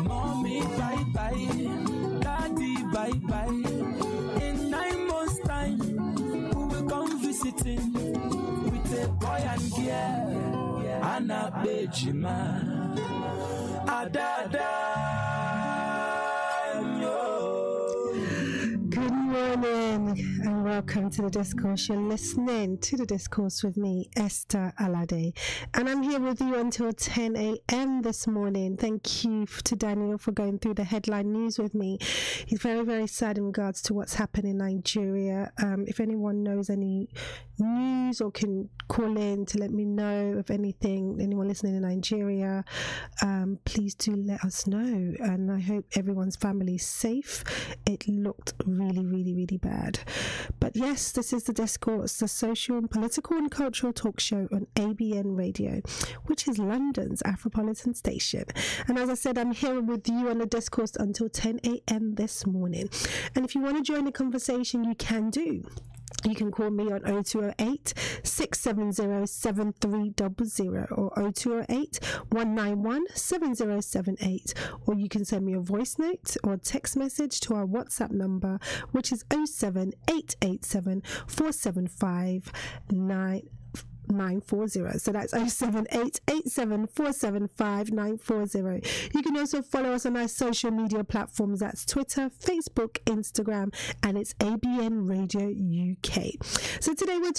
Mommy, bye bye. Daddy, bye bye. In 9 months' time, we will come visiting with a boy and girl. Anna Bejima. Adada. Good morning and welcome to the Discourse. You're listening to the Discourse with me, Esther Alade, and I'm here with you until 10 a.m. this morning. Thank you to Daniel for going through the headline news with me. He's very, very sad in regards to what's happened in Nigeria. If anyone knows any news or can call in to let me know of anything, anyone listening in Nigeria, please do let us know, and I hope everyone's family is safe. It looked really, really, really bad. But yes, this is the Discourse, the social and political and cultural talk show on ABN Radio, which is London's Afropolitan station. And as I said, I'm here with you on the Discourse until 10 a.m. this morning. And if you want to join the conversation, you can do. You can call me on 0208 670 7300 or 0208 191 7078, or you can send me a voice note or text message to our WhatsApp number, which is 07887 475 940. So that's 07887475940. You can also follow us on our social media platforms. That's Twitter, Facebook, Instagram, and it's ABN Radio UK. So today we're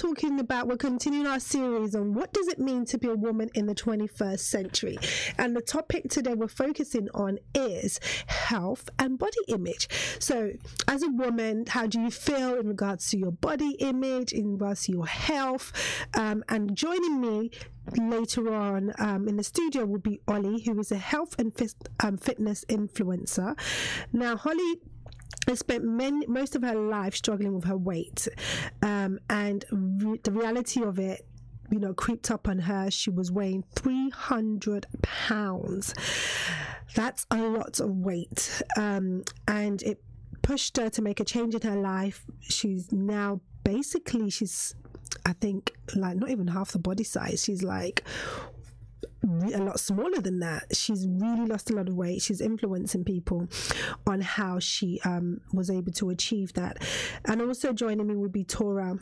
continuing our series on what does it mean to be a woman in the 21st century. And the topic today we're focusing on is health and body image. So as a woman, how do you feel in regards to your body image, in regards to your health? And joining me later on in the studio will be Ollie, who is a health and fitness influencer. Now, Holly has spent most of her life struggling with her weight, and the reality of it, creeped up on her. She was weighing 300 pounds. That's a lot of weight, and it pushed her to make a change in her life. She's now I think like not even half the body size. She's like a lot smaller than that. She's really lost a lot of weight. She's influencing people on how she was able to achieve that. And also joining me would be Tora.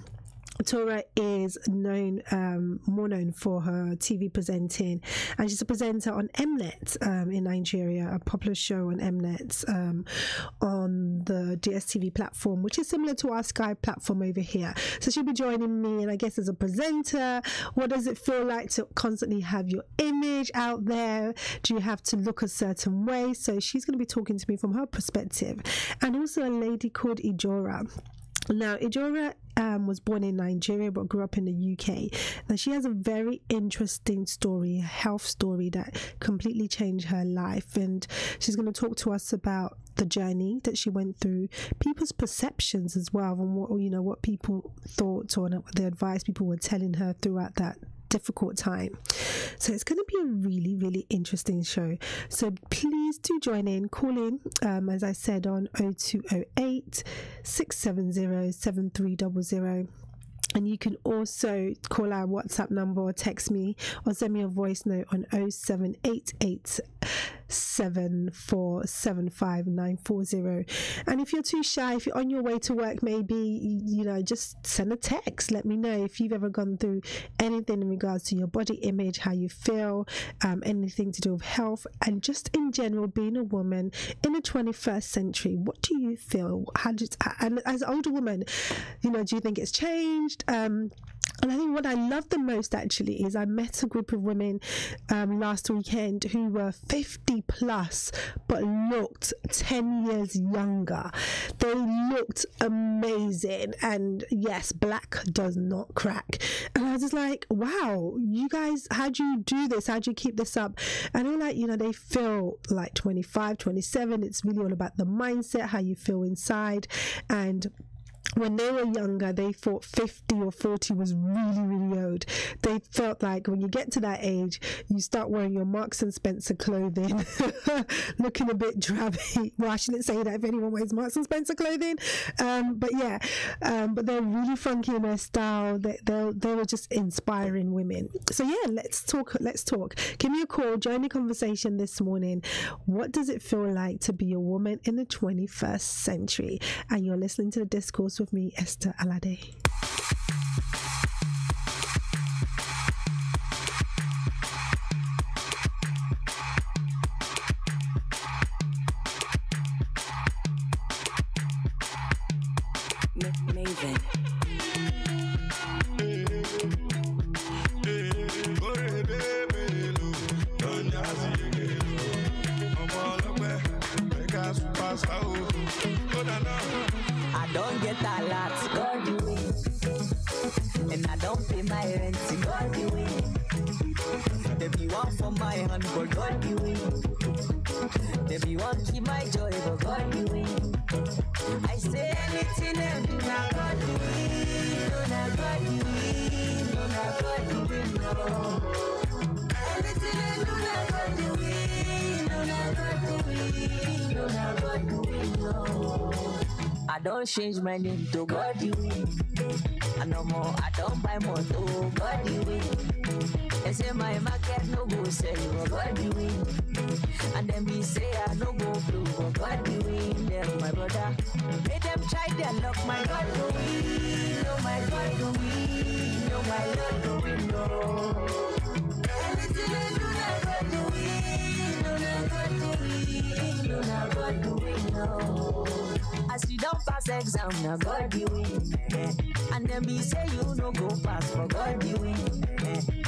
Tora is more known for her TV presenting, and she's a presenter on Mnet in Nigeria, a popular show on Mnet on the DSTV platform, which is similar to our Sky platform over here. So she'll be joining me, and I guess as a presenter, what does it feel like to constantly have your image out there? Do you have to look a certain way? So she's going to be talking to me from her perspective, and also a lady called Ijora. Now, Ijora was born in Nigeria but grew up in the UK. Now, she has a very interesting story, a health story that completely changed her life, and she's going to talk to us about the journey that she went through, people's perceptions as well, and what people thought or the advice people were telling her throughout that difficult time. So it's going to be a really, really interesting show. So please do join in, call in, as I said, on 0208 670 7300. And you can also call our WhatsApp number or text me or send me a voice note on 07887 7475940. And if you're too shy, if you're on your way to work, maybe, just send a text. Let me know if you've ever gone through anything in regards to your body image, how you feel, anything to do with health, and just in general, being a woman in the 21st century. What do you feel? And as an older woman, do you think it's changed? And I think what I love the most actually is I met a group of women last weekend who were 50 plus but looked 10 years younger. They looked amazing, and yes, black does not crack. And I was just like, wow, you guys, how do you do this? How do you keep this up? And they're like, they feel like 25, 27. It's really all about the mindset, how you feel inside. And when they were younger, they thought 50 or 40 was really, really old. They felt like when you get to that age, you start wearing your Marks and Spencer clothing, looking a bit drabby. Well, I shouldn't say that if anyone wears Marks and Spencer clothing. But they're really funky in their style. They were just inspiring women. So yeah, let's talk. Give me a call. Join the conversation this morning. What does it feel like to be a woman in the 21st century? And you're listening to The Discourse with me, Esther Alade. Maven. I don't get a lot, God you win. And I don't pay my rent, God you win. They be one for my hand, but God you win. They be one keep my joy, but God you win. I say anything and do not God you win. No, not God you win. No, not God you win, no. Anything and do not God you win. No, not God you win. No, not God you win, no. I don't change my name to God you win. I no more, I don't buy more to God you win. They say my market no go sell, but God you win. And then me say I no go blue, but God you win. Them my brother, make them try their luck, my God go win. No, my God go win. No, my Lord go win, no. Anything I do, not God go win. No, not God go win. No, not God go win, no. As you don't pass exam, now God you win. And then be say you no go pass, for God you win.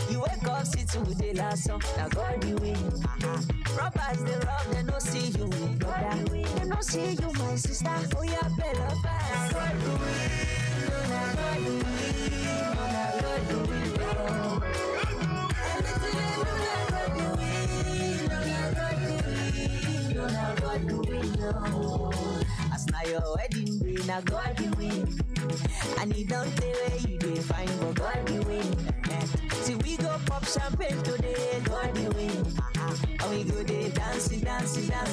You wake up, see today last song, now God you win. Robbers they rob, they no see you win. God you win. They no see you, my sister. Oh yeah, better pass. God you win. No, now God you win. No, now God you win. Everything I do, now God you win. No, now God you win. No, now God you win. No. As now your wedding day, now God you win. And you don't say where you do fine, but God you win. See we go pop champagne today, God you win. And we go there dance,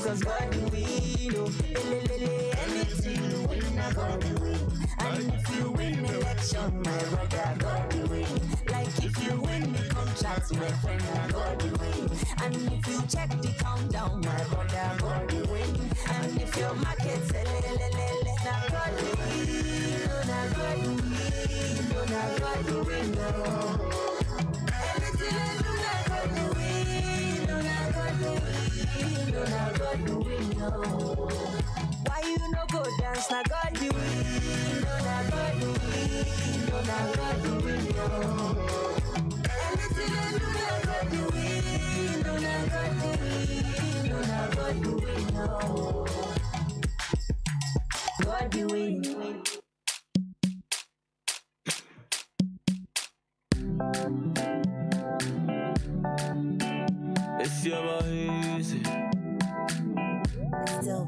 cause God you win. Oh, anything you win, now God you win. And if you win election, my brother, God you win. Like if you win the contract, my friend, now God you win. And if you check the countdown, my brother, God you win. And if your market sell, now God you win. No, now God you win. No, now God you win. No. Anything I do, now God you win. No, now God you win. No, now God you win. No. Why you no go dance? Now God you win. No, now God you win. No, now God you win. No. Anything I do, now God you win. No, now God you win. No, now God you win. No. God you win. It's your boy easy. Still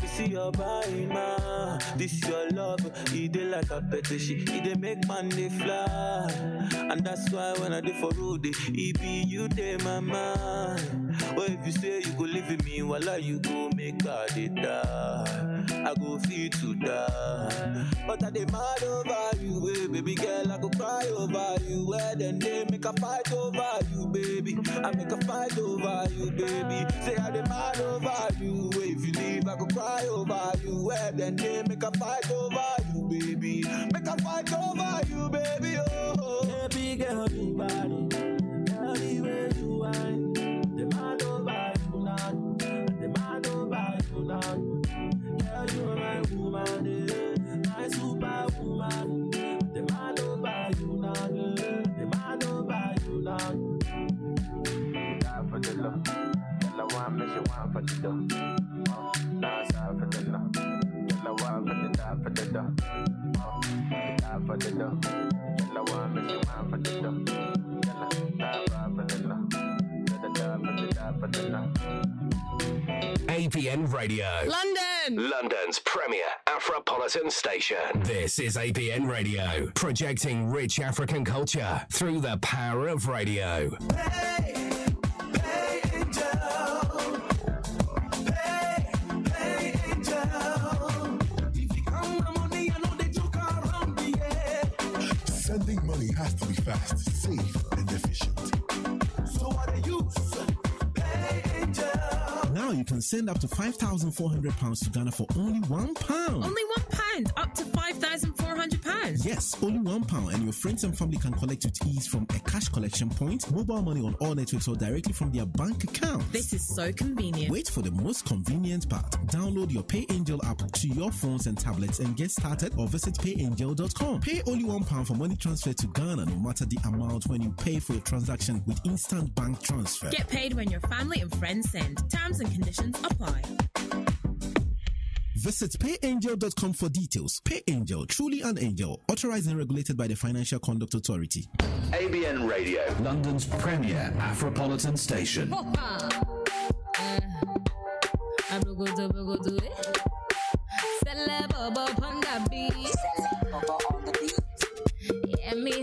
You see your body, man. This your love. It dey like a petition. It dey make man dey fly. And that's why when I do for road, it be you dey my mind. Well, if you say you go live with me, voila, you go make her dey die. I go feel to die. But I dey mad over you, baby girl. I go cry over you. Where then they make a fight over you, baby. I make a fight over you, baby. Say I dey mad over you. If you leave, I go cry over you. Where then they make a fight over you, baby. Make a fight over you, baby. Oh, baby girl, you body. Tell the way you whine. They mad over you now. They mad over you now. Girl, you are my woman, my superwoman. They mad over you now. They mad over you now. Die for the love. Girl, I want me, she want for the love. Die for the love. Girl, I want for the die for the love. Die for the love. Girl, I want me, she want for the love. Girl, die for the love. ABN Radio. London! London's premier Afropolitan station. This is ABN Radio, projecting rich African culture through the power of radio. Sending money has to be fast, safe, and efficient. So what are you? Pay Angel. Now you can send up to £5,400 to Ghana for only £1. Only £1? Up to £5,400? Yes, only £1, and your friends and family can collect with ease from a cash collection point, mobile money on all networks, or directly from their bank account. This is so convenient. Wait for the most convenient part. Download your Pay Angel app to your phones and tablets and get started, or visit payangel.com. Pay only £1 for money transfer to Ghana, no matter the amount, when you pay for your transaction with instant bank transfer. Get paid when your family and friends send. Terms and conditions apply. Visit payangel.com for details. Pay Angel, truly an angel. Authorized and regulated by the Financial Conduct Authority. ABN Radio, London's premier Afropolitan station.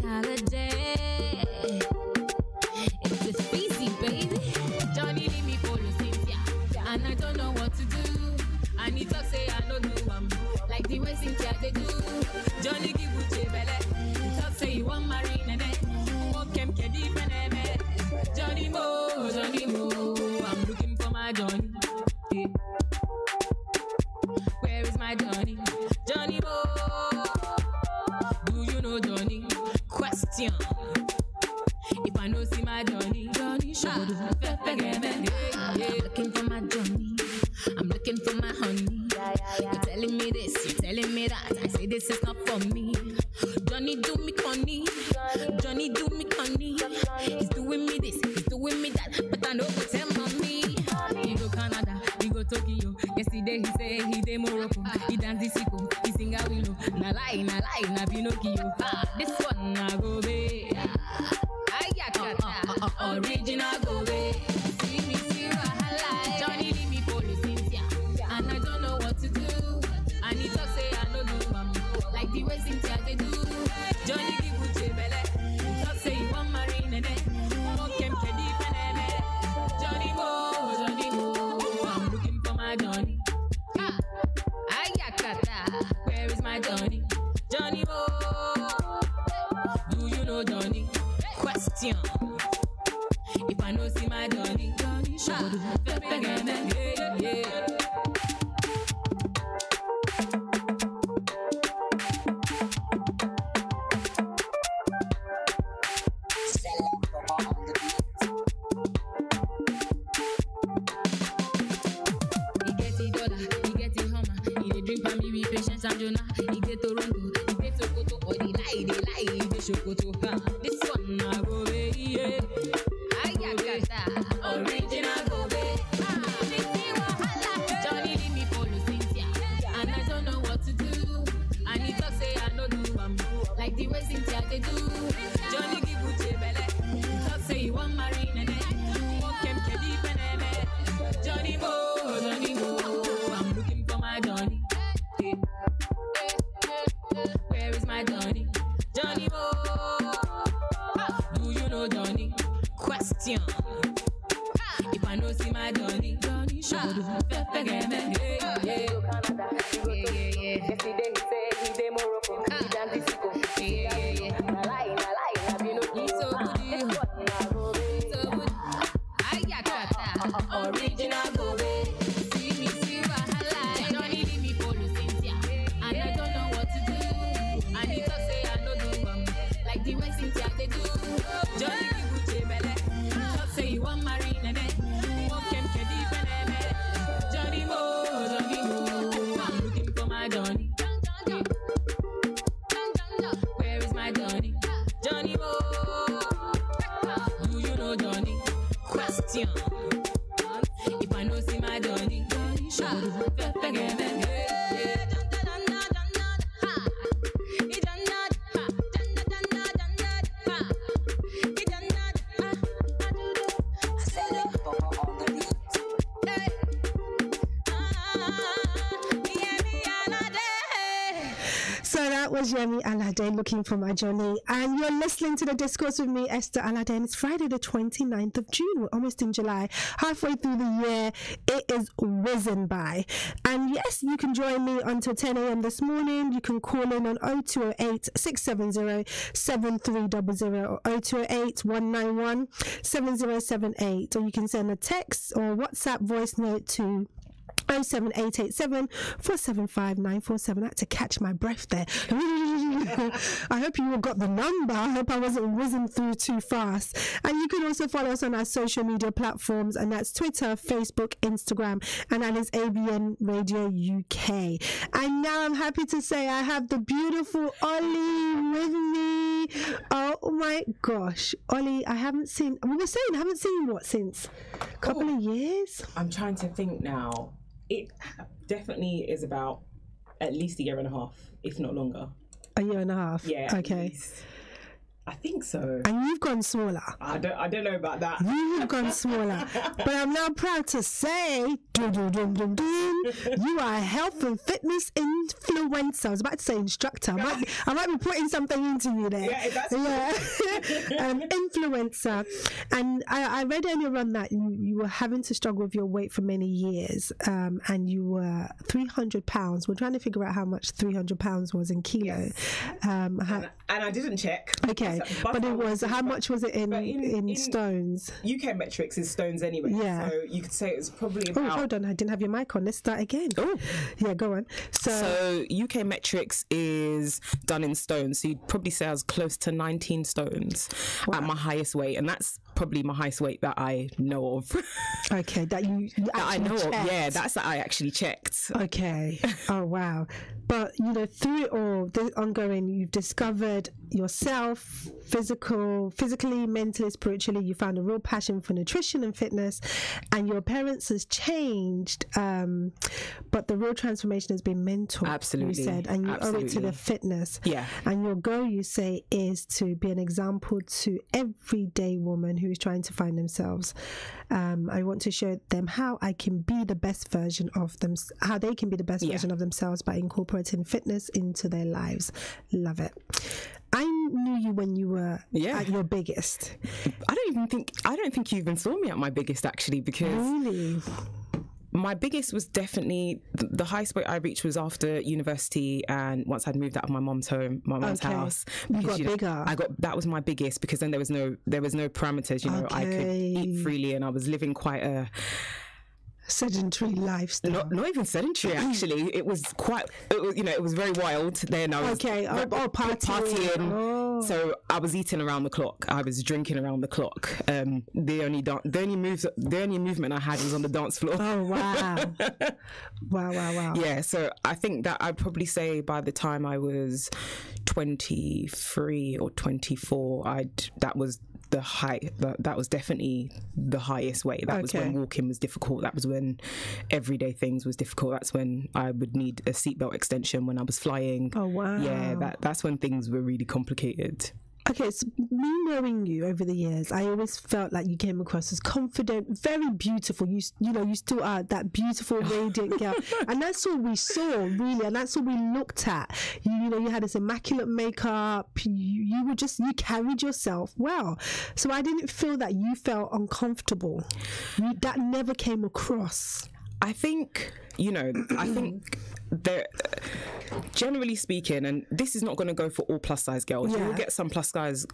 Holiday. It's a species, baby. Johnny leave me for the Cynthia, and I don't know what to do. I need to say I don't do like the way Cynthia they do. Johnny give you belly. Talk say you want marine and then kem kedi peneme. Johnny Mo, I'm looking for my Johnny. Yeah. Where is my Johnny? Johnny Mo, do you know Johnny? Question. If I know see my Johnny, I'm looking for my Johnny. I'm looking for my honey. You're telling me this, you're telling me that. I say this is not for me. Johnny do me conny. Johnny do me conny. He's doing me this, he's doing me that. But I know what tell mommy. He go Canada, he go Tokyo. Yesterday he say he dey Morocco. He dance the sicko, he sing a willow. Na lie, na Pinocchio. This one na go be. Original go be. See me, see wahala. Johnny leave me for the Cynthia, and I don't know what to do. I need to say I no do like the way Cynthia they do. Johnny give you belly. Talk say you want marine and then kem kedi peneme. Johnny Mo, I'm looking for my Johnny. Ayakata, where is my Johnny? Johnny Mo, do you know Johnny? Question. If I know see my Johnny, this one I go yeah. Original go be. Johnny leave me for the Cynthia, and I don't know what to do. I need to say I no do like the way Cynthia they do. Johnny give you belly. Talk say you want marine and then kem kedi peneme. Johnny Mo, I'm looking for my Johnny. Where is my Johnny? Johnny Mo, do you know Johnny? Question. If I know see my Johnny, Yesterday he say he dey Morocco, he dance the sicko. Na lie, na Pinocchio. So good. Ayakata, original go be. See me, see wahala. Johnny leave me for the Cynthia, and I don't know what to do. I need to say I no do like the way Cynthia they do. Johnny give you belly. Talk say you want marine and then kem kedi peneme. Johnny Mo, I'm looking for my Johnny. Where is my Johnny? Johnny Mo, do you know Johnny? Question. If I know see my Johnny, So that was Yemi Alade, Looking for My Johnny. And you're listening to The Discourse with me, Esther Alade. And it's Friday the 29th of June. We're almost in July. Halfway through the year, it is whizzing by. And yes, you can join me until 10 a.m. this morning. You can call in on 0208 670 7300 or 0208 191 7078. Or you can send a text or WhatsApp voice note to 07887 475 947. I had to catch my breath there. I hope you all got the number. I hope I wasn't whizzing through too fast. And you can also follow us on our social media platforms, and that's Twitter, Facebook, Instagram, and that is ABN Radio UK. And now I'm happy to say I have the beautiful Ollie with me. Oh my gosh, Ollie, I haven't seen. We were saying I haven't seen you since a couple of years. I'm trying to think now. It definitely is about at least a year and a half, if not longer. A year and a half? Yeah. Okay. I think so. And you've gone smaller. I don't know about that. You've gone smaller. But I'm now proud to say, you are a health and fitness influencer. I was about to say instructor. I might be putting something into you there. Yeah, that's influencer. And I read earlier on that you were having to struggle with your weight for many years, and you were 300 pounds. We're trying to figure out how much 300 pounds was in kilos. Yes. And I didn't check. Okay, but it was, how much was it in stones? UK metrics is stones anyway. Yeah. So you could say it was probably about... Oh, hold on, I didn't have your mic on. Let's start again. Oh, yeah, go on. So UK metrics is done in stones. So you'd probably say I was close to 19 stones at my highest weight. And that's probably my highest weight that I know of. Okay, that I know checked. Of. Yeah, that's that I actually checked. Okay. Oh, wow. But, through it all, the ongoing, you've discovered yourself, physically, mentally, spiritually. You found a real passion for nutrition and fitness, and your appearance has changed. But the real transformation has been mental. Absolutely. You said, and you owe it to the fitness. Yeah. And your goal, you say, is to be an example to everyday woman who is trying to find themselves. I want to show them how I can be the best version of them, how they can be the best version of themselves by incorporating fitness into their lives. Love it. I knew you when you were at your biggest. I don't think you even saw me at my biggest, actually, because really, my biggest was definitely the highest weight I reached was after university, and once I'd moved out of my mum's home, my mum's house. Because, you got bigger. That was my biggest, because then there was no parameters. I could eat freely, and I was living quite a sedentary lifestyle. Not even sedentary, actually. It was very wild. Then I was partying. Oh. So I was eating around the clock. I was drinking around the clock. The only movement I had was on the dance floor. Oh wow. Wow. Yeah, so I think that I'd probably say by the time I was 23 or 24, that was the height. That was definitely the highest weight. That was when walking was difficult. That was when everyday things was difficult. That's when I would need a seatbelt extension when I was flying. Oh wow. Yeah, that's when things were really complicated. Okay, so me knowing you over the years, I always felt like you came across as confident, very beautiful. You still are that beautiful, radiant girl, and that's all we saw, really, and that's all we looked at. You had this immaculate makeup. You carried yourself well. So I didn't feel that you felt uncomfortable. That never came across. I think there, generally speaking, and this is not going to go for all plus size girls. You will get some plus size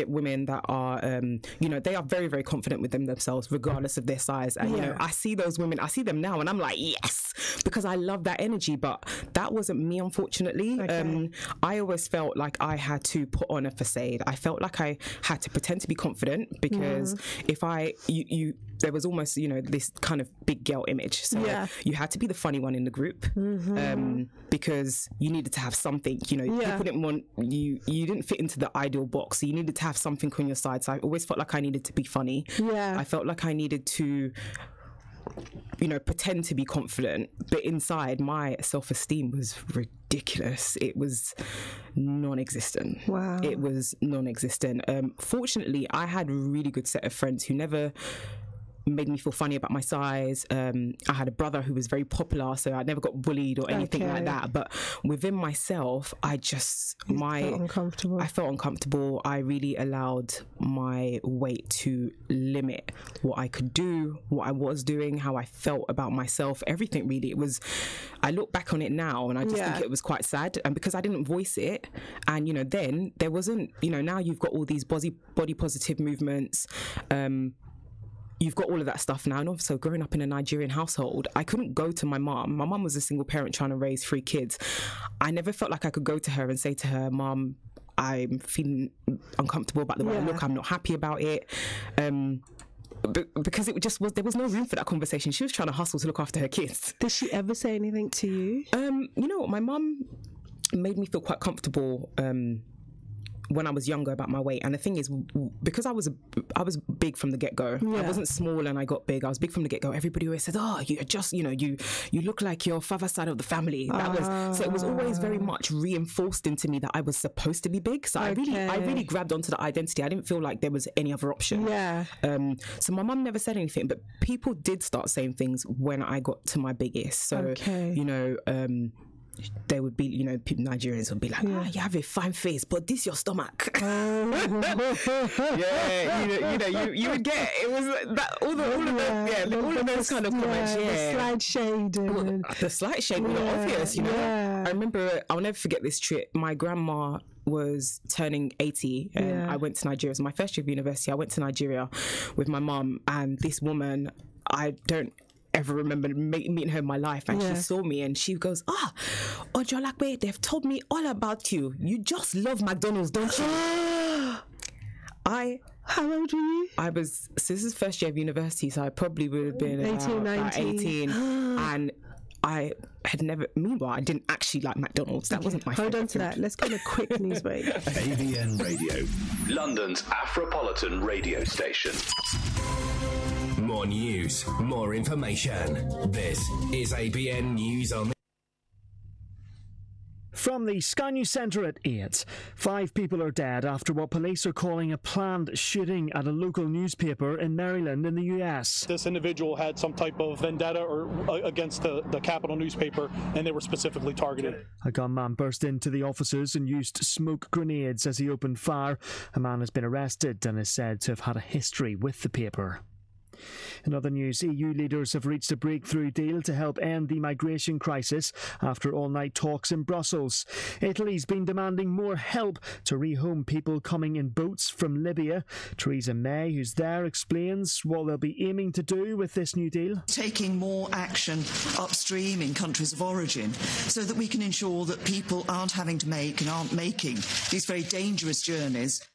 women that are, they are very, very confident with themselves, regardless of their size. And I see those women, I see them now, and I'm like, yes, because I love that energy. But that wasn't me, unfortunately. Okay. I always felt like I had to put on a facade. I felt like I had to pretend to be confident, because if there was almost, this kind of big girl image. So you had to be the funny one in the group. Because you needed to have something, people didn't want you didn't fit into the ideal box, so you needed to have something on your side. So I always felt like I needed to be funny. I felt like I needed to pretend to be confident, but inside my self-esteem was ridiculous. It was non-existent. Wow. It was non-existent. Fortunately, I had a really good set of friends who never made me feel funny about my size. I had a brother who was very popular, so I never got bullied or anything like that. But within myself, I felt uncomfortable. I really allowed my weight to limit what I could do, what I was doing, how I felt about myself, everything really. It was, I look back on it now and I just think it was quite sad, and because I didn't voice it, and then there wasn't, now you've got all these body positive movements, you've got all of that stuff now. And also growing up in a Nigerian household, I couldn't go to my mum. My mum was a single parent trying to raise 3 kids. I never felt like I could go to her and say to her, Mum, I'm feeling uncomfortable about the way I look, I'm not happy about it. Because it just was, there was no room for that conversation. She was trying to hustle to look after her kids. Did she ever say anything to you? You know what, my mum made me feel quite comfortable when I was younger about my weight. And the thing is, because I was big from the get-go. I wasn't small and I got big. I was big from the get-go. Everybody always said, oh, you just, you look like your father's side of the family. So it was always very much reinforced into me that I was supposed to be big. So I really grabbed onto that identity. I didn't feel like there was any other option. So my mum never said anything, but people did start saying things when I got to my biggest. So, they would be, Nigerians would be like, you have a fine face, but this your stomach. You would get, it was that, all of those kind of comments. The slight shade. The slight shade was obvious, I remember, I'll never forget this trip. My grandma was turning 80 and I went to Nigeria. It was my first year of university. I went to Nigeria with my mum, and this woman, I don't ever remember meeting her in my life, and she saw me and she goes, Ojolakwe, they've told me all about you. You just love McDonald's, don't you? How old were you? So this is first year of university, so I probably would have been 18. And I had never, meanwhile, I didn't actually like McDonald's. That wasn't my favorite. Hold on to that. Let's get a quick news break. ABN Radio, London's Afropolitan radio station. More news, more information. This is ABN News on. From the Sky News Centre at 8, 5 people are dead after what police are calling a planned shooting at a local newspaper in Maryland in the US. This individual had some type of vendetta against the Capital newspaper, and they were specifically targeted. A gunman burst into the offices and used smoke grenades as he opened fire. A man has been arrested and is said to have had a history with the paper. In other news, EU leaders have reached a breakthrough deal to help end the migration crisis after all-night talks in Brussels. Italy's been demanding more help to rehome people coming in boats from Libya. Theresa May, who's there, explains what they'll be aiming to do with this new deal. Taking more action upstream in countries of origin so that we can ensure that people aren't having to make and aren't making these very dangerous journeys.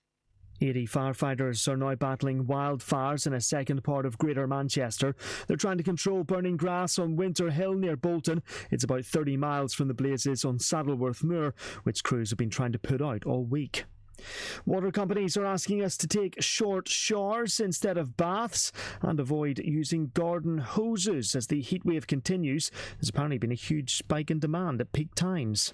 80 firefighters are now battling wildfires in a second part of Greater Manchester. They're trying to control burning grass on Winter Hill near Bolton. It's about 30 miles from the blazes on Saddleworth Moor, which crews have been trying to put out all week. Water companies are asking us to take short showers instead of baths and avoid using garden hoses as the heatwave continues. There's apparently been a huge spike in demand at peak times.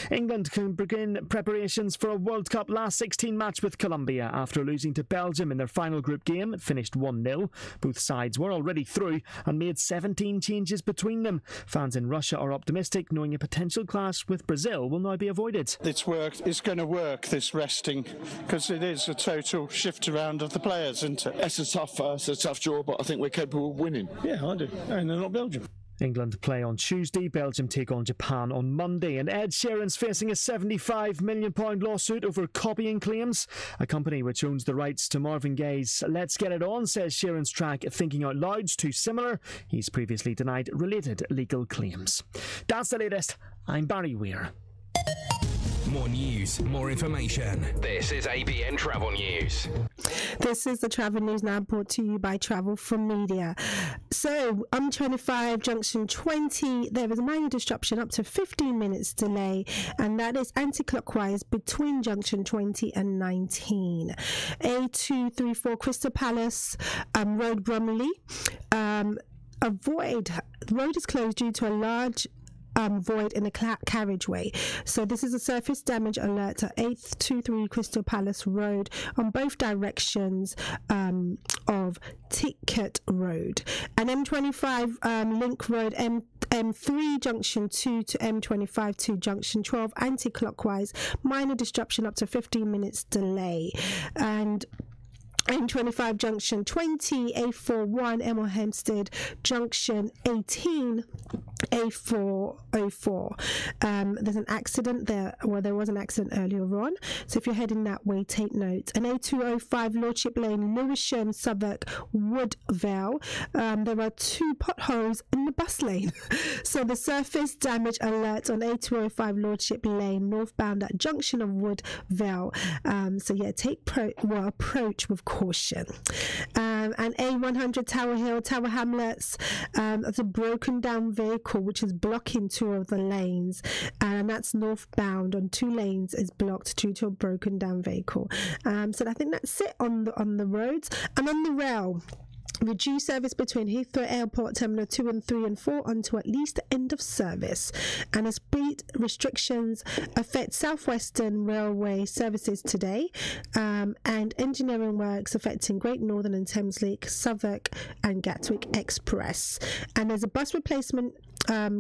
England can begin preparations for a World Cup last 16 match with Colombia after losing to Belgium in their final group game. It finished 1-0. Both sides were already through and made 17 changes between them. Fans in Russia are optimistic, knowing a potential clash with Brazil will now be avoided. It's going to work, this resting, because it is a total shift around of the players, isn't it? It's a tough draw, but I think we're capable of winning. Yeah, I do. And they're not Belgium. England play on Tuesday, Belgium take on Japan on Monday, and Ed Sheeran's facing a £75 million lawsuit over copying claims. A company which owns the rights to Marvin Gaye's Let's Get It On says Sheeran's track Thinking Out Loud's too similar. He's previously denied related legal claims. That's the latest. I'm Barry Weir. More news, more information. This is ABN Travel News. This is the travel news now brought to you by Travel from Media. So, M25 Junction 20, there was a minor disruption up to 15 minutes delay, and that is anti-clockwise between Junction 20 and 19. A234 Crystal Palace Road, Bromley. The road is closed due to a large void in a carriageway. So this is a surface damage alert at 823 Crystal Palace Road on both directions of Ticket Road. And M25 Link Road, M3 Junction 2 to M25 to Junction 12 anti-clockwise, minor disruption up to 15 minutes delay. And M25 Junction 20, A41, Emma Hempstead Junction 18, A404. There's an accident there. Well, there was an accident earlier on. So if you're heading that way, take note. And A205 Lordship Lane, Lewisham, Southwark, Woodvale. There are 2 potholes in the bus lane. So the surface damage alert on A205 Lordship Lane, northbound at junction of Woodvale. So yeah, approach with caution. And A100 Tower Hill, Tower Hamlets, that's a broken down vehicle which is blocking 2 of the lanes, and that's northbound on 2 lanes is blocked due to a broken down vehicle. So I think that's it on the roads. And on the rail, reduce service between Heathrow Airport Terminal 2 and 3 and 4 until at least the end of service. And the speed restrictions affect Southwestern Railway services today, and engineering works affecting Great Northern and Thameslink, Southwark and Gatwick Express. And there's a bus replacement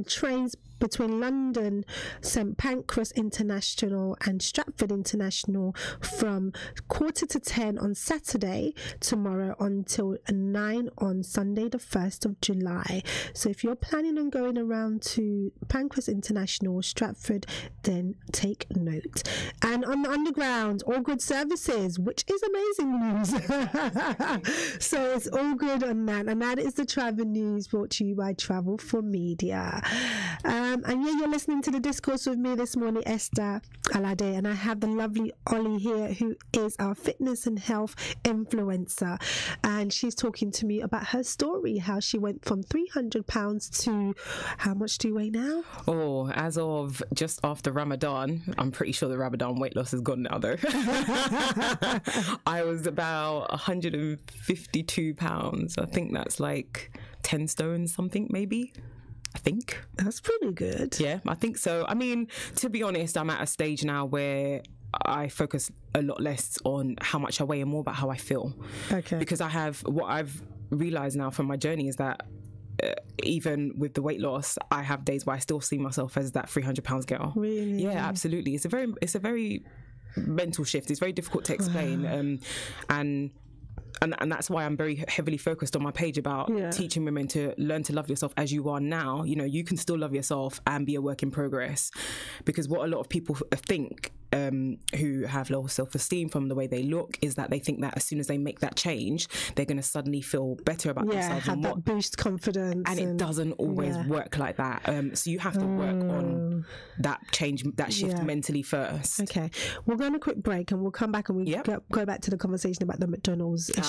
trains between London St Pancras International and Stratford International from 9:45 on Saturday tomorrow until 9 on Sunday the 1st of July. So if you're planning on going around to Pancras International or Stratford, then take note. And on the underground, all good services, which is amazing news. So it's all good on that, and that is the travel news brought to you by Travel for Media. And yeah, you're listening to the Discourse with me this morning, Esther, Alade, and I have the lovely Ollie here, who is our fitness and health influencer, and she's talking to me about her story, how she went from 300 pounds to how much do you weigh now? Oh, as of just after Ramadan, I'm pretty sure the Ramadan weight loss is gone now though. I was about 152 pounds. I think that's like 10 stone something maybe. I think. That's pretty good. Yeah, I think so. I mean, to be honest, I'm at a stage now where I focus a lot less on how much I weigh and more about how I feel. Okay. Because what I've realised now from my journey is that even with the weight loss, I have days where I still see myself as that 300 pounds girl. Really? Yeah, absolutely. It's a very mental shift. It's very difficult to explain. And that's why I'm very heavily focused on my page about teaching women to learn to love yourself as you are now. You know, you can still love yourself and be a work in progress. Because what a lot of people think, who have low self-esteem from the way they look, is that they think that as soon as they make that change, they're going to suddenly feel better about themselves. Have that boost confidence. And it doesn't always work like that. So you have to work on that change, that shift mentally first. Okay. We'll go on a quick break and we'll come back and we'll go back to the conversation about the McDonald's issue.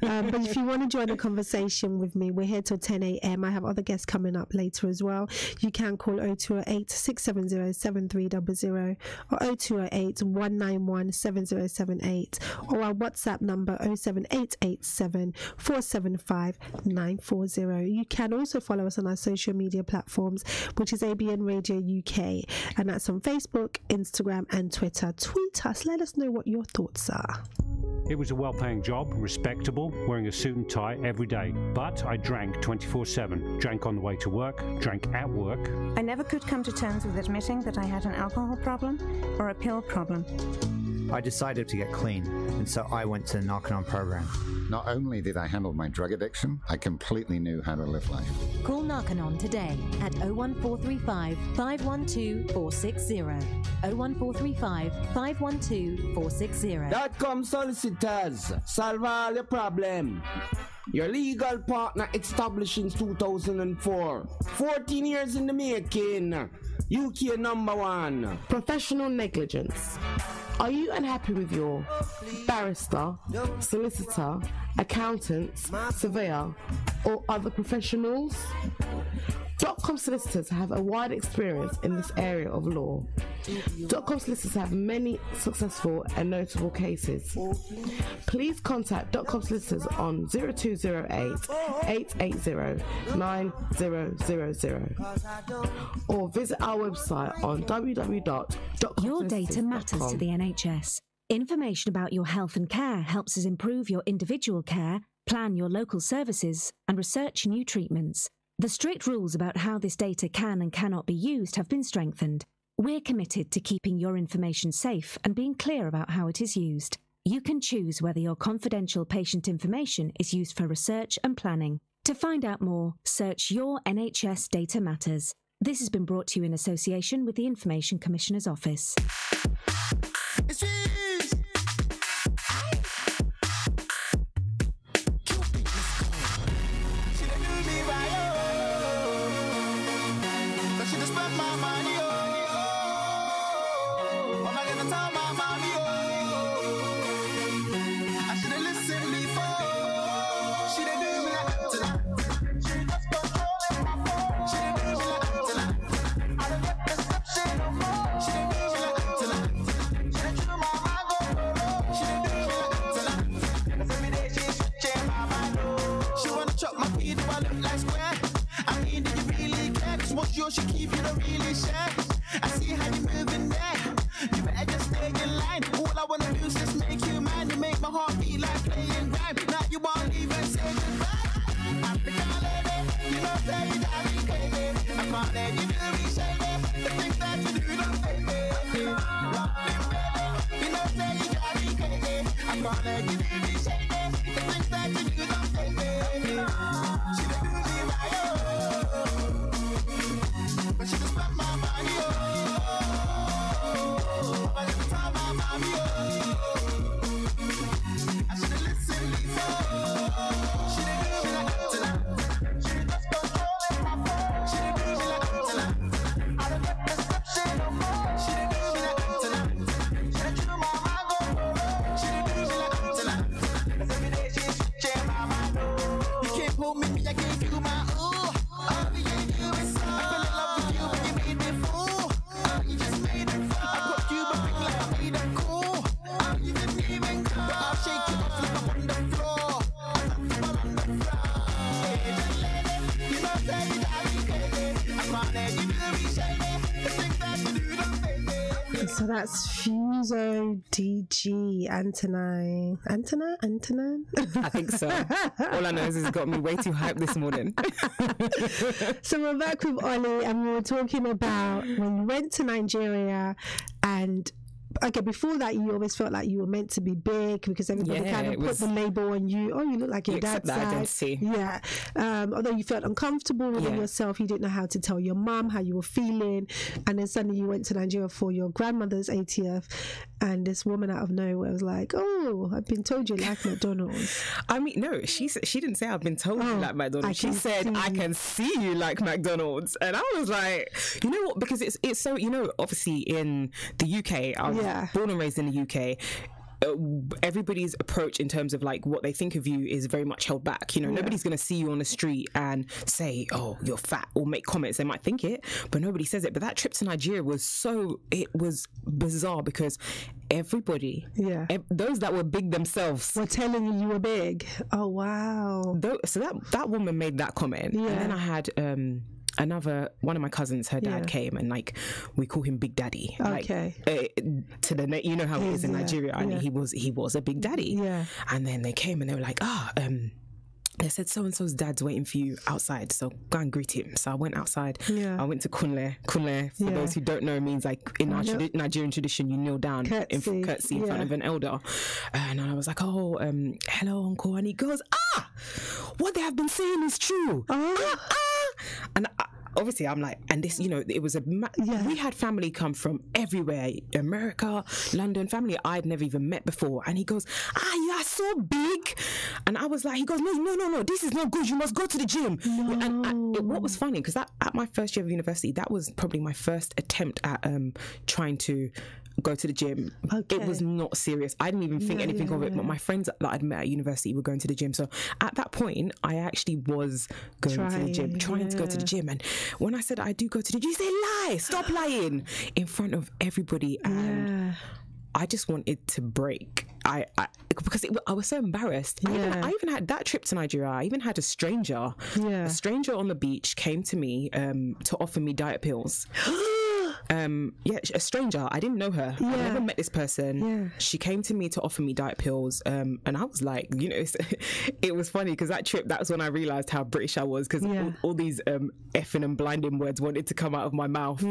But if you want to join the conversation with me, we're here till 10 a.m. I have other guests coming up later as well. You can call 0208 670 7300 or 0208 191 7078 or our WhatsApp number 07887 475 940. You can also follow us on our social media platforms, which is ABN Radio UK, and that's on Facebook, Instagram and Twitter. Tweet us, let us know what your thoughts are. It was a well-paying job, respectable, wearing a suit and tie every day. But I drank 24/7. Drank on the way to work, drank at work. I never could come to terms with admitting that I had an alcohol problem or a pill problem. I decided to get clean, and so I went to the Narconon program. Not only did I handle my drug addiction, I completely knew how to live life. Call Narconon today at 01435 512 460. 01435 512 460. .com solicitors, solve all your problem. Your legal partner established in 2004. 14 years in the making. UK #1. Professional negligence. Are you unhappy with your barrister, solicitor, accountant, surveyor, or other professionals? .com solicitors have a wide experience in this area of law. .com solicitors have many successful and notable cases. Please contact .com solicitors on 0208 880 9000 or visit our website on www.comsolicitors.com. Your data matters to the NHS. Information about your health and care helps us improve your individual care, plan your local services, and research new treatments. The strict rules about how this data can and cannot be used have been strengthened. We're committed to keeping your information safe and being clear about how it is used. You can choose whether your confidential patient information is used for research and planning. To find out more, search Your NHS Data Matters. This has been brought to you in association with the Information Commissioner's Office. She keep you don't really share. I see how you moving there. You better just stay in line. All I wanna do is just make you mine. You make my heart beat like playing rhyme. Now you won't leave and say goodbye. African lady, you know say you got me crazy. I can't let you do me shady. The things that you do don't fade me. You know say you got me crazy. I can't let you do me shady. The things that you do don't fade me. She don't do me right, oh. But she just spent my money, oh. But every time my mommy, oh. I should've listened before. She didn't do me like tonight. She just controlling my phone. She didn't do me like tonight. I don't get perception no more. She didn't do me like tonight. She done chew my mind, go. She didn't do me like tonight. 'Cause every day she's switching my mind, oh. You can't pull me, I gave you my ooh. All we gave you is so. I fell in love with you, but you made me fool. You just made it fall. I put you back like I made it cool. You didn't even call. But I'll shake you off like I'm on the floor. I'm on the floor. Hey, just lady, you know say you got me crazy. I can't let you do me shady. The things that you do don't fade me. So that's Fuso DG Antonin. Antonin? I think so. All I know is it's got me way too hyped this morning. So we're back with Ollie and we were talking about when you went to Nigeria and okay, before that you always felt like you were meant to be big because everybody kind of put the label on you. Oh, you look like your dad's side. Identity. Yeah. Although you felt uncomfortable within yourself, you didn't know how to tell your mum how you were feeling, and then suddenly you went to Nigeria for your grandmother's 80th, and this woman out of nowhere was like, "Oh, I've been told you like McDonald's." I mean, no, she didn't say I've been told you like McDonald's. She said I can see you like McDonald's, and I was like, you know what? Because it's so, you know, obviously in the UK, I was born and raised in the UK. Everybody's approach in terms of like what they think of you is very much held back. You know, nobody's going to see you on the street and say, "Oh, you're fat," or make comments. They might think it, but nobody says it. But that trip to Nigeria was bizarre because everybody, those that were big themselves, were telling you were big. Oh wow! So that woman made that comment, and then I had one of my cousins, her dad came, and like we call him Big Daddy. Okay. Like, you know how it is in Nigeria, and he was a big daddy. Yeah. And then they came and they were like, they said so and so's dad's waiting for you outside, so go and greet him. So I went outside. I went to Kunle. Kunle, for those who don't know, means like in our Nigerian tradition, you kneel down in curtsy in front of an elder. And I was like, "Oh, hello, uncle," and he goes, "What they have been saying is true." And obviously I'm like, and this, you know, it was we had family come from everywhere, America, London, family I'd never even met before. And he goes, you are so big. And I was like, he goes, no, this is not good, you must go to the gym. And what was funny, because at my first year of university, that was probably my first attempt at trying to go to the gym. It was not serious. I didn't even think anything of it. But my friends that I'd met at university were going to the gym. So at that point, I actually was going to the gym, trying to go to the gym. And when I said I do go to the gym, you say lie, stop lying in front of everybody. And I just wanted to break. Because I was so embarrassed. I even had that trip to Nigeria. I even had a stranger on the beach came to me to offer me diet pills. A stranger. I didn't know her. I never met this person. She came to me to offer me diet pills, and I was like, you know, it was funny because that trip, that was when I realized how British I was, because all these effing and blinding words wanted to come out of my mouth.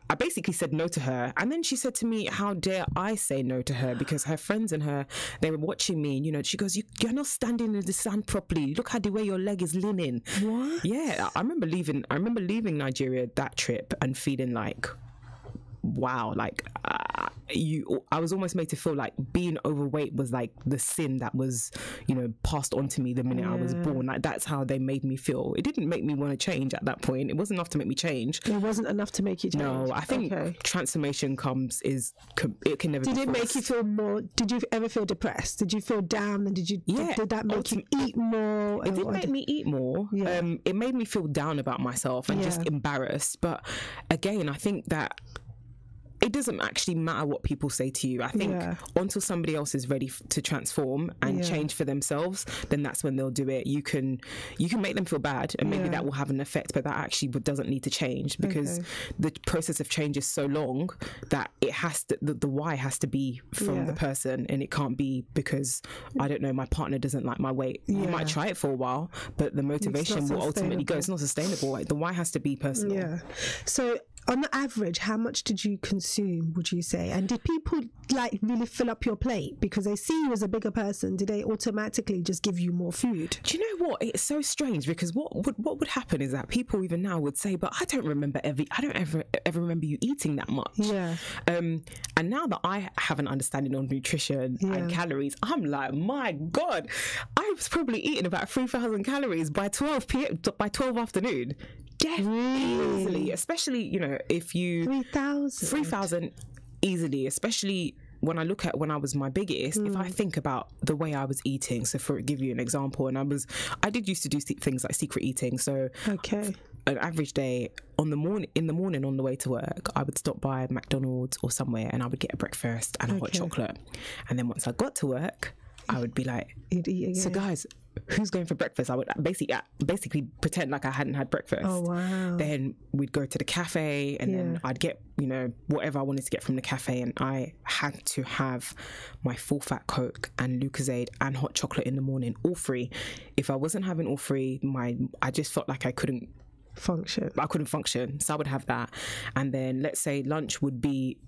I basically said no to her, and then she said to me, how dare I say no to her, because her friends and her, they were watching me, and, you know, she goes, you're not standing in the sun properly, look at the way your leg is leaning. What? Yeah, I remember leaving Nigeria that trip and feeling like, wow, like I was almost made to feel like being overweight was like the sin that was, you know, passed on to me the minute I was born. Like that's how they made me feel. It didn't make me want to change at that point. It wasn't enough to make me change. It wasn't enough to make you change. No, I think transformation it can never. Did it make you feel more? Did you ever feel depressed? Did you feel down? And did that make you eat more? It did make me eat more. It made me feel down about myself and just embarrassed. But again, I think that it doesn't actually matter what people say to you. I think until somebody else is ready to transform and change for themselves, then that's when they'll do it. You can make them feel bad, and maybe that will have an effect, but that actually doesn't need to change, because the process of change is so long that it has to, the why has to be from the person, and it can't be because, I don't know, my partner doesn't like my weight. You might try it for a while, but the motivation will ultimately go. It's not sustainable. The why has to be personal. So on the average, how much did you consume, would you say? And did people like really fill up your plate because they see you as a bigger person? Did they automatically just give you more food? Do you know what? It's so strange, because what would happen is that people even now would say, but I don't ever remember you eating that much. And now that I have an understanding on nutrition and calories, I'm like, my God, I was probably eating about 3,000 calories by 12 afternoon. Easily, especially, you know, if you 3,000 easily, especially when I look at when I was my biggest. If I think about the way I was eating, so for give you an example, and I did used to do things like secret eating. So an average day in the morning on the way to work, I would stop by McDonald's or somewhere, and I would get a breakfast and a hot chocolate, and then once I got to work, I would be like, so guys, who's going for breakfast? I would basically pretend like I hadn't had breakfast. Oh, wow. Then we'd go to the cafe, and then I'd get, you know, whatever I wanted to get from the cafe, and I had to have my full fat Coke and Lucozade and hot chocolate in the morning, all three. If I wasn't having all three, I just felt like I couldn't function. So I would have that. And then let's say lunch would be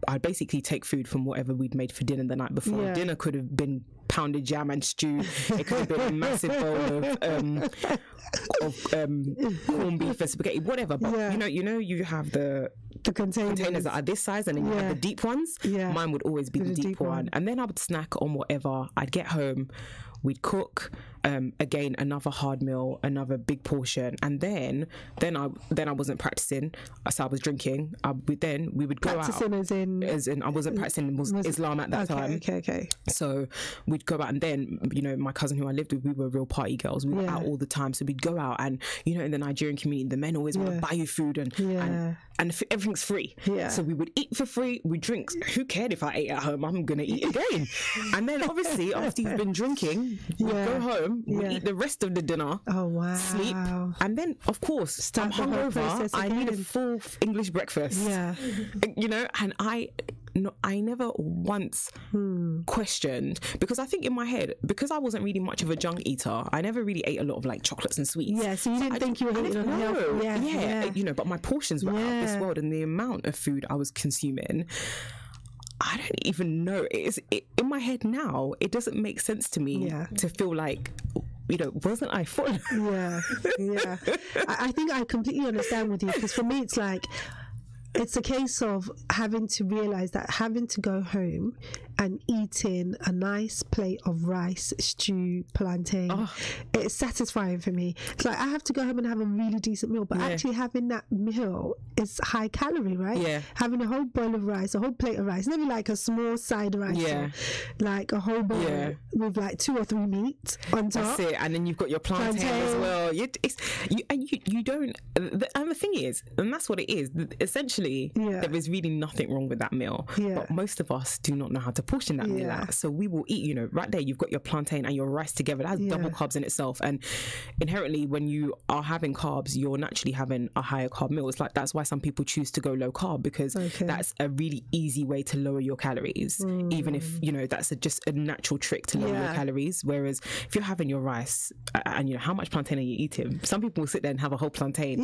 I'd basically take food from whatever we'd made for dinner the night before. Dinner could have been pounded jam and stew. It could have been a massive bowl of corned beef and spaghetti, whatever. But you know, you have the containers that are this size, and then you have the deep ones. Mine would always be the deep one. And then I would snack on whatever. I'd get home, we'd cook, again, another hard meal, another big portion, and then I wasn't practicing, so I was drinking. We would go practicing out. As in I wasn't practicing Islam at that time. Okay. So we'd go out, and then, you know, my cousin who I lived with, we were real party girls. We were out all the time, so we'd go out, and, you know, in the Nigerian community, the men always want to buy you food, and everything's free. So we would eat for free, we drink. Who cared if I ate at home? I'm gonna eat again. And then obviously after you've been drinking, we go home, we eat the rest of the dinner, sleep, and then of course I'm hungover. I need a full English breakfast. You know, and I never once questioned, because I think in my head, because I wasn't really much of a junk eater, I never really ate a lot of like chocolates and sweets. So you didn't think you were eating on health. You know, but my portions were out of this world, and the amount of food I was consuming, I don't even know. In my head now, it doesn't make sense to me to feel like, you know, wasn't I full? I think I completely understand with you, because for me it's like, it's a case of having to realize that having to go home and eating a nice plate of rice, stew, plantain, it's satisfying for me. It's like I have to go home and have a really decent meal, but actually having that meal is high calorie, right? Yeah. Having a whole bowl of rice, a whole plate of rice, never like a small side of rice, or like a whole bowl with like 2 or 3 meat on top. That's it, and then you've got your plantain as well. You don't, and the thing is, and that's what it is. Essentially, there is really nothing wrong with that meal, but most of us do not know how to portion that meal out. So we will eat, right there, you've got your plantain and your rice together. That's double carbs in itself, and inherently, when you are having carbs, you're naturally having a higher carb meal. It's like that's why some people choose to go low carb, because that's a really easy way to lower your calories, even if that's just a natural trick to lower your calories. Whereas if you're having your rice and how much plantain are you eating? Some people will sit there and have a whole plantain,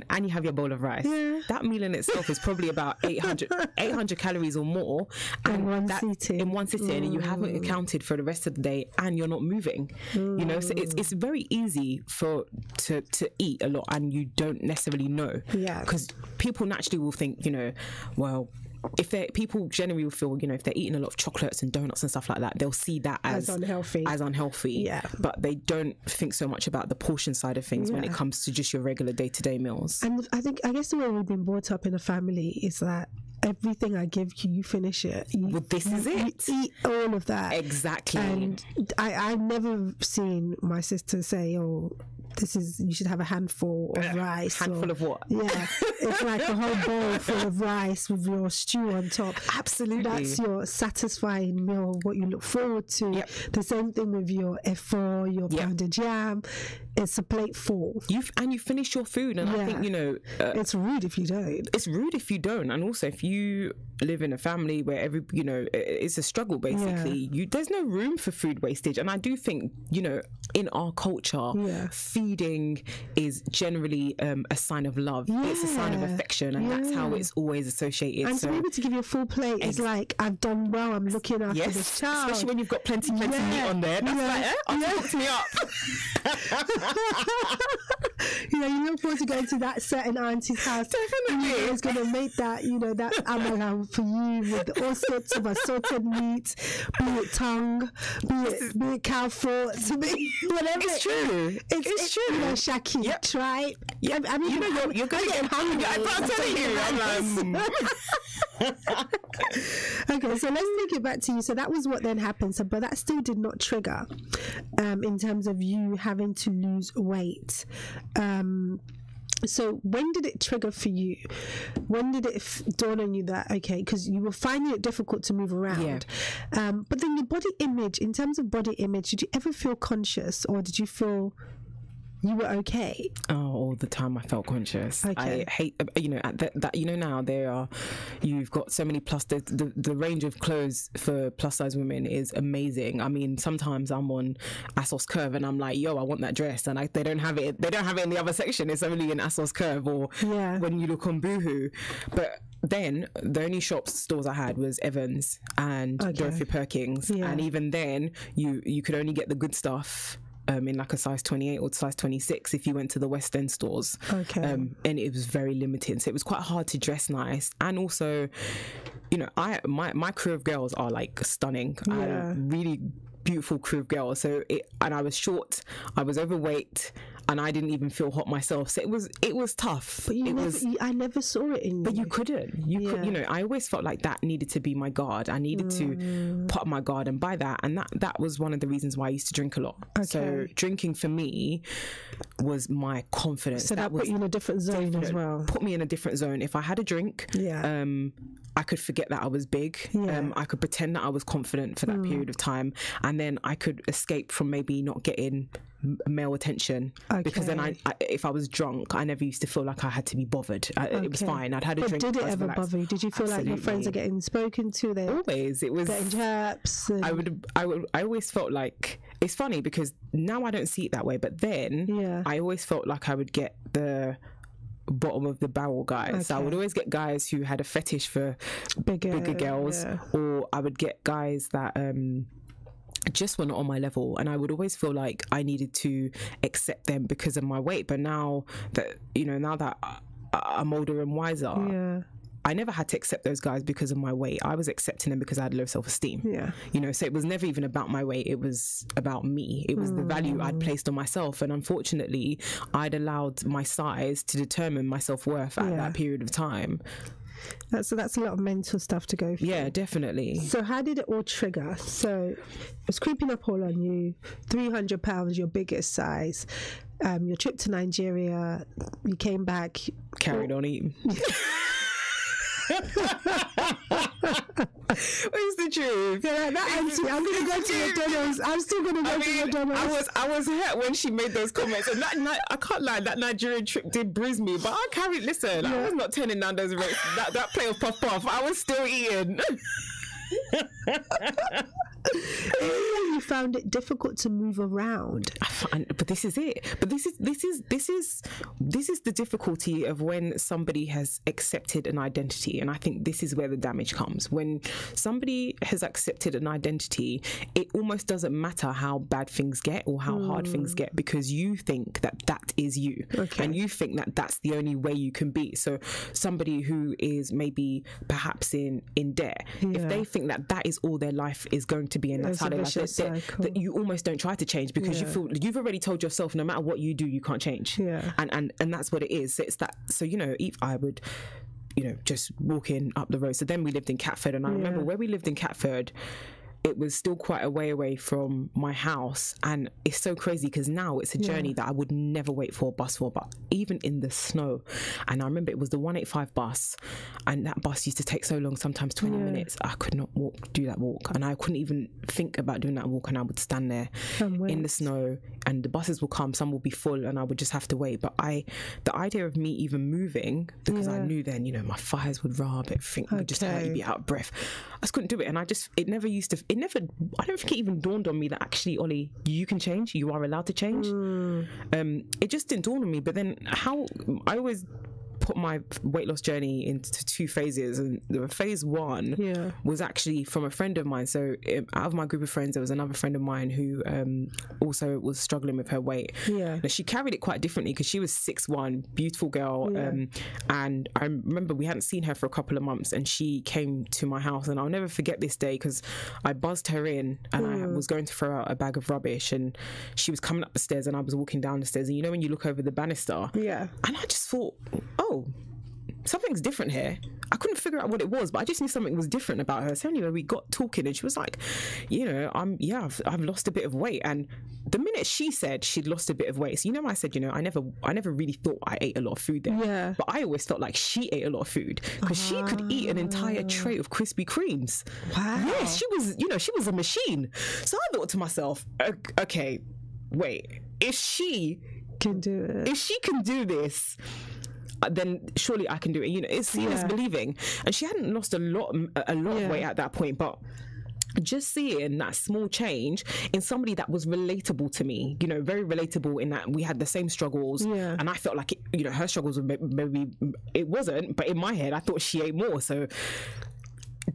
and you have your bowl of rice. That meal in itself is probably about 800 calories or more, and in one sitting, and you haven't accounted for the rest of the day, and you're not moving. So it's very easy to eat a lot, and you don't necessarily know, because people naturally will think, well, people generally will feel, if they're eating a lot of chocolates and donuts and stuff like that, they'll see that as unhealthy. But they don't think so much about the portion side of things when it comes to just your regular day-to-day meals. And I guess the way we've been brought up in a family is that everything I give you, you finish it. This is it. You eat all of that. Exactly. And I've never seen my sister say, "Oh, you should have a handful of rice." Handful of what? Yeah, it's like a whole bowl full of rice with your stew on top. Absolutely. That's your satisfying meal, what you look forward to. The same thing with your efo, your pounded jam. It's a plate full. You finish your food, and I think, it's rude if you don't. It's rude if you don't, and also if you live in a family where it's a struggle, basically. There's no room for food wastage, and I do think, in our culture, feeding is generally a sign of love. It's a sign of affection, and that's how it's always associated. And to be able to give you a full plate is like, I've done well, I'm looking after this child. Especially when you've got plenty meat on there. That's like, hooked me up. You look forward to going to that certain auntie's house. Definitely. It's going to make that, that amala for you with all sorts of assorted meat, be it tongue, be it cow foot, whatever. It's true. It's true. Shaki, try. Yeah, I mean, you're going to get hungry. I'm telling you. I'm like, Okay, so let's take it back to you. So that was what then happened. So, but that still did not trigger, in terms of you having to lose weight. So when did it trigger for you? When did it dawn on you that, okay, because you were finding it difficult to move around, but then your body image, in terms of body image, did you ever feel conscious, or did you feel you were okay? All the time I felt conscious. Okay. I hate, now you've got so many the range of clothes for plus size women is amazing. I mean, sometimes I'm on ASOS Curve and I'm like, yo, I want that dress, and they don't have it in the other section. It's only in ASOS Curve, or when you look on Boohoo. But then the only stores I had was Evans and Dorothy Perkins, and even then you could only get the good stuff in like a size 28 or size 26 if you went to the West End stores. And it was very limited, so it was quite hard to dress nice. And also, my crew of girls are like stunning. I had a really beautiful crew of girls, and I was short, I was overweight, and I didn't even feel hot myself, so it was tough. But I never saw it in you. But you couldn't. I always felt like that needed to be my guard. I needed to put up my guard and buy that, and that was one of the reasons why I used to drink a lot. So drinking for me was my confidence. So that put you in a different zone as well. Put me in a different zone. If I had a drink, I could forget that I was big. I could pretend that I was confident for that period of time, and then I could escape from maybe not getting male attention, because then if I was drunk, I never used to feel like I had to be bothered. It was fine. I'd had a drink. Did it ever bother you? Did you feel like your friends are getting spoken to? They always. It was getting chirps. I always felt like, it's funny because now I don't see it that way, but then I always felt like I would get the bottom of the barrel guys. So I would always get guys who had a fetish for bigger girls, or I would get guys that just were not on my level, and I would always feel like I needed to accept them because of my weight. But now that I'm older and wiser. Yeah. I never had to accept those guys because of my weight. I was accepting them because I had low self-esteem. Yeah. You know, so it was never even about my weight. It was about me. It was the value I'd placed on myself. And unfortunately, I'd allowed my size to determine my self-worth at that period of time. That's a lot of mental stuff to go through. Yeah, definitely. So how did it all trigger? So it was creeping up all on you. 300 pounds, your biggest size. Your trip to Nigeria, you came back. Carried on eating. What's the truth? Yeah, that auntie, I'm gonna go to McDonald's. I'm still gonna go to McDonald's. I was hurt when she made those comments, and I can't lie, that Nigerian trip did bruise me. But I carried. Listen, I was not turning down those rates. That plate of puff. I was still eating. You found it difficult to move around. But this is it. But this is the difficulty of when somebody has accepted an identity, and I think this is where the damage comes. When somebody has accepted an identity, it almost doesn't matter how bad things get or how hard things get, because you think that is you, and you think that that's the only way you can be. So somebody who is maybe perhaps in debt, if they think that is all their life is going to be, and that's how they life is, that you almost don't try to change, because you feel you've already told yourself no matter what you do, you can't change. And that's what it is. So it's that. So I would, just walking up the road. So then we lived in Catford, and I remember where we lived in Catford, it was still quite a way away from my house, and it's so crazy because now it's a journey that I would never wait for a bus for, but even in the snow. And I remember it was the 185 bus, and that bus used to take so long, sometimes 20 minutes. I could not do that walk, and I couldn't even think about doing that walk, and I would stand there in the snow, and the buses will come, some will be full, and I would just have to wait. But the idea of me even moving, because I knew then, my thighs would rub, everything would just hurt, you'd be out of breath. I just couldn't do it, and I don't think it even dawned on me that actually, Ollie, you can change, you are allowed to change. It just didn't dawn on me. But then I always put my weight loss journey into 2 phases, and phase 1 was actually from a friend of mine. So out of my group of friends, there was another friend of mine who also was struggling with her weight. Now, she carried it quite differently because she was 6'1", beautiful girl, and I remember we hadn't seen her for a couple of months, and she came to my house, and I'll never forget this day because I buzzed her in, and I was going to throw out a bag of rubbish, and she was coming up the stairs, and I was walking down the stairs, and when you look over the banister, and I just thought, something's different here. I couldn't figure out what it was, but I just knew something was different about her. So anyway, we got talking, and she was like, I've lost a bit of weight. And the minute she said she'd lost a bit of weight, so I said, I never really thought I ate a lot of food there. But I always felt like she ate a lot of food, because she could eat an entire tray of Krispy Kremes. Wow. Yes, she was a machine. So I thought to myself, okay, wait, if she can do this, then surely I can do it. It's seeing is believing. And she hadn't lost a lot of weight at that point, but just seeing that small change in somebody that was relatable to me, very relatable in that we had the same struggles, and I felt like her struggles were maybe, it wasn't, but in my head I thought she ate more. So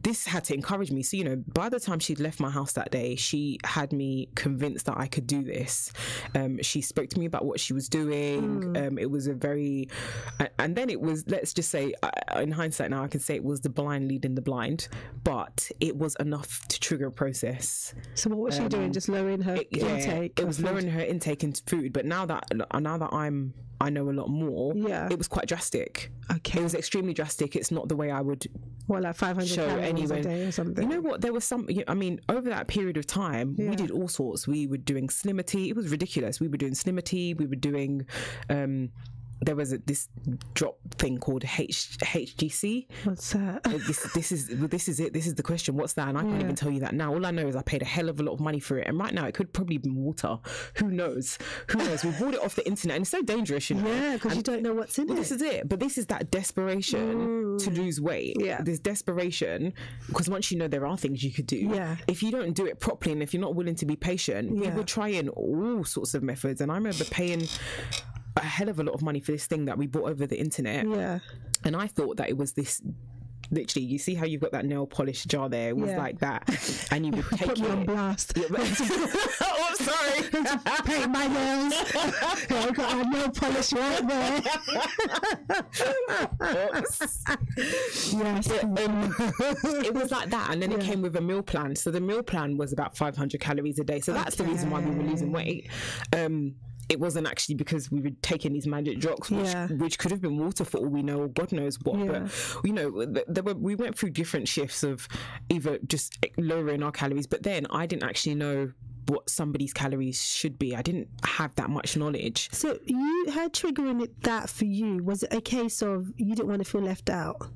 this had to encourage me. So, by the time she'd left my house that day, she had me convinced that I could do this. She spoke to me about what she was doing. It was and then it was, let's just say, in hindsight now, I can say it was the blind leading the blind, but it was enough to trigger a process. So what was she doing? Just lowering her intake? It was lowering her intake into food. But now that I know a lot more, it was quite drastic. Okay. It was extremely drastic. It's not the way I would like 500 calories a day or something. You know what? There was over that period of time, we did all sorts. We were doing Slimmer Tea. It was ridiculous. We were doing Slimmer Tea. We were doing there was this drop thing called HGC. What's that? This is it. This is the question. What's that? And I can't even tell you that now. All I know is I paid a hell of a lot of money for it, and right now it could probably be water. Who knows? We bought it off the internet, and it's so dangerous, Yeah, because you don't know what's in it. This is it. But this is that desperation to lose weight. Yeah, this desperation, because once you know there are things you could do. Yeah. If you don't do it properly, and if you're not willing to be patient, we were trying all sorts of methods, and I remember paying a hell of a lot of money for this thing that we bought over the internet. Yeah. And I thought that it was this literally, you see how you've got that nail polish jar there? It was like that, and you would take Put me on blast. Yeah, oh, I'm sorry. Paint my nails. Yeah, I've got a nail polish right there. Yes. It was like that, and then it came with a meal plan. So the meal plan was about 500 calories a day. So that's the reason why we were losing weight. It wasn't actually because we were taking these magic drugs, which could have been water for all we know, or God knows what. But you know, we went through different shifts of either just lowering our calories, but then I didn't actually know what somebody's calories should be. I didn't have that much knowledge. So you had triggering it that for you, was it a case of you didn't want to feel left out?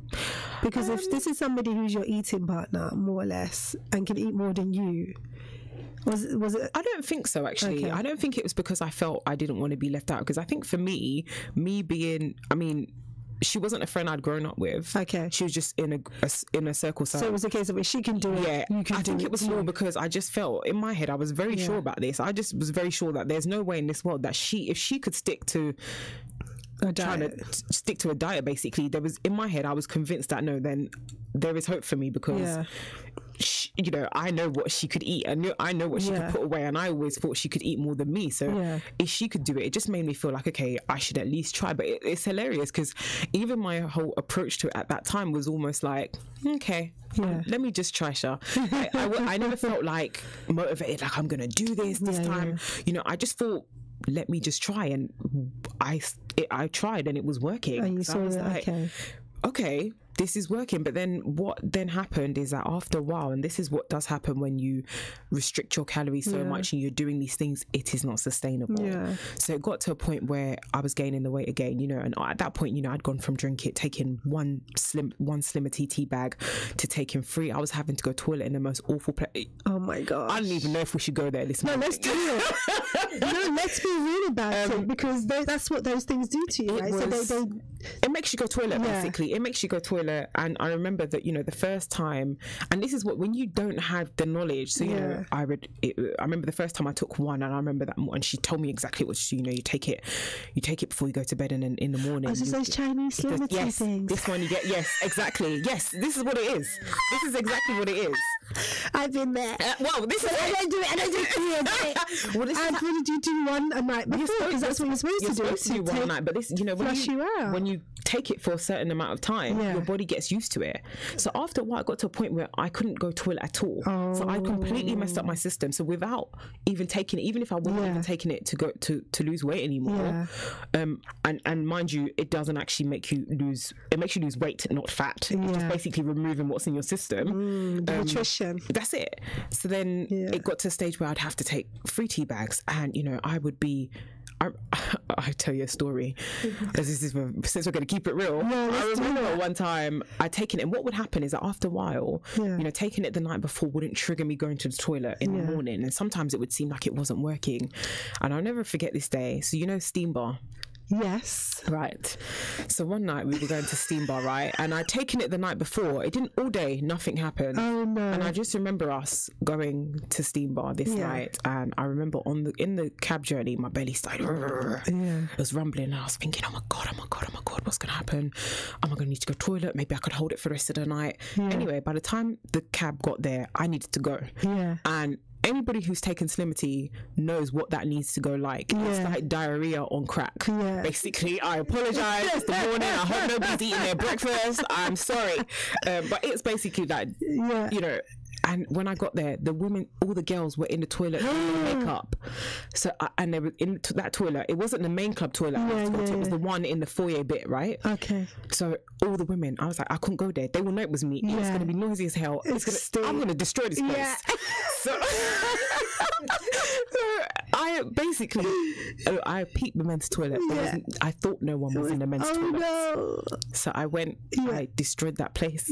Because if this is somebody who's your eating partner, more or less, and can eat more than you, was it? I don't think so, actually. Okay. I don't think it was because I felt I didn't want to be left out, because I think for me being, I mean, she wasn't a friend I'd grown up with. Okay. She was just in a circle. So it was a case of if she can do it, you can do it. I think it was more because I just felt in my head, I was very sure about this. I just was very sure that there's no way in this world that if she could stick to trying to stick to a diet, basically, there was, in my head, I was convinced that no, then there is hope for me, because you know, I know what she could eat. I know what she could put away, and I always thought she could eat more than me. So if she could do it, it just made me feel like, okay, I should at least try. But it's hilarious, because even my whole approach to it at that time was almost like, okay, let me just try, Sha. I never felt like motivated, like I'm gonna do this time. You know, I just thought, let me just try, and I tried, and it was working. And you saw that, okay, this is working. But then what then happened is that after a while, and this is what does happen when you restrict your calories so much and you're doing these things, it is not sustainable. So it got to a point where I was gaining the weight again, you know, and at that point, you know, I'd gone from taking one slimmer TT bag to taking 3. I was having to go toilet in the most awful place. Oh my god! I don't even know if we should go there this morning. No, let's do it. No, let's be real about it, because that's what those things do to you, right? It makes you go toilet, basically. It makes you go toilet. And I remember that, you know, the first time, and this is what, when you don't have the knowledge, so, you know, I remember the first time I took one, and I remember that, and she told me exactly what to do. You know, you take it before you go to bed, and then in the morning. Oh, just those Chinese slimity things. This one you get, exactly. Yes, this is what it is. This is exactly what it is. I've been there. Well, this is I don't do it. I don't do it. Well, what did you do one a night before? Because that's what you're supposed to do. You're supposed to do one a night, but this, you know, when you take it for a certain amount of time, your body gets used to it. So after a while, I got to a point where I couldn't go toilet at all. So I completely messed up my system. So without even taking it, even if I wasn't even taking it to go to lose weight anymore, and mind you, it doesn't actually make you lose. It makes you lose weight, not fat. It's just basically removing what's in your system. Nutrition. That's it. So then it got to a stage where I'd have to take 3 tea bags, and you know, I would be. I'll tell you a story, since we're going to keep it real. I remember one time I'd taken it, and what would happen is that after a while, you know, taking it the night before wouldn't trigger me going to the toilet in the morning, and sometimes it would seem like it wasn't working. And I'll never forget this day. So, you know, Steam Bar. Yes. Right. So one night we were going to Steam Bar, right? And I'd taken it the night before. It didn't all day, nothing happened. Oh no. And I just remember us going to Steam Bar this night, and I remember in the cab journey, my belly started it was rumbling, and I was thinking, oh my god, what's gonna happen? Am I gonna need to go to the toilet? Maybe I could hold it for the rest of the night. Anyway, by the time the cab got there, I needed to go. And anybody who's taken Slimity knows what that needs to go like. It's like diarrhea on crack. Basically, I apologize. The morning, I hope nobody's eating their breakfast. I'm sorry. But it's basically that, you know. And when I got there, the women, all the girls were in the toilet doing makeup. So, and they were in that toilet. It wasn't the main club toilet. It was the one in the foyer bit, right? Okay. So all the women, I was like, I couldn't go there. They will know it was me. It's going to be noisy as hell. I'm going to destroy this place. So I basically, I peeped the men's toilet. I thought no one was in the men's toilet. No. So I went, I destroyed that place.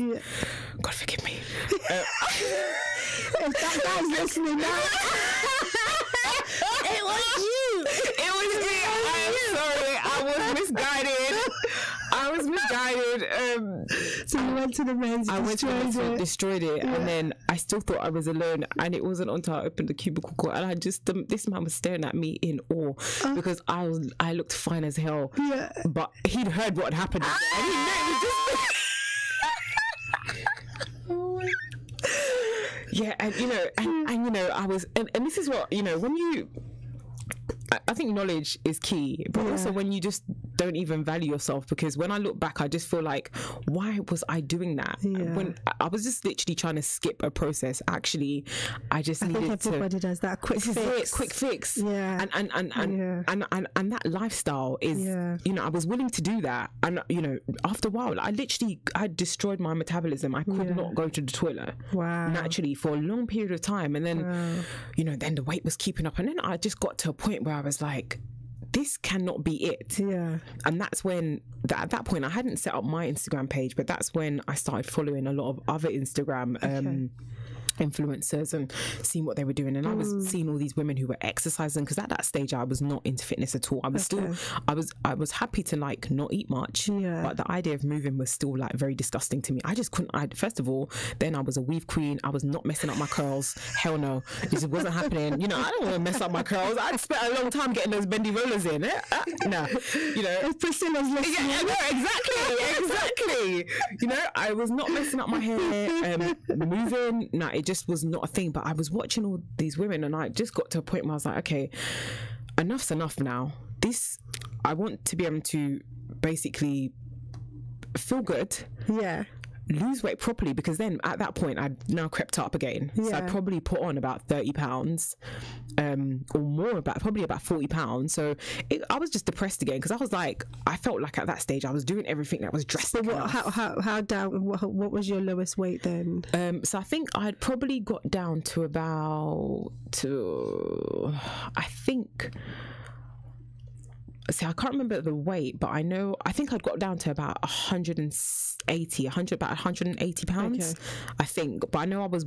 God forgive me. If that guy's listening now, it was you. It was me. I'm sorry. I was misguided. So you went to the men's. I went to the men's, destroyed it, and then I still thought I was alone. And it wasn't until I opened the cubicle door, and I just this man was staring at me in awe because I looked fine as hell. But he'd heard what had happened, and he met me just. Yeah, and you know, and you know, I was, and this is what, you know, when you, I think knowledge is key, but also when you just don't even value yourself, because when I look back, I just feel like, why was I doing that? When I was just literally trying to skip a process. Actually, I needed think everybody does that. Quick fix. Yeah. And that lifestyle is, you know, I was willing to do that. And, you know, after a while, I destroyed my metabolism. I could not go to the toilet naturally for a long period of time. And then, you know, then the weight was keeping up. And then I just got to a point where I was like, this cannot be it. Yeah. And that's when, at that point, I hadn't set up my Instagram page, but that's when I started following a lot of other Instagram influencers and seeing what they were doing. And I was seeing all these women who were exercising, because at that stage I was not into fitness at all. I was still, I was happy to like not eat much, but the idea of moving was still like very disgusting to me. I just couldn't. First of all, then I was a weave queen. I was not messing up my curls. Hell no, it just wasn't happening. You know, I don't want to mess up my curls. I'd spent a long time getting those bendy rollers in. No, you know, if Priscilla's listening. Yeah, no, exactly. You know, I was not messing up my hair. Moving, no, it just was not a thing. But I was watching all these women, and I just got to a point where I was like, okay, enough's enough now. I want to be able to basically feel good, lose weight properly, because then at that point I'd now crept up again. So I probably put on about 30 pounds or more, probably about 40 pounds. So I was just depressed again, because I was like, I felt like at that stage I was doing everything that was drastic. So how down, what was your lowest weight then? So I think I'd probably got down to I can't remember the weight, but I think I'd got down to about 180 pounds, I think. But I know I was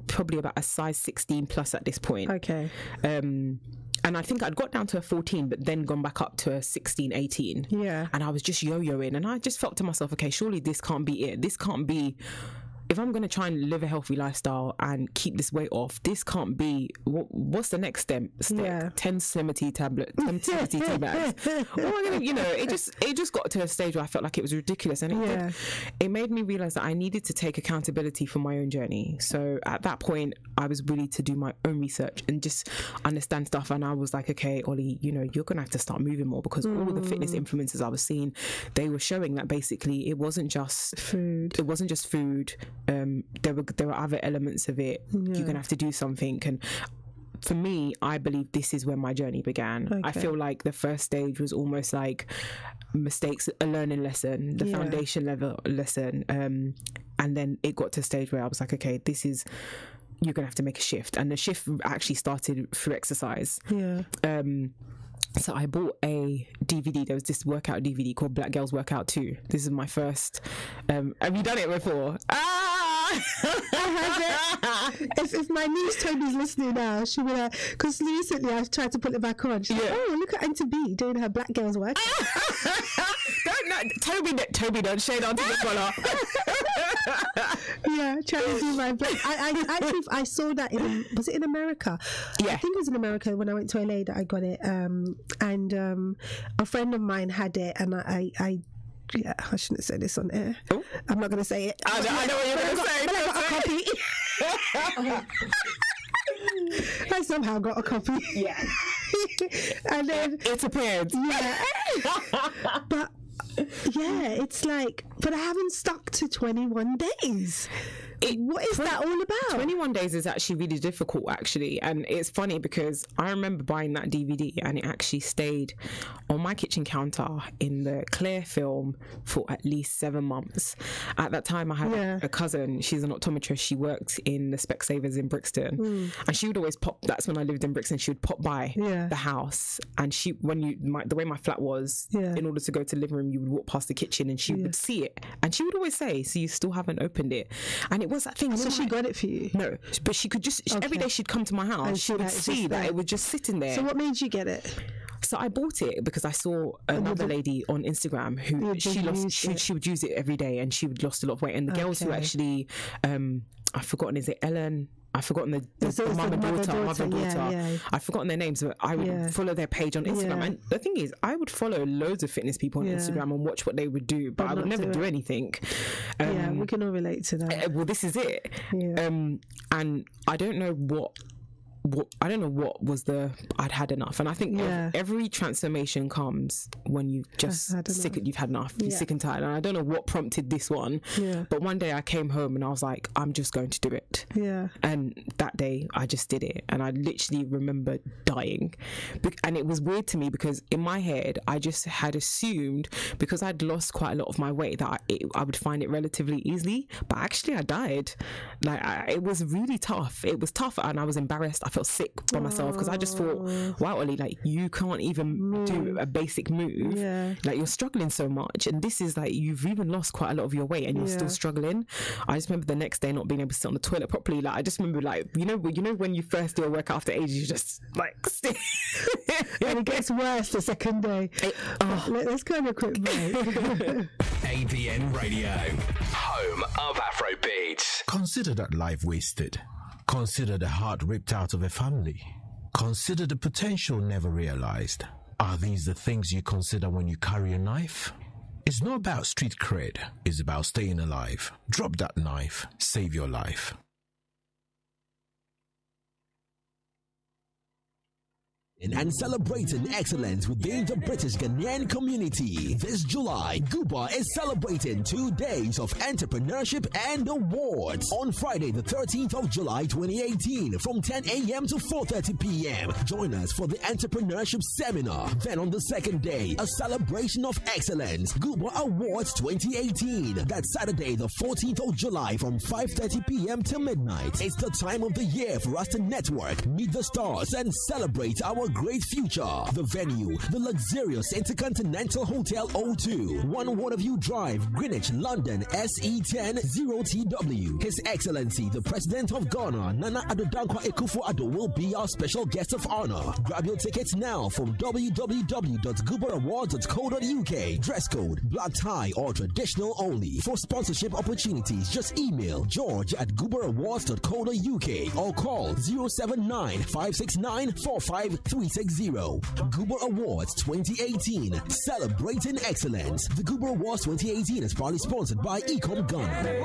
probably about a size 16 plus at this point. Okay. And I think I'd got down to a 14, but then gone back up to a 16, 18. Yeah. And I was just yo-yoing, and I just felt to myself, okay, surely this can't be it. This can't be... If I'm going to try and live a healthy lifestyle and keep this weight off, this can't be... What's the next step? 10 Slimity tablets. What am I going to... You know, it just got to a stage where I felt like it was ridiculous. And it made me realise that I needed to take accountability for my own journey. So at that point, I was willing to do my own research and just understand stuff. And I was like, okay, Ollie, you know, you're going to have to start moving more, because all the fitness influencers I was seeing, they were showing that basically it wasn't just food. It wasn't just food. There were other elements of it. You're gonna have to do something. And for me, I believe this is where my journey began. I feel like the first stage was almost like mistakes, a learning lesson, the foundation level lesson, and then it got to a stage where I was like, okay, you're gonna have to make a shift. And the shift actually started through exercise. So I bought a DVD. There was this workout DVD called Black Girls Workout 2. This is my first. Have you done it before? If my niece Toby's listening now, she will, because recently I tried to put it back on. She's like, oh, look at Auntie B doing her Black Girls workout. Toby, don't shade onto the collar. Trying to do my black. I saw that was it in America? I think it was in America when I went to Alade that I got it. And a friend of mine had it, and I shouldn't say this on air. Oh? I'm not going to say it. I know what you're going to say. I got a copy. I somehow got a copy. Yeah. And then it's appeared. Yeah. But it's like, but I haven't stuck to 21 days. What is that all about? 21 days is actually really difficult, actually. And it's funny because I remember buying that DVD and it actually stayed on my kitchen counter in the clear film for at least 7 months. At that time, I had a cousin. She's an optometrist. She works in the Specsavers in Brixton. And she would always pop, that's when I lived in Brixton, she would pop by the house. And the way my flat was, in order to go to the living room, you would walk past the kitchen and she would see it. And she would always say, so you still haven't opened it. And it was that thing. So she got it for you? No, but she could just, every day she'd come to my house, and she would see that it was just sitting there. So what made you get it? So I bought it because I saw another lady on Instagram who she would use it every day, and she would lost a lot of weight. And the girls who actually, I've forgotten, is it Ellen? I've forgotten the mother daughter. Yeah. I've forgotten their names, but I would follow their page on Instagram. And the thing is, I would follow loads of fitness people on Instagram and watch what they would do, but I would never do anything. We can all relate to that. Well, this is it. And I don't know what was I'd had enough. And I think every transformation comes when you've just you've had enough. You're sick and tired. And I don't know what prompted this one, but one day I came home and I was like, I'm just going to do it. And that day I just did it, and I literally remember dying. And it was weird to me because in my head I just had assumed, because I'd lost quite a lot of my weight, that I would find it relatively easily, but actually I died. Like it was really tough. It was tough, and I was embarrassed. I felt sick by myself because I just thought, wow, Ollie, like you can't even do a basic move. Like you're struggling so much, and this is like you've even lost quite a lot of your weight and you're still struggling. I just remember the next day not being able to sit on the toilet properly. Like I just remember, like you know when you first do a workout after ages, you just like and it gets worse the second day. Let's go on a quick break. ABN Radio, home of Afrobeats. Consider that life wasted. Consider the heart ripped out of a family. Consider the potential never realized. Are these the things you consider when you carry a knife? It's not about street cred. It's about staying alive. Drop that knife. Save your life. And celebrating excellence within the British Ghanaian community. This July, Guba is celebrating 2 days of entrepreneurship and awards. On Friday, the 13th of July 2018, from 10 a.m. to 4:30 p.m. Join us for the entrepreneurship seminar. Then on the second day, a celebration of excellence, Guba Awards 2018. That's Saturday, the 14th of July, from 5:30 p.m. to midnight. It's the time of the year for us to network, meet the stars, and celebrate our great future. The venue, the luxurious Intercontinental Hotel O2, 1 Waterview Drive, Greenwich, London, SE10 0TW. His Excellency, the President of Ghana, Nana Addo Dankwa Akufo-Addo, will be our special guest of honor. Grab your tickets now from www.guberawards.co.uk. Dress code, black tie or traditional only. For sponsorship opportunities, just email george@guberawards.co.uk or call 079 569 45360. Guber Awards 2018, celebrating excellence. The Guber Awards 2018 is proudly sponsored by Ecom Ghana.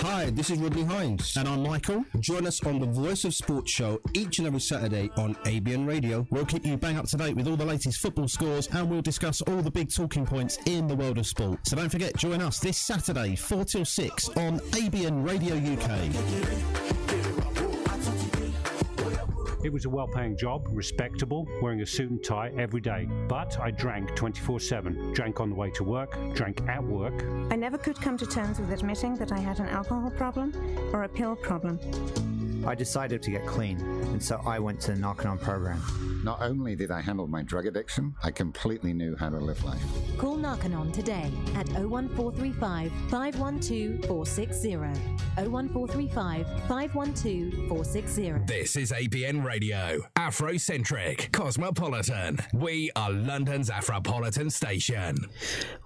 Hi, this is Rodney Hines. And I'm Michael. Join us on the Voice of Sports show each and every Saturday on ABN Radio. We'll keep you bang up to date with all the latest football scores, and we'll discuss all the big talking points in the world of sport. So don't forget, join us this Saturday, 4 till 6 on ABN Radio UK. It was a well-paying job, respectable, wearing a suit and tie every day. But I drank 24/7. Drank on the way to work, drank at work. I never could come to terms with admitting that I had an alcohol problem or a pill problem. I decided to get clean, and so I went to the Narconon program. Not only did I handle my drug addiction, I completely knew how to live life. Call Narconon today at 01435 512 460. 01435 512 460. This is ABN Radio, Afrocentric, Cosmopolitan. We are London's Afropolitan station.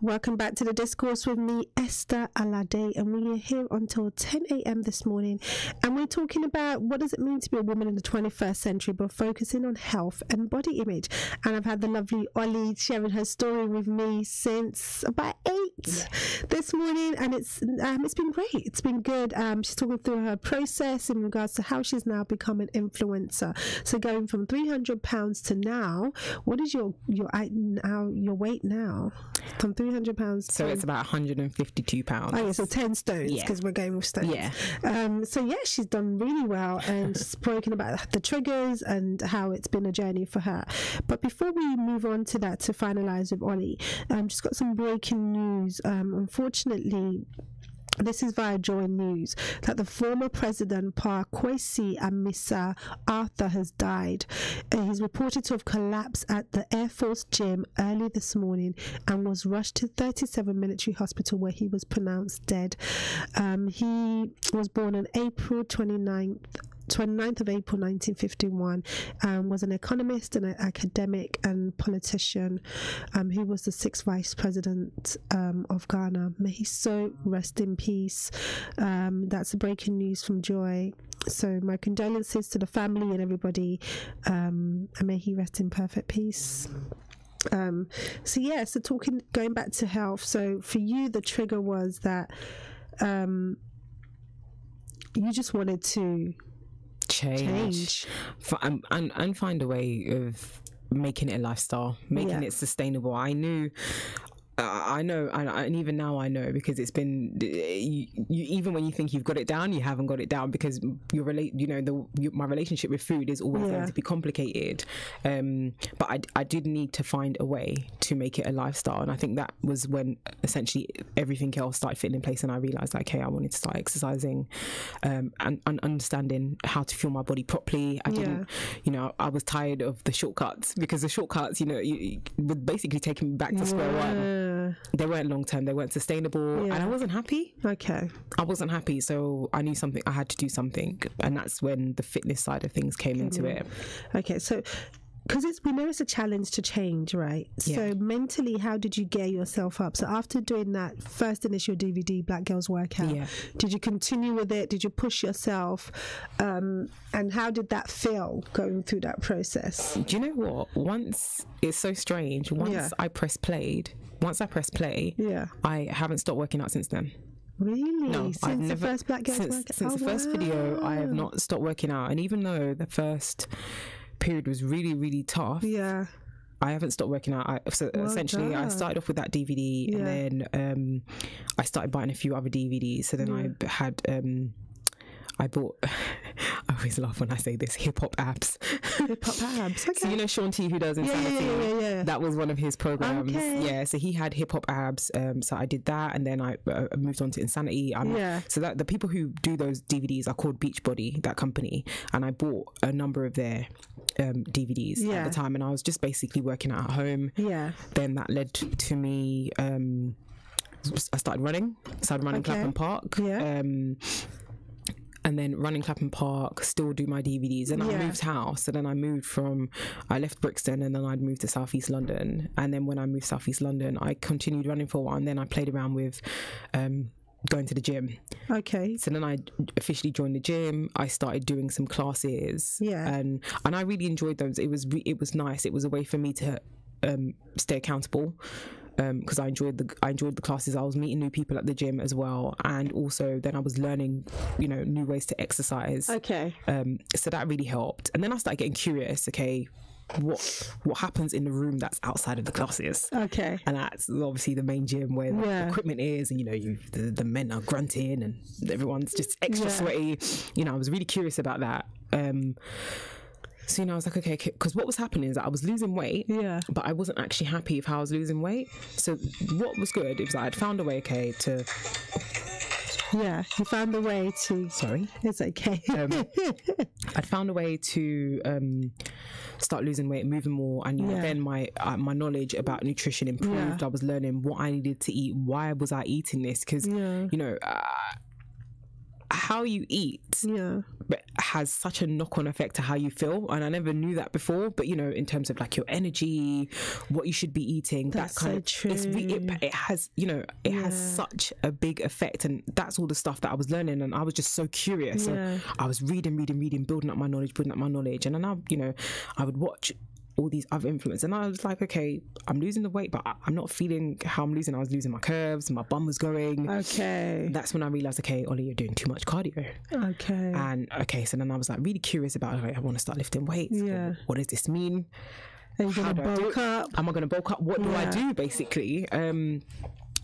Welcome back to the Discourse with me, Esther Alade, and we are here until 10 a.m. this morning, and we're talking about what does it mean to be a woman in the 21st century, but focusing on health and body image. And I've had the lovely Ollie sharing her story with me since about 8 this morning, and it's been great. It's been good. She's talking through her process in regards to how she's now become an influencer. So going from £300 to now, what is your weight now? From £300 so it's about £152. Oh yeah, so 10 stones, because we're going with stones. So yeah, she's done really well, and spoken about the triggers and how it's been a journey for her. But before we move on to that, to finalize with Ollie, just got some breaking news. Unfortunately, this is via Joy News, that the former president, Pa Kwesi Amisa Arthur, has died. He's reported to have collapsed at the Air Force gym early this morning and was rushed to 37 Military Hospital, where he was pronounced dead. He was born on April 29th 29th of April 1951, was an economist and an academic and politician. He was the 6th Vice President of Ghana. May he so rest in peace. That's the breaking news from Joy. So my condolences to the family and everybody, and may he rest in perfect peace. So going back to health. So for you, the trigger was that you just wanted to change. And find a way of making it a lifestyle, making it sustainable. I know, and even now I know, because it's been you even when you think you've got it down, you haven't got it down, because my relationship with food is always going to be complicated. But I did need to find a way to make it a lifestyle, and I think that was when essentially everything else started fitting in place, and I realized like, hey, I wanted to start exercising, and understanding how to fuel my body properly. I didn't, I was tired of the shortcuts, because the shortcuts, were basically taking me back to square one. They weren't long term, they weren't sustainable, and I wasn't happy. I wasn't happy, so I knew something, I had to do something, and that's when the fitness side of things came into it. Okay, so because we know it's a challenge to change, right? So mentally, how did you gear yourself up? So after doing that first initial DVD, Black Girls Workout, did you continue with it? Did you push yourself? And how did that feel going through that process? Do you know what? It's so strange. Once I press play, I haven't stopped working out since then. Really? No, I've never. The first Black Girls Workout? Since the first video, I have not stopped working out. And even though the first period was really, really tough, I haven't stopped working out. Essentially, I started off with that DVD, and then I started buying a few other DVDs. So then I bought, I always laugh when I say this, hip hop abs. Hip hop abs, okay. So Sean T, who does Insanity, that was one of his programs. So he had hip hop abs. So I did that, and then I moved on to Insanity. So that the people who do those DVDs are called Beachbody, that company, and I bought a number of their DVDs at the time, and I was just basically working out at home. Then that led to me. I started running Clapham Park. And then running Clapham Park, still do my DVDs. And I moved house. And then I left Brixton, and then I'd moved to South East London. And then when I moved South East London, I continued running for a while. And then I played around with going to the gym. Okay. So then I officially joined the gym. I started doing some classes. And I really enjoyed those. It was nice. It was a way for me to stay accountable. Because I enjoyed the classes. I was meeting new people at the gym as well, and also then I was learning, new ways to exercise. Okay. So that really helped. And then I started getting curious. Okay, what happens in the room that's outside of the classes? Okay. And that's obviously the main gym where the equipment is, and the men are grunting and everyone's just extra sweaty. I was really curious about that. So, I was like, okay, because what was happening is that I was losing weight, but I wasn't actually happy with how I was losing weight. So what was good, it was like I'd found a way, to... Yeah, you found a way to... Sorry. It's okay. I'd found a way to start losing weight, moving more, and then my knowledge about nutrition improved. I was learning what I needed to eat. Why was I eating this? Because, how you eat has such a knock-on effect to how you feel, and I never knew that before. But in terms of like your energy, what you should be eating, that's that kind of true. It has has such a big effect, and that's all the stuff that I was learning, and I was just so curious. And I was reading, building up my knowledge, and then I would watch all these other influences, and I was like, okay, I'm losing the weight, but I'm not feeling how I'm losing. I was losing my curves, my bum was going. Okay. That's when I realized, okay, Ollie, you're doing too much cardio. Okay. And so then I was like really curious about, okay, I want to start lifting weights. What does this mean? Are you going to bulk up? Am I going to bulk up? What do I do, basically?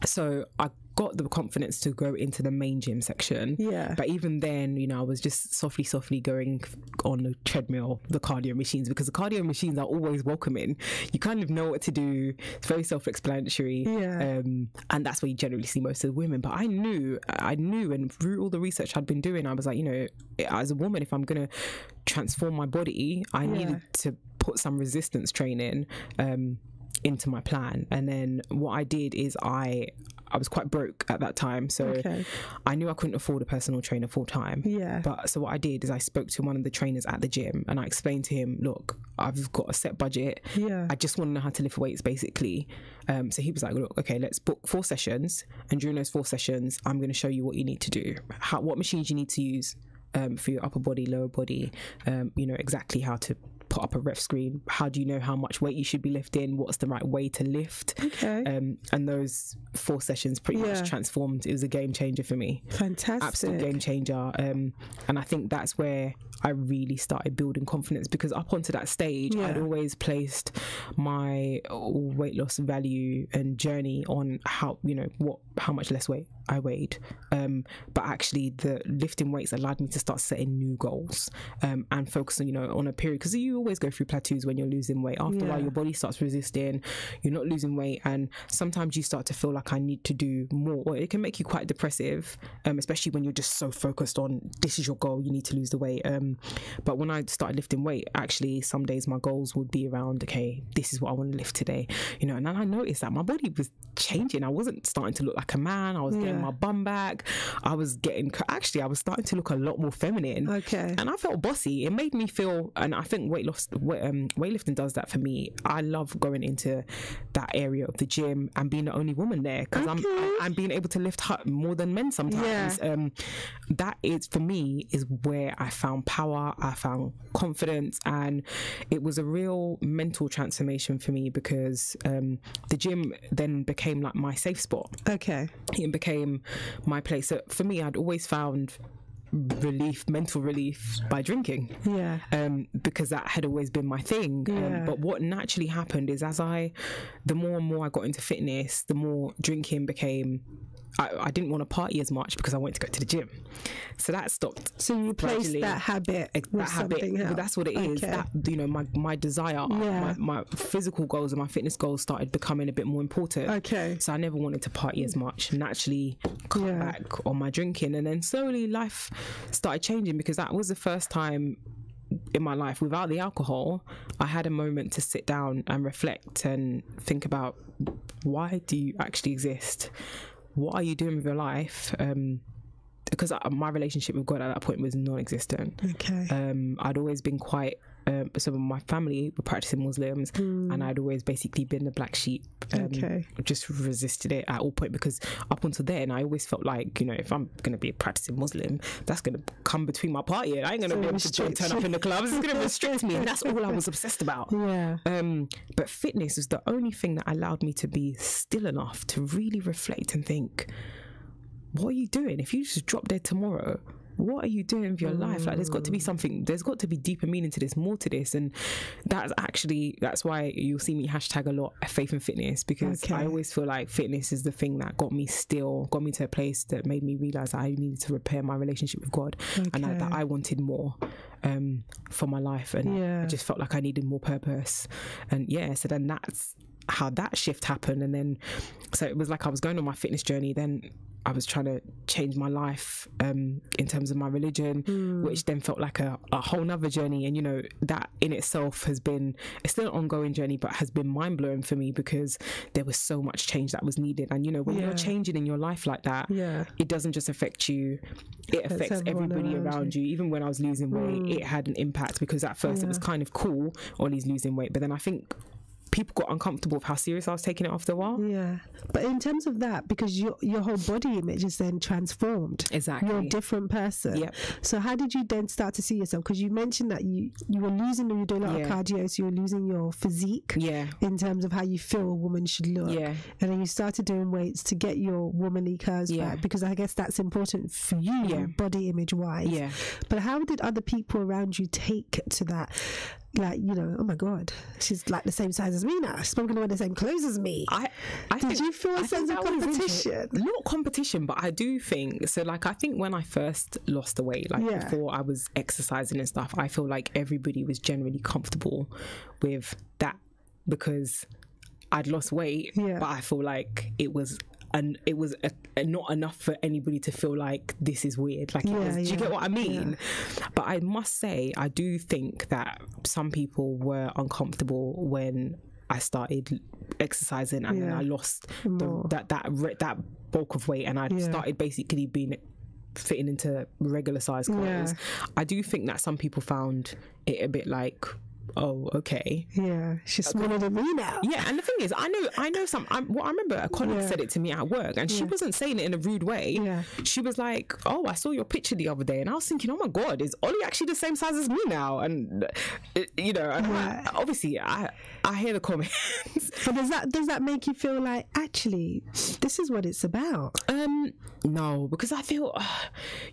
So I got the confidence to go into the main gym section. But even then, I was just softly going on the treadmill, the cardio machines, because the cardio machines are always welcoming. You kind of know what to do. It's very self-explanatory. And that's where you generally see most of the women. But I knew, and through all the research I'd been doing, I was like, as a woman, if I'm going to transform my body, I needed to put some resistance training into my plan. And then what I did is I I was quite broke at that time, so I knew I couldn't afford a personal trainer full time. But so what I did is I spoke to one of the trainers at the gym, and I explained to him, look, I've got a set budget. I just want to know how to lift weights, basically. So he was like, look, okay, let's book 4 sessions, and during those 4 sessions, I'm going to show you what you need to do, what machines you need to use for your upper body, lower body, you know, exactly how to put up a ref screen, how do you know how much weight you should be lifting, what's the right way to lift. And those 4 sessions pretty much transformed. It was a game changer for me. Fantastic. Absolute game changer. And I think that's where I really started building confidence, because up onto that stage I'd always placed my weight loss value and journey on how much less weight I weighed, but actually the lifting weights allowed me to start setting new goals, and focus on a period, because you always go through plateaus when you're losing weight. After a while your body starts resisting, you're not losing weight, and sometimes you start to feel like I need to do more, or it can make you quite depressive, especially when you're just so focused on this is your goal, you need to lose the weight. But when I started lifting weight, actually some days my goals would be around, okay, this is what I want to lift today, and then I noticed that my body was changing. I wasn't starting to look like a man. I was getting my bum back. I was starting to look a lot more feminine. And I felt bossy. It made me feel, and I think weightlifting does that for me. I love going into that area of the gym and being the only woman there, because I'm being able to lift more than men sometimes. That is, for me, is where I found power, I found confidence, and it was a real mental transformation for me, because the gym then became like my safe spot. It became my place. So for me, I'd always found mental relief by drinking, because that had always been my thing. But what naturally happened is, the more and more I got into fitness, the more drinking became, I didn't want to party as much because I wanted to go to the gym, so that stopped. So you replaced that habit with something else. But that's what it is. That, my desire, my physical goals and my fitness goals started becoming a bit more important. So I never wanted to party as much. Naturally, cut back on my drinking, and then slowly life started changing, because that was the first time in my life without the alcohol I had a moment to sit down and reflect and think about, why do you actually exist? What are you doing with your life? Because my relationship with God at that point was non-existent. I'd always been quite, so my family were practicing Muslims, and I'd always basically been the black sheep. Just resisted it at all point, because up until then I always felt like, if I'm going to be a practicing Muslim, that's going to come between my party. I ain't going to be able to turn up in the clubs. It's going to restrict me, and that's all I was obsessed about. But fitness was the only thing that allowed me to be still enough to really reflect and think, what are you doing? If you just drop dead tomorrow, what are you doing with your life? Like, there's got to be something, there's got to be deeper meaning to this, more to this. And that's why you'll see me hashtag a lot faith and fitness, because I always feel like fitness is the thing that got me to a place that made me realize I needed to repair my relationship with God, and that I wanted more for my life, and I just felt like I needed more purpose. And so then that's how that shift happened. And then so it was like I was going on my fitness journey, then I was trying to change my life in terms of my religion, which then felt like a whole nother journey. And that in itself it's still an ongoing journey, but has been mind-blowing for me, because there was so much change that was needed. And when you're changing in your life like that, it doesn't just affect you, it affects everybody around you. Even when I was losing weight, it had an impact, because at first it was kind of cool, Ollie's losing weight, but then I think people got uncomfortable with how serious I was taking it after a while. But in terms of that, because your whole body image is then transformed. You're a different person. So how did you then start to see yourself? Because you mentioned that you were losing, you were doing a lot of cardio, so you were losing your physique in terms of how you feel a woman should look. And then you started doing weights to get your womanly curves back, because I guess that's important for you, body image wise. But how did other people around you take to that? Like, oh my God, she's like the same size as me now. She's probably going to wear the same clothes as me. Did you feel a sense of competition? Not competition, but I do think, so like, I think when I first lost the weight, like before I was exercising and stuff, I feel like everybody was generally comfortable with that, because I'd lost weight, but I feel like it was not enough for anybody to feel like this is weird. Like, do you get what I mean? But I must say, I do think that some people were uncomfortable when I started exercising, and then I lost that bulk of weight, and I started basically fitting into regular size clothes. I do think that some people found it a bit like, oh, okay. Yeah, she's smaller than me now. Yeah, and the thing is, I know some. I remember a colleague said it to me at work, and she wasn't saying it in a rude way. Yeah. She was like, "Oh, I saw your picture the other day," and I was thinking, "Oh my God, is Ollie actually the same size as me now?" And you know, obviously, I hear the comments. But does that make you feel like actually this is what it's about? No, because I feel,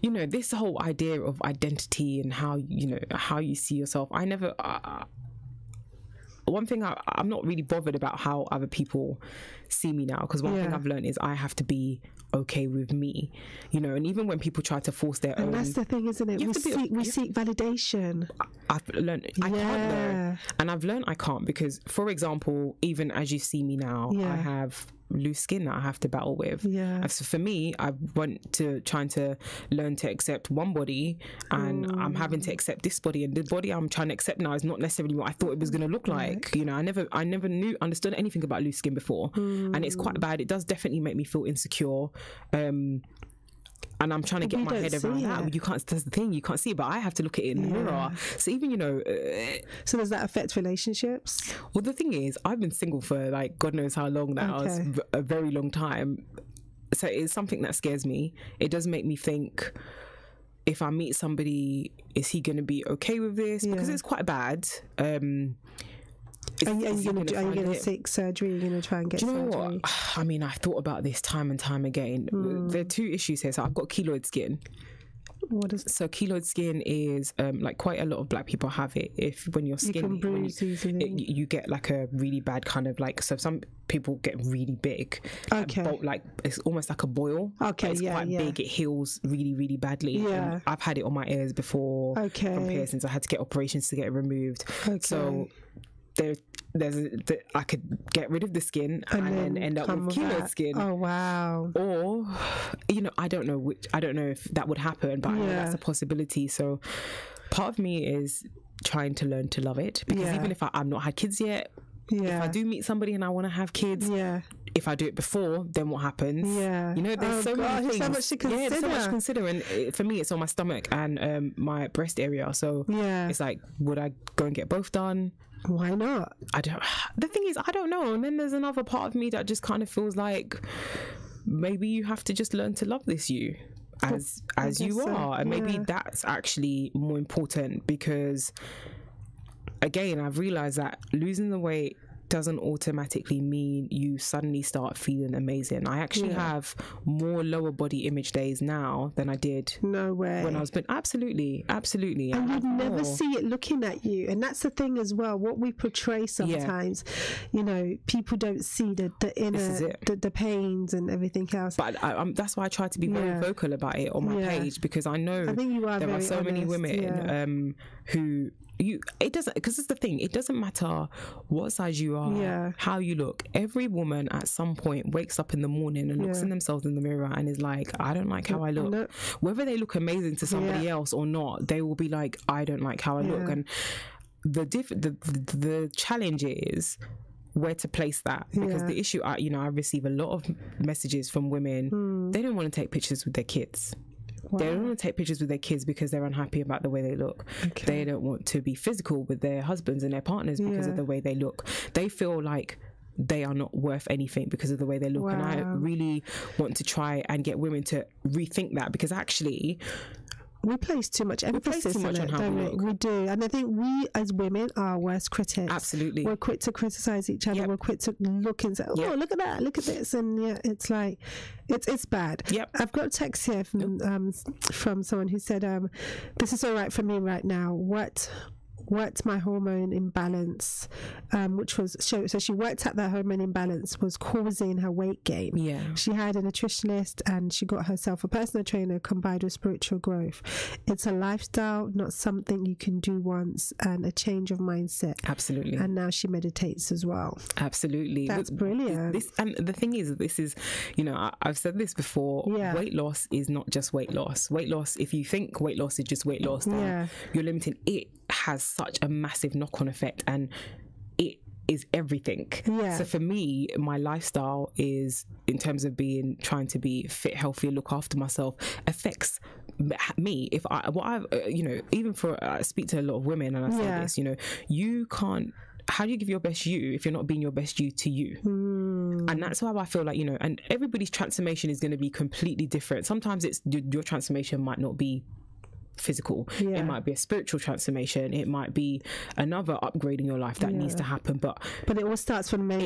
you know, this whole idea of identity and how you see yourself. I never. One thing I'm not really bothered about how other people see me now, because one thing I've learned is I have to be okay with me, you know. And even when people try to force their own, and that's the thing, isn't it? We seek validation. I've learned I can't learn, and I've learned I can't, because, for example, even as you see me now, I have loose skin that I have to battle with. So for me, I went to trying to learn to accept one body, and I'm having to accept this body, and the body I'm trying to accept now is not necessarily what I thought it was going to look like. You know, I never understood anything about loose skin before, and it's quite bad. It does definitely make me feel insecure. And I'm trying to get my head around that. You can't. That's the thing. You can't see it, but I have to look at it in the mirror. So even, you know. So does that affect relationships? Well, the thing is, I've been single for like God knows how long now. It's a very long time. So it's something that scares me. It does make me think, if I meet somebody, is he going to be okay with this? Because it's quite bad. Are you going to seek surgery? Are you going to try and get surgery? Know what? I mean, I've thought about this time and time again. There are two issues here. So I've got keloid skin. What is so keloid skin is like quite a lot of black people have it. When your skin, you get like a really bad kind of like, so some people get really big. Like it's almost like a boil. It's quite big. It heals really, really badly. I've had it on my ears before from piercings. I had to get operations to get it removed. So I could get rid of the skin and then end up with keloid skin. Oh wow! Or, you know, I don't know if that would happen, but I know that's a possibility. So part of me is trying to learn to love it, because even if I've not had kids yet, if I do meet somebody and I want to have kids, if I do it before, then what happens? You know, there's so many things. So much to consider. Yeah, so much to consider. And for me, it's on my stomach and my breast area. So it's like, would I go and get both done? Why not? The thing is, I don't know. And then there's another part of me that just kind of feels like maybe you have to just learn to love this you as you are. And maybe that's actually more important, because again, I've realized that losing the weight doesn't automatically mean you suddenly start feeling amazing. I actually have more lower body image days now than I did. No way. When I was absolutely. And you'd never see it looking at you. And that's the thing as well. What we portray sometimes, you know, people don't see the inner, the pains and everything else. But that's why I try to be very vocal about it on my page, because I know there are so many women who. It doesn't, because it's the thing, it doesn't matter what size you are, how you look. Every woman at some point wakes up in the morning and looks in themselves in the mirror and is like, I don't like how I look. No. Whether they look amazing to somebody else or not, they will be like, I don't like how I look. And the challenge is where to place that, because the issue, I receive a lot of messages from women. They don't want to take pictures with their kids. Wow. They don't want to take pictures with their kids because they're unhappy about the way they look. They don't want to be physical with their husbands and their partners because of the way they look. They feel like they are not worth anything because of the way they look. And I really want to try and get women to rethink that, because actually we place too much emphasis on it, don't we? We do. And I think we as women are our worst critics. Absolutely. We're quick to criticize each other. We're quick to look and say, oh, look at that, look at this. And it's like, it's bad. I've got a text here from someone who said, this is all right for me right now. What's my hormone imbalance, which was so she worked out that hormone imbalance was causing her weight gain. She had a nutritionist and she got herself a personal trainer combined with spiritual growth. It's a lifestyle, not something you can do once, and a change of mindset. Absolutely. And now she meditates as well. Absolutely. That's brilliant. And the thing is, this is, I've said this before, weight loss is not just weight loss. Weight loss, if you think weight loss is just weight loss, then you're limiting it. Has such a massive knock-on effect, and is everything. So for me, my lifestyle is, in terms of trying to be fit, healthy, look after myself, affects me. If I even for I speak to a lot of women and I say this, you can't. How do you give your best you if you're not being your best you to you? And that's why I feel like, and everybody's transformation is going to be completely different. Sometimes it's your transformation might not be physical. It might be a spiritual transformation. It might be another upgrade in your life that needs to happen. But it all starts from the mind.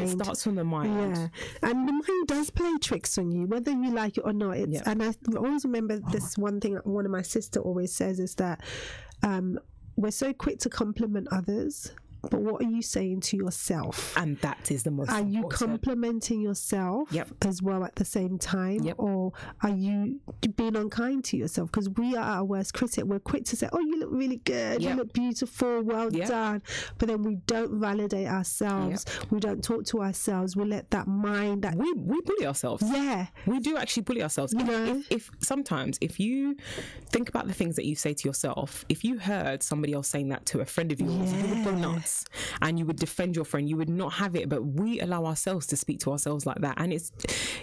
It starts from the mind. Yeah, and the mind does play tricks on you, whether you like it or not. And I always remember this one thing. One of my sister always says is that we're so quick to compliment others, but what are you saying to yourself? And that is the most important. Are you complimenting yourself as well at the same time? Or are you being unkind to yourself? Because we are our worst critic. We're quick to say, oh, you look really good, you look beautiful, well done. But then we don't validate ourselves. We don't talk to ourselves. We let that mind... We bully ourselves. Yeah. We do actually bully ourselves. If sometimes, if you think about the things that you say to yourself, if you heard somebody else saying that to a friend of yours, you would go nuts. And you would defend your friend, you would not have it, but we allow ourselves to speak to ourselves like that. And it's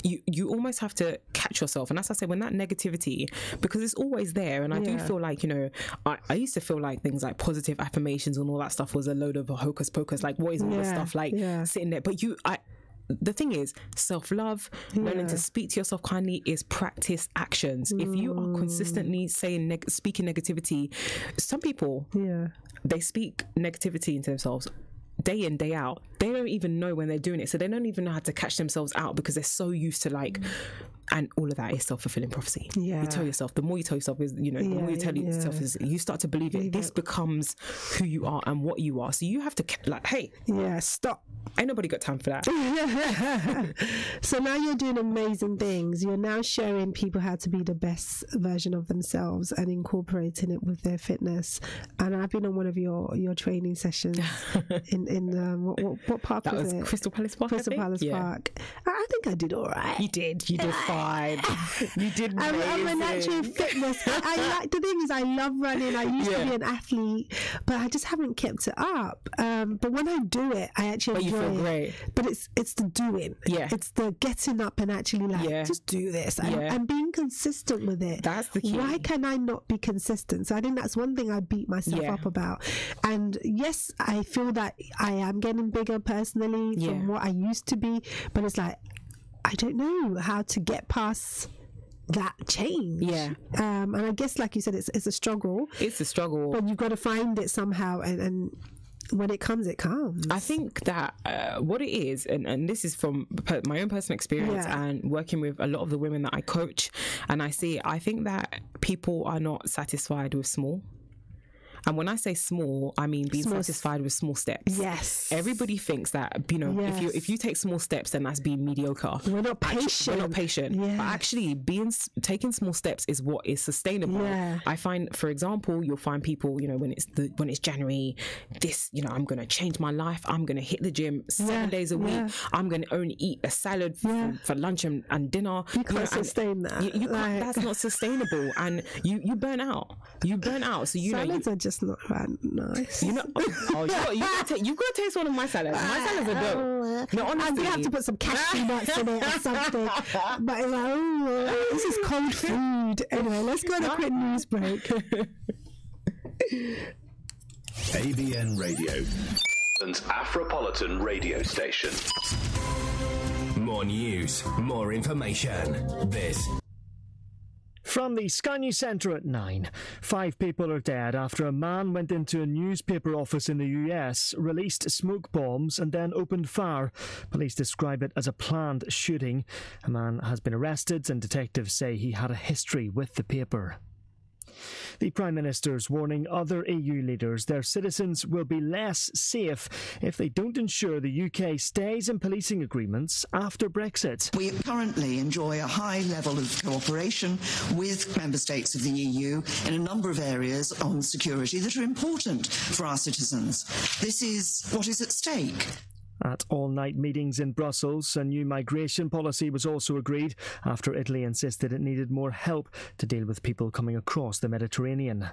you almost have to catch yourself. And as I say, when that negativity, because it's always there, and I do feel like, I used to feel like things like positive affirmations and all that stuff was a load of hocus pocus, like what is all this stuff like sitting there, but the thing is, self-love, learning to speak to yourself kindly is practice actions. If you are consistently speaking negativity, some people, they speak negativity into themselves day in, day out. They don't even know when they're doing it. So they don't even know how to catch themselves out because they're so used to and all of that is self-fulfilling prophecy. You tell yourself, the more you tell yourself is, the more you tell yourself is, you start to believe it. This becomes who you are and what you are. So you have to hey. Stop. Ain't nobody got time for that. So now you're doing amazing things. You're now showing people how to be the best version of themselves and incorporating it with their fitness. And I've been on one of your training sessions in what park that was it? Crystal Palace Park. Crystal Palace Park. I think I did all right. You did fine. You did amazing. I'm a natural fitness. The thing is, I love running. I used to be an athlete, but I just haven't kept it up. But when I do it, I actually enjoy it. Great. But it's the doing. It's the getting up and actually just do this and being consistent with it. That's the key. Why can I not be consistent? So I think that's one thing I beat myself up about. And yes, I feel that I am getting bigger personally from what I used to be, but it's like I don't know how to get past that change. And I guess, like you said, it's a struggle. It's a struggle, but you've got to find it somehow, and when it comes, it comes. I think that what it is, and this is from my own personal experience and working with a lot of the women that I coach, and I think that people are not satisfied with small. And when I say small, I mean being satisfied with small steps. Yes. Everybody thinks that, if you take small steps, then that's being mediocre. We're not patient. We're not patient. Yeah. But actually, taking small steps is what is sustainable. Yeah. I find, for example, you'll find people, when it's January, I'm going to change my life. I'm going to hit the gym 7 days a week. I'm going to only eat a salad for lunch and dinner. You can't sustain that. You can't, that's not sustainable. And you burn out. So salads are just not that nice. You've got to taste one of my salads. My salads are dope. No, honestly, you have to put some cashew nuts in it or something. But it's like, this is cold food. Anyway, let's go on a quick news break. ABN Radio, and Afropolitan radio station. More news, more information. This. From the Sky News Centre at 9, 5 people are dead after a man went into a newspaper office in the US, released smoke bombs and then opened fire. Police describe it as a planned shooting. A man has been arrested and detectives say he had a history with the paper. The Prime Minister's warning other EU leaders their citizens will be less safe if they don't ensure the UK stays in policing agreements after Brexit. We currently enjoy a high level of cooperation with member states of the EU in a number of areas on security that are important for our citizens. This is what is at stake. At all-night meetings in Brussels, a new migration policy was also agreed after Italy insisted it needed more help to deal with people coming across the Mediterranean.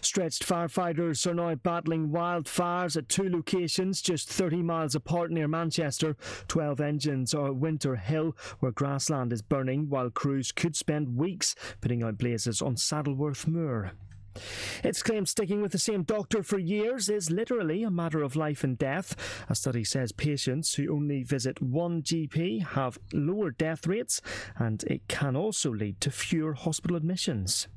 Stretched firefighters are now battling wildfires at 2 locations just 30 miles apart near Manchester. 12 engines are at Winter Hill, where grassland is burning, while crews could spend weeks putting out blazes on Saddleworth Moor. It's claimed sticking with the same doctor for years is literally a matter of life and death. A study says patients who only visit one GP have lower death rates, and it can also lead to fewer hospital admissions.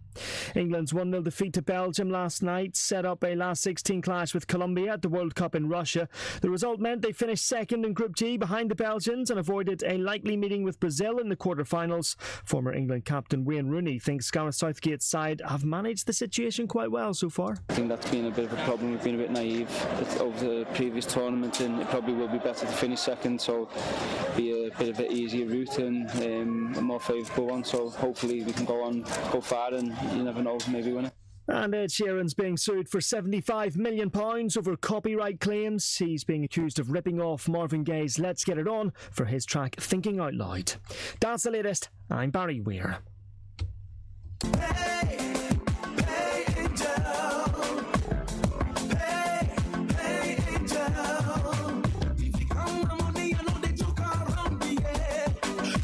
England's 1-0 defeat to Belgium last night set up a last 16 clash with Colombia at the World Cup in Russia. The result meant they finished second in Group G behind the Belgians and avoided a likely meeting with Brazil in the quarter-finals. Former England captain Wayne Rooney thinks Gareth Southgate's side have managed the situation quite well so far. I think that's been a bit of a problem. We've been a bit naive over the previous tournament, and it probably will be better to finish second, so be a bit of an easier route and a more favourable one. So hopefully we can go far, and you never know, maybe win it. And Ed Sheeran's being sued for £75 million over copyright claims. He's being accused of ripping off Marvin Gaye's Let's Get It On for his track Thinking Out Loud. That's the latest. I'm Barry Weir.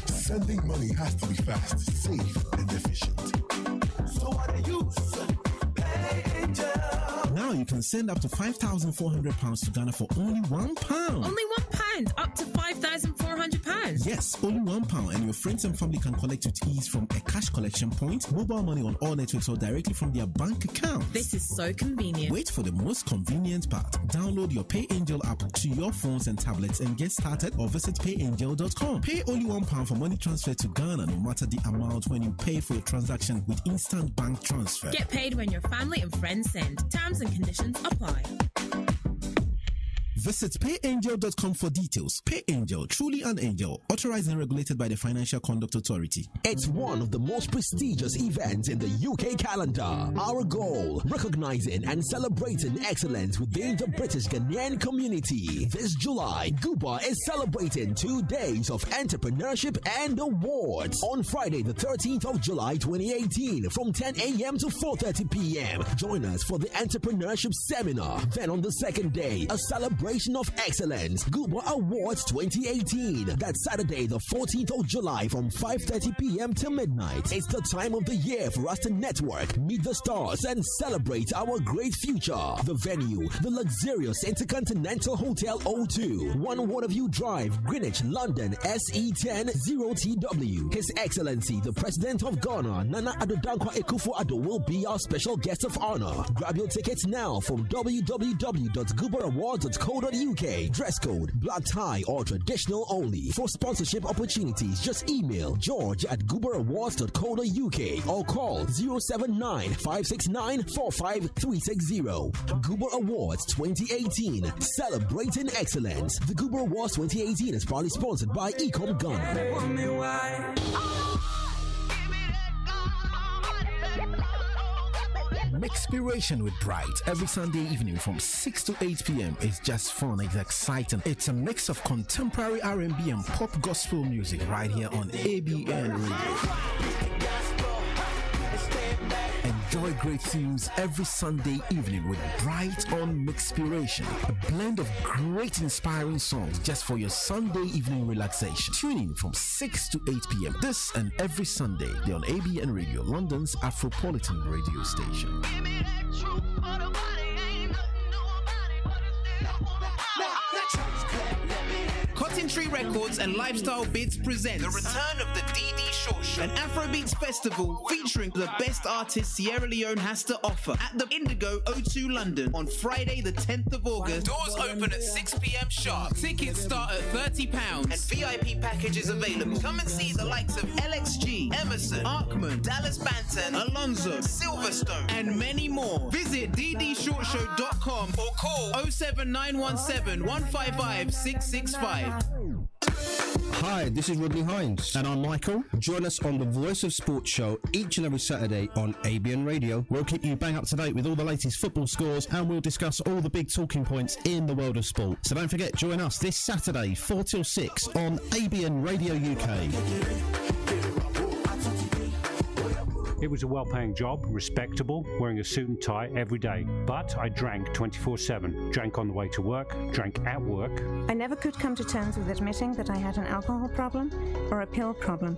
Sending money has to be fast, safe, and efficient. So what are you? Pay Angel. Now you can send up to £5,400 to Ghana for only £1. Only £1? Up to £5,400? Yes, only £1, and your friends and family can collect with ease from a cash collection point, mobile money on all networks, or directly from their bank account. This is so convenient. Wait for the most convenient part. Download your Pay Angel app to your phones and tablets and get started, or visit payangel.com. Pay only £1 for money transfer to Ghana, no matter the amount, when you pay for your transaction with instant bank transfer. Get paid when your family and friends send. Terms and conditions apply. Visit payangel.com for details. Pay Angel, truly an angel. Authorized and regulated by the Financial Conduct Authority. It's one of the most prestigious events in the UK calendar. Our goal, recognizing and celebrating excellence within the British Ghanaian community. This July, Guba is celebrating 2 days of entrepreneurship and awards. On Friday, the 13th of July 2018, from 10 a.m. to 4:30 p.m. Join us for the entrepreneurship seminar. Then on the second day, a celebration of excellence, Guba Awards 2018. That's Saturday the 14th of July from 5:30 p.m. to midnight. It's the time of the year for us to network, meet the stars, and celebrate our great future. The venue, the luxurious Intercontinental Hotel O2, 1 Waterview Drive, Greenwich, London, SE10 0TW. His Excellency, the President of Ghana, Nana Addo Dankwa Akufo-Addo, will be our special guest of honor. Grab your tickets now from www.gubaawards.co.uk. Dress code, black tie or traditional only. For sponsorship opportunities, just email george@gubaawards.co.uk or call 079-569-45360. Guba Awards 2018, celebrating excellence. The Guba Awards 2018 is proudly sponsored by Ecom Ghana. Mixpiration with Bright every Sunday evening from 6 to 8 p.m. is just fun. It's exciting. It's a mix of contemporary R&B and pop gospel music right here on ABN Radio. Enjoy great tunes every Sunday evening with Bright on Mixpiration. A blend of great inspiring songs just for your Sunday evening relaxation. Tune in from 6 to 8 p.m. This and every Sunday. They're on ABN Radio, London's Afropolitan radio station. Cotton Tree Records and Lifestyle Bids presents the return of the DD Short Show, an Afrobeats festival featuring the best artists Sierra Leone has to offer at the Indigo O2 London on Friday the 10th of August. Doors open at 6 p.m. sharp. Tickets start at £30 and VIP packages available. Come and see the likes of LXG, Emerson, Arkman, Dallas Banton, Alonzo, Silverstone, and many more. Visit ddshortshow.com or call 07917 155 665. Hi, this is Rodney Hines. And I'm Michael. Join us on the Voice of Sports show each and every Saturday on ABN Radio. We'll keep you bang up to date with all the latest football scores, and we'll discuss all the big talking points in the world of sport. So don't forget, join us this Saturday, 4 till 6 on ABN Radio UK. It was a well-paying job, respectable, wearing a suit and tie every day. But I drank 24/7. Drank on the way to work, drank at work. I never could come to terms with admitting that I had an alcohol problem or a pill problem.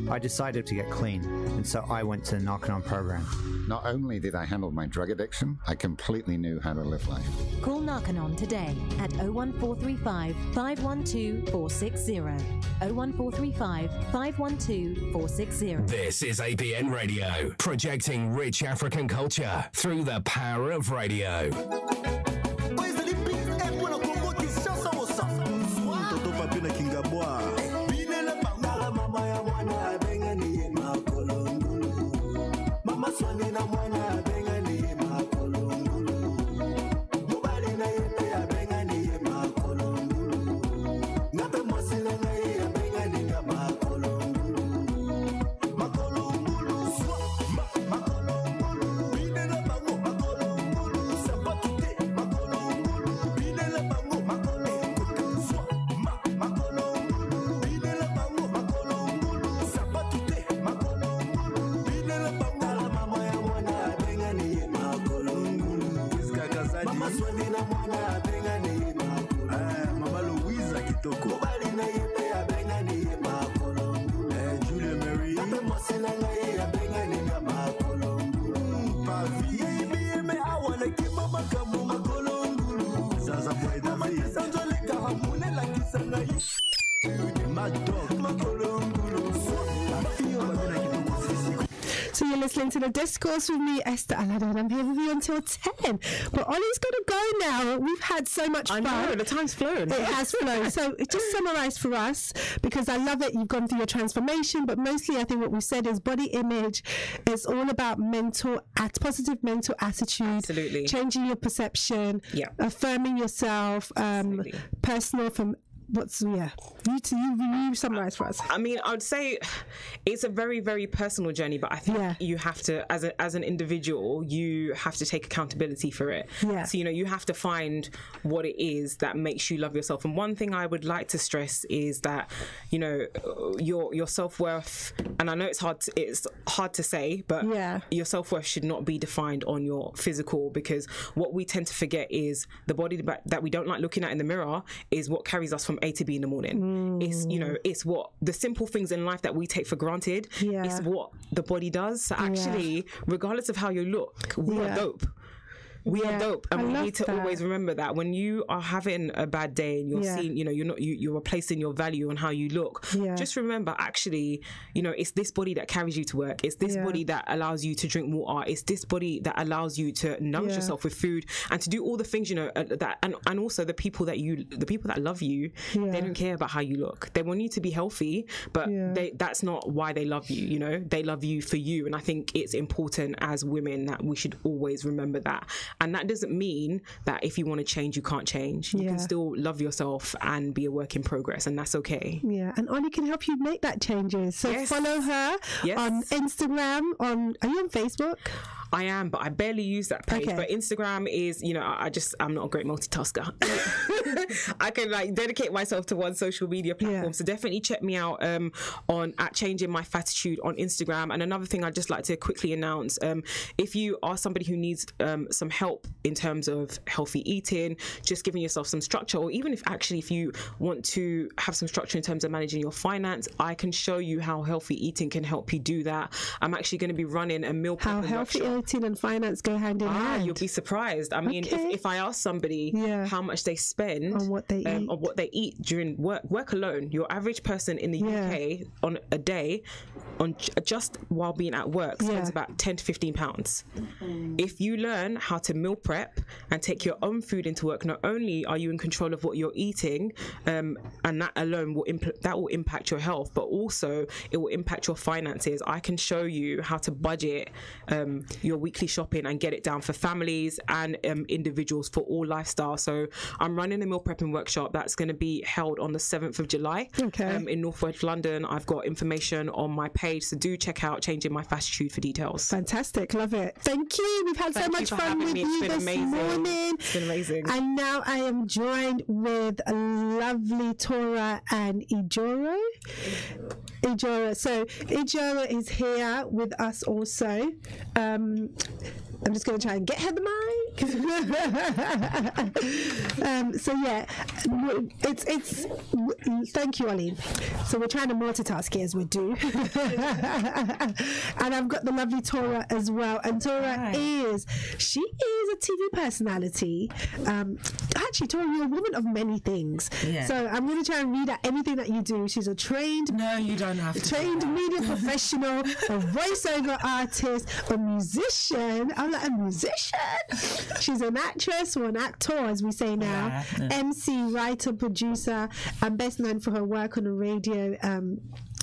I decided to get clean, and so I went to the Narconon program. Not only did I handle my drug addiction, I completely knew how to live life. Call Narconon today at 01435 512 460. 01435 512 460. This is ABN Radio, projecting rich African culture through the power of radio. So you're listening to The Discourse with me, Esther Alade, and I'm here with you until 10. But Ollie's got to go now. We've had so much fun. I know, the time's flown. It has flown. So just summarise for us, because I love it. You've gone through your transformation, but mostly I think what we've said is body image is all about positive mental attitude. Absolutely. Changing your perception, affirming yourself, personal from... You summarise for us. I mean, I would say it's a very, very personal journey, but I think you have to, as an individual, you have to take accountability for it. Yeah. So, you have to find what it is that makes you love yourself. And one thing I would like to stress is that, your self-worth, and I know it's hard to say, but your self-worth should not be defined on your physical, because what we tend to forget is the body that we don't like looking at in the mirror is what carries us from A to B in the morning. It's what the simple things in life that we take for granted. It's what the body does. So actually, regardless of how you look, we are dope. We are dope, and we need to always remember that when you are having a bad day and you're seeing, you're replacing your value on how you look. Just remember, actually, it's this body that carries you to work. It's this body that allows you to drink water. It's this body that allows you to nourish yourself with food and to do all the things that. And also the people that love you, they don't care about how you look. They want you to be healthy, but that's not why they love you. They love you for you, and I think it's important as women that we should always remember that. And that doesn't mean that if you want to change, you can't change. You can still love yourself and be a work in progress, and that's okay. Yeah, and Ollie can help you make that changes. So follow her on Instagram. Are you on Facebook? I am, but I barely use that page. Okay. But Instagram is, I'm not a great multitasker. I can dedicate myself to one social media platform. So definitely check me out on at Changing My Fatitude on Instagram. And another thing I'd just like to quickly announce, if you are somebody who needs some help in terms of healthy eating, just giving yourself some structure, or even if you want to have some structure in terms of managing your finance, I can show you how healthy eating can help you do that. I'm actually going to be running a meal prep workshop. And finance go hand in hand. You'll be surprised. I mean, if I ask somebody how much they spend on what they eat during work alone, your average person in the UK on a day, on just while being at work, spends about £10 to £15. If you learn how to meal prep and take your own food into work, not only are you in control of what you're eating, and that alone will impact your health, but also it will impact your finances. I can show you how to budget your weekly shopping and get it down for families and individuals for all lifestyles. So I'm running a meal prepping workshop that's going to be held on the 7th of July in Northwest London. I've got information on my page page. So do check out Changing My Fastitude for details. Fantastic. Love it. Thank you. We've had so much fun with you this morning. It's been amazing. And now I am joined with a lovely Tora and Ijoro. So Ijoro is here with us also. I'm just going to try and get her the mic. So yeah, it's. Thank you, Ollie. So we're trying to multitask here as we do, and I've got the lovely Tora as well. And Tora is a TV personality. Actually, Tora, you're a woman of many things. Yeah. So I'm going to try and read out everything that you do. She's a trained. No, you don't have to. Trained media professional, a voiceover artist, a musician. I'm like a musician. She's an actress or an actor, as we say now. Yeah. MC, writer, producer, and best known for her work on the radio.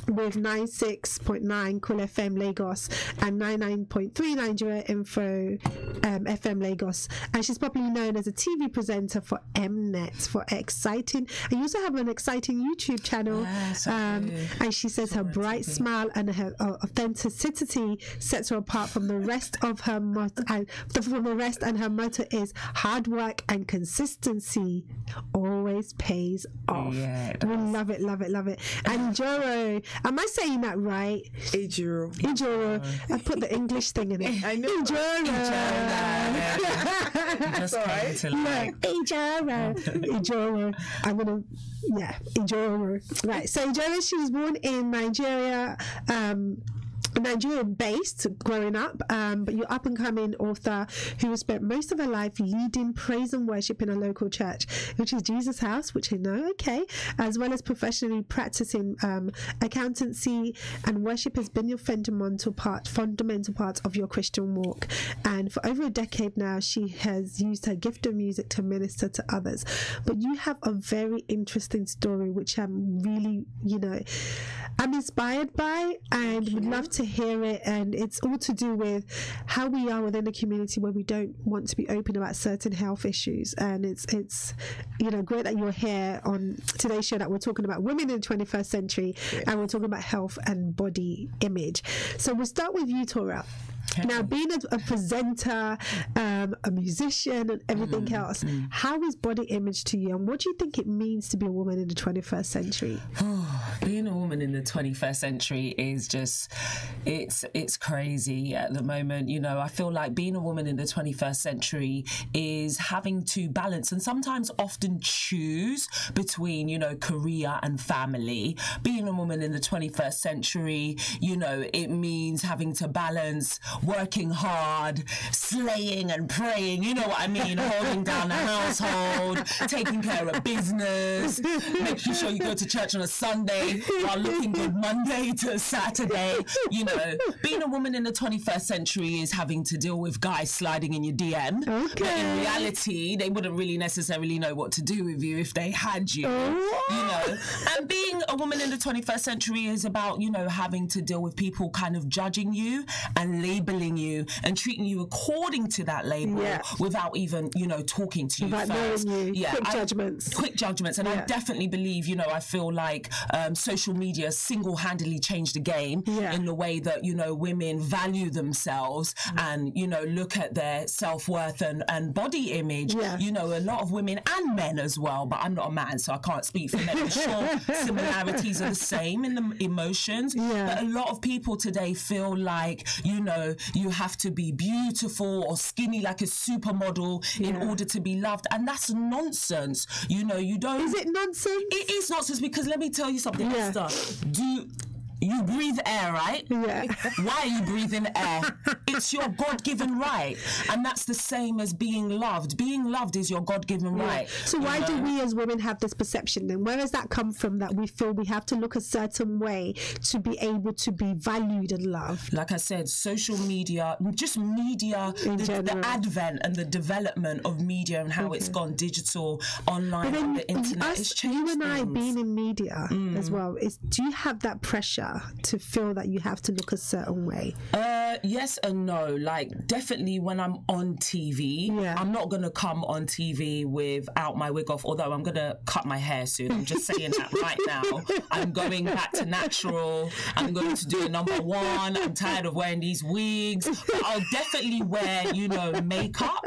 With 96.9 Cool FM Lagos and 99.3 Nigeria Info FM Lagos, and she's popularly known as a TV presenter for Mnet for exciting. And you also have an exciting YouTube channel. Yes, and she says her bright smile and her authenticity sets her apart from the rest of her motto. From the rest, and her motto is hard work and consistency always pays off. Yeah, we love it, love it, love it. And Ijoro. Am I saying that right? Ijoro. I put the English thing in it. I know. Ijoro. Just Ijoro. I'm gonna, Ijoro. Right. So Ijoro, she was born in Nigeria. Nigerian based growing up, but you're up and coming author who has spent most of her life leading praise and worship in a local church, which is Jesus House, which I know, as well as professionally practicing accountancy, and worship has been your fundamental part of your Christian walk. And for over a decade now, she has used her gift of music to minister to others. But you have a very interesting story, which I'm really, I'm inspired by, and would love to hear it. And it's all to do with how we are within the community where we don't want to be open about certain health issues. And it's great that you're here on today's show, that we're talking about women in the 21st century, and we're talking about health and body image. So we'll start with you, Tora. Now, being a presenter, a musician, and everything else, how is body image to you, and what do you think it means to be a woman in the 21st century? Being a woman in the 21st century is just, it's crazy at the moment. I feel like being a woman in the 21st century is having to balance and sometimes often choose between, career and family. Being a woman in the 21st century, it means having to balance working hard, slaying and praying, you know what I mean, holding down a household, taking care of business, making sure you go to church on a Sunday while looking good Monday to Saturday. Being a woman in the 21st century is having to deal with guys sliding in your DM. But in reality, they wouldn't really necessarily know what to do with you if they had you, And being a woman in the 21st century is about, having to deal with people kind of judging you and labeling you and treating you according to that label without even, talking to you first. Quick judgments. And I definitely believe, I feel like social media single-handedly changed the game in the way that, women value themselves and, look at their self-worth and body image. A lot of women and men as well, but I'm not a man, so I can't speak for men. I'm sure similarities are the same in the emotions, but a lot of people today feel like, you have to be beautiful or skinny like a supermodel in order to be loved, and that's nonsense. You don't. Is it nonsense? It is nonsense, because let me tell you something, Esther. You breathe air, right? Yeah. Why are you breathing air? It's your God-given right. And that's the same as being loved. Being loved is your God-given right. So why do we as women have this perception then? Where does that come from, that we feel we have to look a certain way to be able to be valued and loved? Like I said, social media, just media, the advent and the development of media and how it's gone digital, online, on the internet, it's changed you and I things. being in media as well, do you have that pressure to feel that you have to look a certain way? Yes and no. Like, definitely when I'm on TV, I'm not going to come on TV without my wig off, although I'm going to cut my hair soon. I'm just saying that right now. I'm going back to natural. I'm going to do a #1. I'm tired of wearing these wigs. But I'll definitely wear, you know, makeup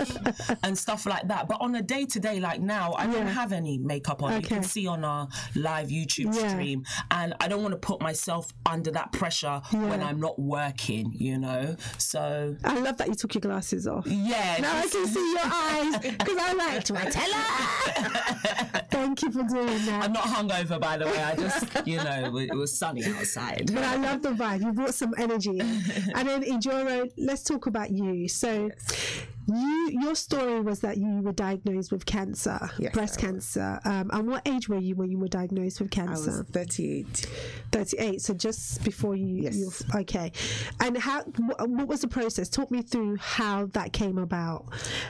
and stuff like that. But on a day-to-day, like now, I don't have any makeup on. You can see on our live YouTube stream. And I don't want to put myself under that pressure when I'm not working, you know. So I love that you took your glasses off. Yeah. Now I can see your eyes because I like to tell her. Thank you for doing that. I'm not hungover, by the way. I just, you know, it was sunny outside. But I love the vibe. You brought some energy. And then Ijoro, let's talk about you. So your story was that you were diagnosed with cancer, breast cancer. And what age were you when you were diagnosed with cancer? I was 38. 38. So just before you. Okay. And what was the process? Talk me through how that came about.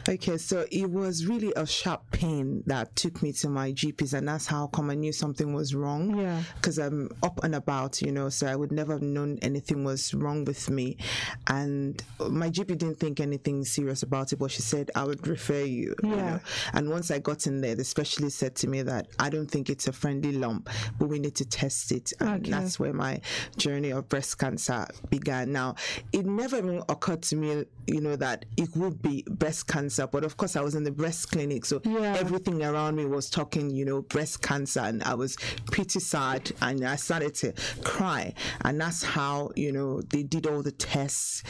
Okay, so it was really a sharp pain that took me to my GPs, and that's how come I knew something was wrong. Yeah. Because I'm up and about, you know, so I would never have known anything was wrong with me. And my GP didn't think anything serious about it, but she said, I would refer you. You know? And once I got in there, the specialist said to me that I don't think it's a friendly lump, but we need to test it. And that's where my journey of breast cancer began. Now, it never even occurred to me, you know, that it would be breast cancer, but of course I was in the breast clinic, so everything around me was talking, you know, breast cancer, and I was pretty sad, and I started to cry, and that's how, you know, they did all the tests,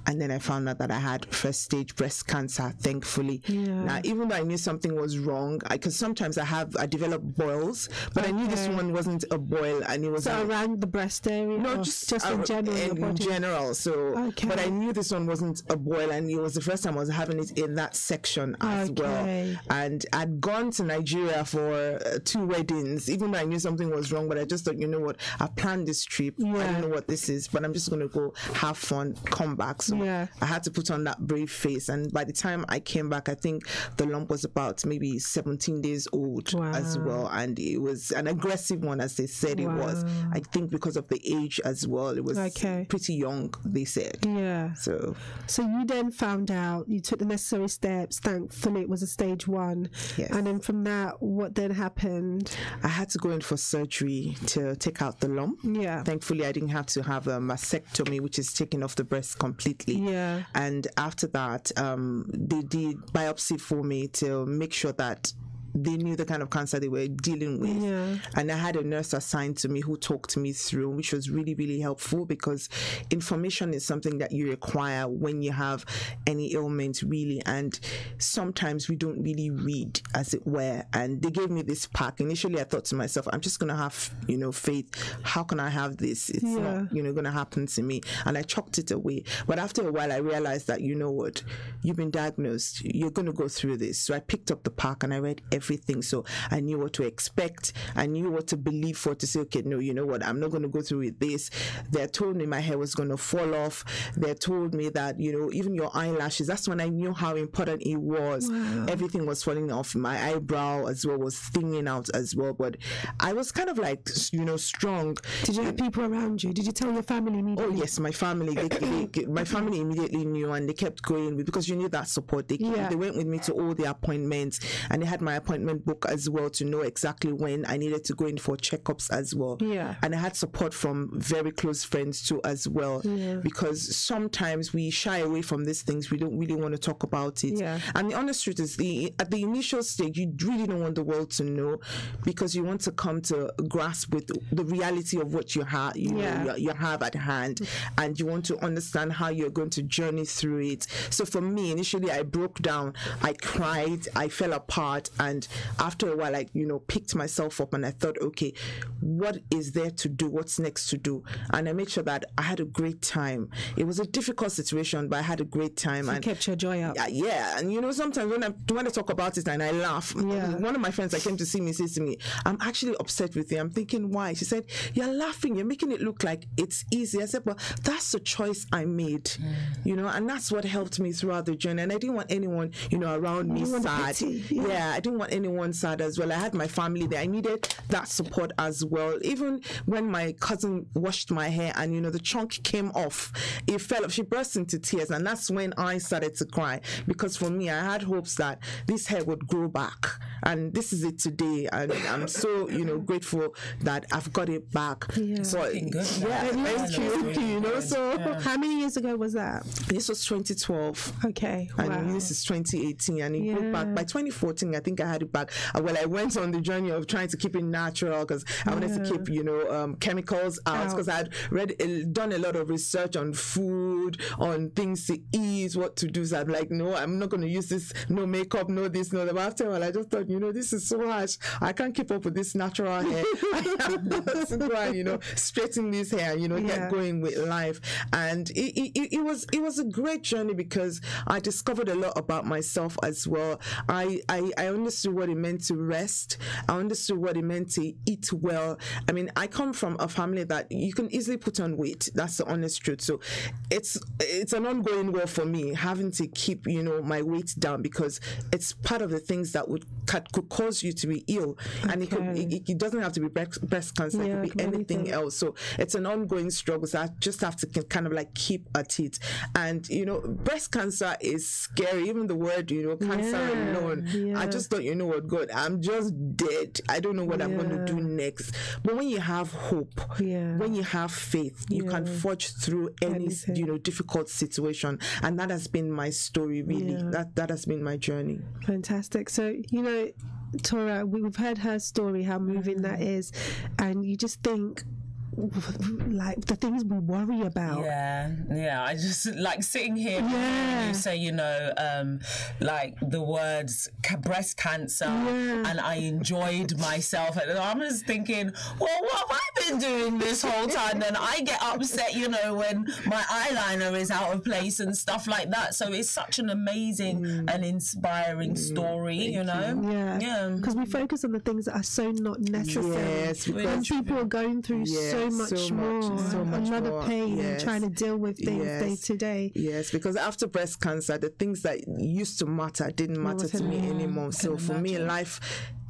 and then I found out that I had first stage breast cancer, thankfully. Now, even though I knew something was wrong, because sometimes I develop boils, but I knew this one wasn't a boil, and it was so around the breast area. No, just in general. In general. So, but I knew this one wasn't a boil, and it was the first time I was having it in that section as well. And I'd gone to Nigeria for 2 weddings, even though I knew something was wrong. But I just thought, you know what, I planned this trip. I don't know what this is, but I'm just going to go have fun, come back. So I had to put on that brave face. And by the time I came back, I think the lump was about maybe 17 days old as well. And it was an aggressive one, as they said it was. I think because of the age as well, it was pretty young, they said. So you then found out, you took the necessary steps. Thankfully, it was a stage 1. And then from that, what then happened? I had to go in for surgery to take out the lump. Thankfully, I didn't have to have a mastectomy, which is taking off the breast completely. And after that, they did biopsy for me to make sure that they knew the kind of cancer they were dealing with. And I had a nurse assigned to me who talked me through, which was really, really helpful, because information is something that you require when you have any ailment, really. And sometimes we don't really read, as it were. And they gave me this pack. Initially, I thought to myself, I'm just going to have, you know, faith. How can I have this? It's not, you know, going to happen to me. And I chucked it away. But after a while, I realized that, you know what, you've been diagnosed. You're going to go through this. So I picked up the pack and I read everything. So I knew what to expect. I knew what to believe for, to say, okay, no, you know what, I'm not going to go through with this. They told me my hair was going to fall off. They told me that, you know, even your eyelashes, that's when I knew how important it was. Everything was falling off. My eyebrow as well was thinning out as well. But I was kind of like, you know, strong. Did you have people around you? Did you tell your family immediately? Oh, yes, my family. My family immediately knew, and they kept going with, because you need that support. They went with me to all the appointments, and they had my appointment book as well to know exactly when I needed to go in for checkups as well. And I had support from very close friends too as well, because sometimes we shy away from these things. We don't really want to talk about it. And the honest truth is, at the initial stage, you really don't want the world to know, because you want to come to grasp with the reality of what you have, you have at hand, and you want to understand how you're going to journey through it. So for me, initially, I broke down, I cried, I fell apart, and after a while, I, you know, picked myself up, and I thought, okay, what is there to do? What's next to do? And I made sure that I had a great time. It was a difficult situation, but I had a great time. So and kept your joy up. Yeah, and you know, sometimes when I talk about it and I laugh, one of my friends that came to see me says to me, I'm actually upset with you. I'm thinking, why? She said, you're laughing, you're making it look like it's easy. I said, well, that's the choice I made, you know, and that's what helped me throughout the journey. And I didn't want anyone, you know, around me sad. I didn't want want anyone sad as well. I had my family there. I needed that support as well. Even when my cousin washed my hair and, you know, the chunk came off, it fell off. She burst into tears, and that's when I started to cry, because for me, I had hopes that this hair would grow back, and this is it today. And I'm so, you know, grateful that I've got it back. Yeah. So thank you. You know, so how many years ago was that? This was 2012. Okay. And this is 2018, and it grew back by 2014. I think I had it back. Well, I went on the journey of trying to keep it natural, because I wanted to keep, you know, chemicals out, because I had done a lot of research on food, on things to eat, what to do. So I'm like, no, I'm not going to use this, no makeup, no this, no that. But after a while, I just thought, you know, this is so harsh. I can't keep up with this natural hair. I have to go and, you know, straighten this hair, you know, get going with life. And it was a great journey, because I discovered a lot about myself as well. I understood what it meant to rest. I understood what it meant to eat well. I mean, I come from a family that you can easily put on weight. That's the honest truth. So it's an ongoing war for me, having to keep, you know, my weight down, because it's part of the things that could cause you to be ill. And it doesn't have to be breast cancer. It could be anything else. So it's an ongoing struggle. So I just have to kind of like keep at it. And, you know, breast cancer is scary. Even the word, you know, cancer alone. I just thought, you know what, God, I'm just dead. I don't know what I'm going to do next. But when you have hope, when you have faith, you can forge through any, you know, difficult situation. And that has been my story, really. That has been my journey. Fantastic. So, you know, Tora, we've heard her story, how moving that is, and you just think, like, the things we worry about. I just like sitting here you say, you know, like the words breast cancer, and I enjoyed myself, and I'm just thinking, well, what have I been doing this whole time? Then I get upset, you know, when my eyeliner is out of place and stuff like that. So it's such an amazing and inspiring story, you know. Because we focus on the things that are so not necessary, and people are going through so much more, another pain, and trying to deal with things day to day. Yes, because after breast cancer, the things that used to matter didn't matter to me anymore. So for me, life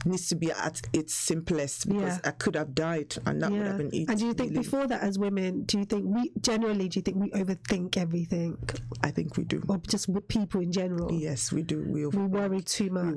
needs to be at its simplest, because I could have died, and that would have been it. And do you think before that, as women, do you think we overthink everything? I think we do. Or just with people in general? Yes, we do. We worry too much. We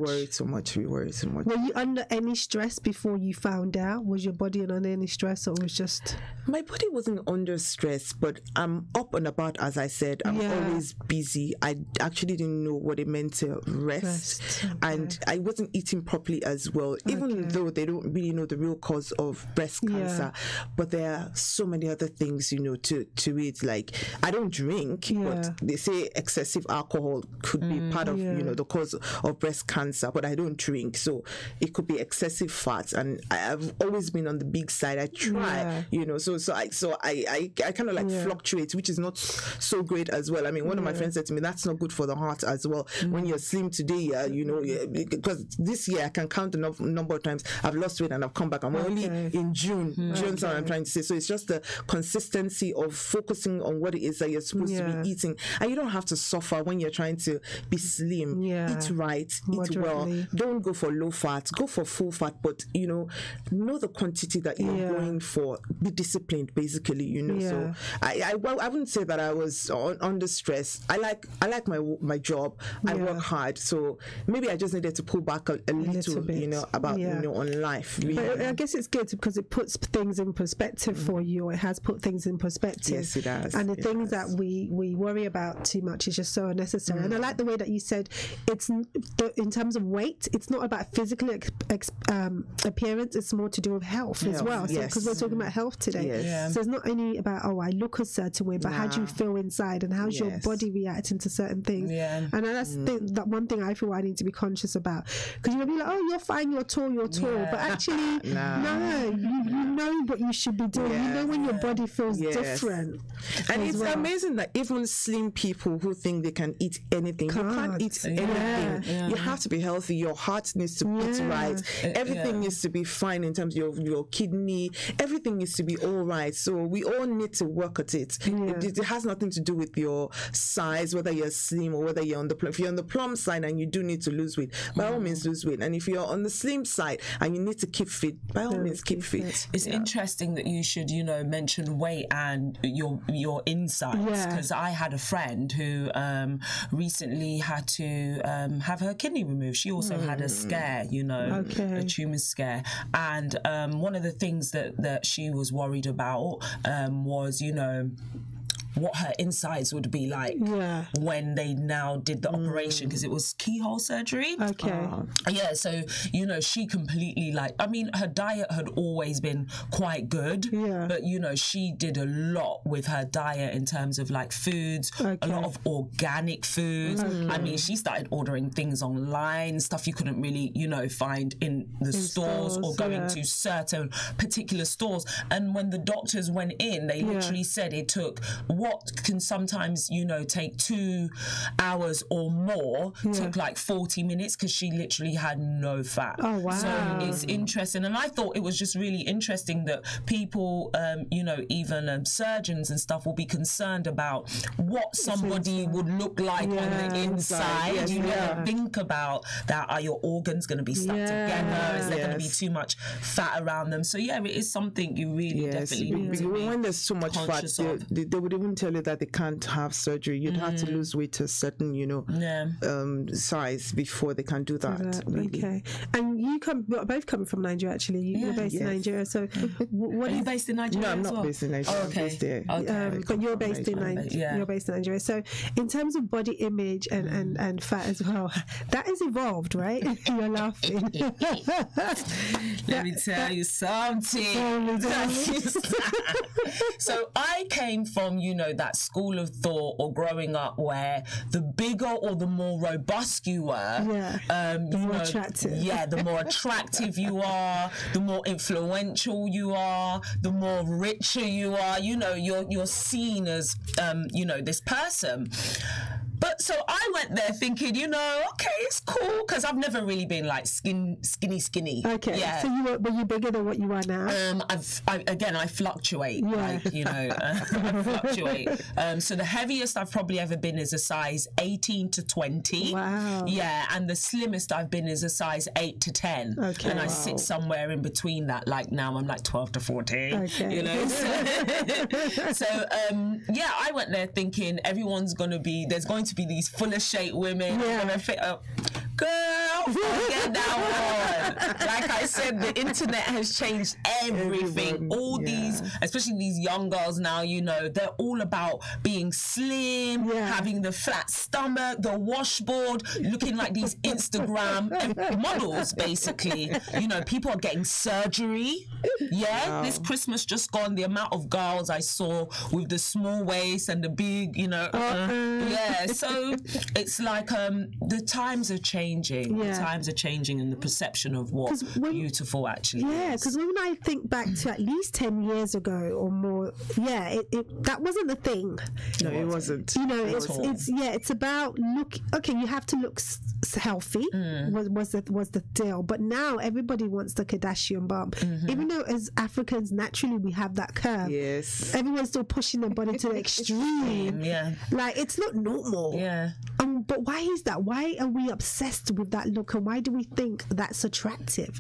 worry too much. Were you under any stress before you found out? Was your body under any stress, or was just... My body wasn't under stress, but I'm up and about, as I said. I'm always busy. I actually didn't know what it meant to rest. And I wasn't eating properly as well, even though they don't really know the real cause of breast cancer. But there are so many other things, you know, to it. Like, I don't drink, but they say excessive alcohol could be part of, you know, the cause of breast cancer, but I don't drink. So it could be excessive fat, and I've always been on the big side. I try, you know, so I kind of like fluctuate, which is not so great as well. I mean, one of my friends said to me, that's not good for the heart as well. When you're slim today, you know, because this year I can count the number of times I've lost weight and I've come back. I'm only in June. June's what I'm trying to say. So it's just the consistency of focusing on what it is that you're supposed to be eating. And you don't have to suffer when you're trying to be slim. Eat right, eat well. Don't go for low fat, go for full fat, but, you know the quantity that you're going for. Be disciplined, basically, you know. So I wouldn't say that I was under stress. I like my job. I work hard. So maybe I just needed to pull back a little bit, you know, about, you know, on life. Really. But I guess it's good because it puts things in perspective for you, or it has put things in perspective. Yes, it has. And the things that we worry about too much is just so unnecessary. And I like the way that you said it's in terms of weight, it's not about physical appearance, it's more to do with health as well. So because we're talking about health today. So it's not only about, I look a certain way, but how do you feel inside, and how's your body reacting to certain things? And that's that one thing I feel I need to be conscious about, because you'll be like, oh, you're fine, you're tall, but actually, no, you know what you should be doing. You know when your body feels different. And it's amazing that even slim people who think they can eat anything, you can't eat anything. You have to be healthy. Your heart needs to beat right. Everything needs to be fine in terms of your kidney. Everything needs to be all right. So we all need to work at it. It has nothing to do with your size, whether you're slim or whether you're on the plump. If you're on the plump side and you do need to lose weight, by all means lose weight. And if you're on the slim side and you need to keep fit, by all means keep fit. It's interesting that you should, mention weight and your insides, because I had a friend who recently had to have her kidney removed. She also had a scare, a tumour scare, and one of the things that she was worried about was, what her insides would be like when they now did the operation, because it was keyhole surgery. So she completely her diet had always been quite good, but she did a lot with her diet in terms of foods, a lot of organic foods. She started ordering things online, stuff you couldn't really find in the stores or going to certain particular stores. And when the doctors went in, they literally said it took what can sometimes take 2 hours or more, took 40 minutes, because she literally had no fat. So it's interesting, and I thought it was just really interesting that people even surgeons and stuff will be concerned about what somebody would look like on the inside. You never think about that. Are your organs going to be stuck together? Is there going to be too much fat around them? So it is something you really definitely need to be when there's too much fat, they would even tell you that they can't have surgery. You'd have to lose weight to a certain size before they can do that. Okay. And you both come from Nigeria, actually. You're based in Nigeria. So what are you based in Nigeria? No, I'm not based in Nigeria. I'm based there. But you're based in Nigeria. You're based in Nigeria. So in terms of body image and fat as well, that has evolved, right? You're laughing. Let me tell you something. So I came from, that school of thought, or growing up, where the bigger or the more robust you were, the more attractive. The more attractive you are, the more influential you are, the more richer you are. You're seen as this person. But so I went there thinking, okay, it's cool, because I've never really been skinny. Okay. Yeah. So were you bigger than what you are now? I fluctuate. I fluctuate. So the heaviest I've probably ever been is a size 18 to 20. Wow. Yeah, and the slimmest I've been is a size 8 to 10. Okay. And I sit somewhere in between that. Now I'm 12 to 14. Okay. So I went there thinking there's going to be these fuller shape women. Gonna fit up. Girl, forget that one. Like I said, the internet has changed everything. These, especially these young girls now, they're all about being slim, having the flat stomach, the washboard, looking like these Instagram models, basically. People are getting surgery. This Christmas just gone, the amount of girls I saw with the small waist and the big, so it's the times are changing. The times are changing, and the perception of what beautiful actually is. Because when I think back to at least 10 years ago or more, that wasn't the thing. No, it wasn't. It's about you have to look healthy, was the deal. But now everybody wants the Kardashian bump. Even though as Africans, naturally we have that curve. Yes. Everyone's still pushing their body to the extreme. It's not normal. But why is that? Why are we obsessed with that look, and why do we think that's attractive?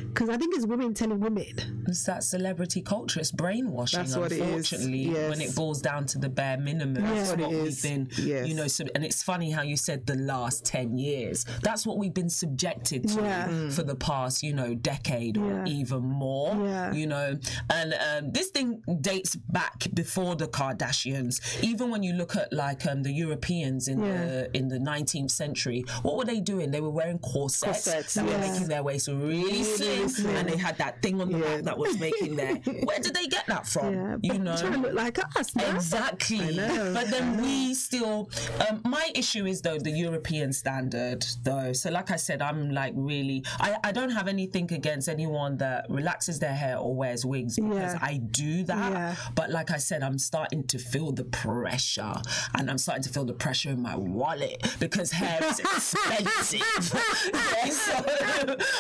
Because I think it's women telling women. It's that celebrity culture. It's brainwashing, that's what unfortunately, when it boils down to the bare minimum. That's what we've been, and it's funny how you said the last 10 years. That's what we've been subjected to for the past, decade or even more, and this thing dates back before the Kardashians. Even when you look at the Europeans in in the 19th century, what were they doing? They were wearing corsets that were making their waist really slim, and they had that thing on the back that was making their... Where did they get that from? You know? Trying to look like us, no? Exactly. But then we still... my issue is, though, the European standard, though. So like I said, I'm like really... I don't have anything against anyone that relaxes their hair or wears wigs, because I do that. But like I said, I'm starting to feel the pressure, and I'm starting to feel the pressure in my wallet, because hair is expensive. So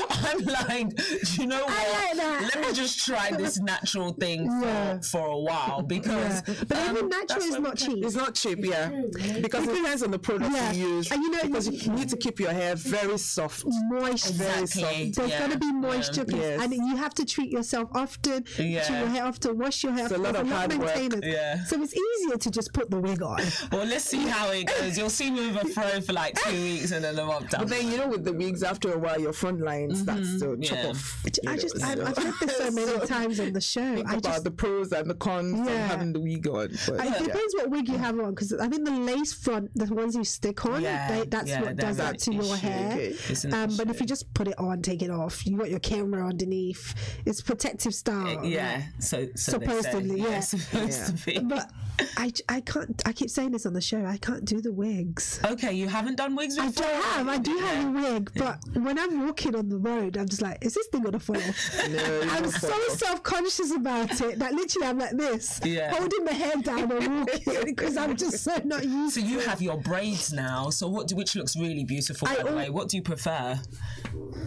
I'm like, do you know what? Let me just try this natural thing for a while, because but even natural is not cheap. It's not cheap, because it depends on the product you use. And you know, because you need to keep your hair very soft, moist. Very soft. There's got to be moisture, and you have to treat yourself often. Treat your hair often. Wash your hair. It's a lot of hard work. So it's easier to just put the wig on. Well, let's see how it goes. You'll see me with a fro for like 2 weeks, and then I'm done. But then, you know, with the wigs, after a while, your front line starts to chop off. I've said this so many times on the show. Think about the pros and the cons of having the wig on. It depends what wig you have on, because I think the lace front, the ones you stick on, that's what does that to your hair. But if you just put it on, take it off, you got your camera underneath. It's protective style. So supposedly, supposed to be. But I can't. I keep saying this on the show. I can't do the wigs. Okay, you haven't done wigs before? I do have a wig, but when I'm walking on the road, I'm just like, is this thing gonna fall? I'm so self-conscious about it that literally I'm like this, holding my head down and walking, because I'm just so not used to it. So you have your braids now. So which looks really beautiful, by the way. What do you prefer?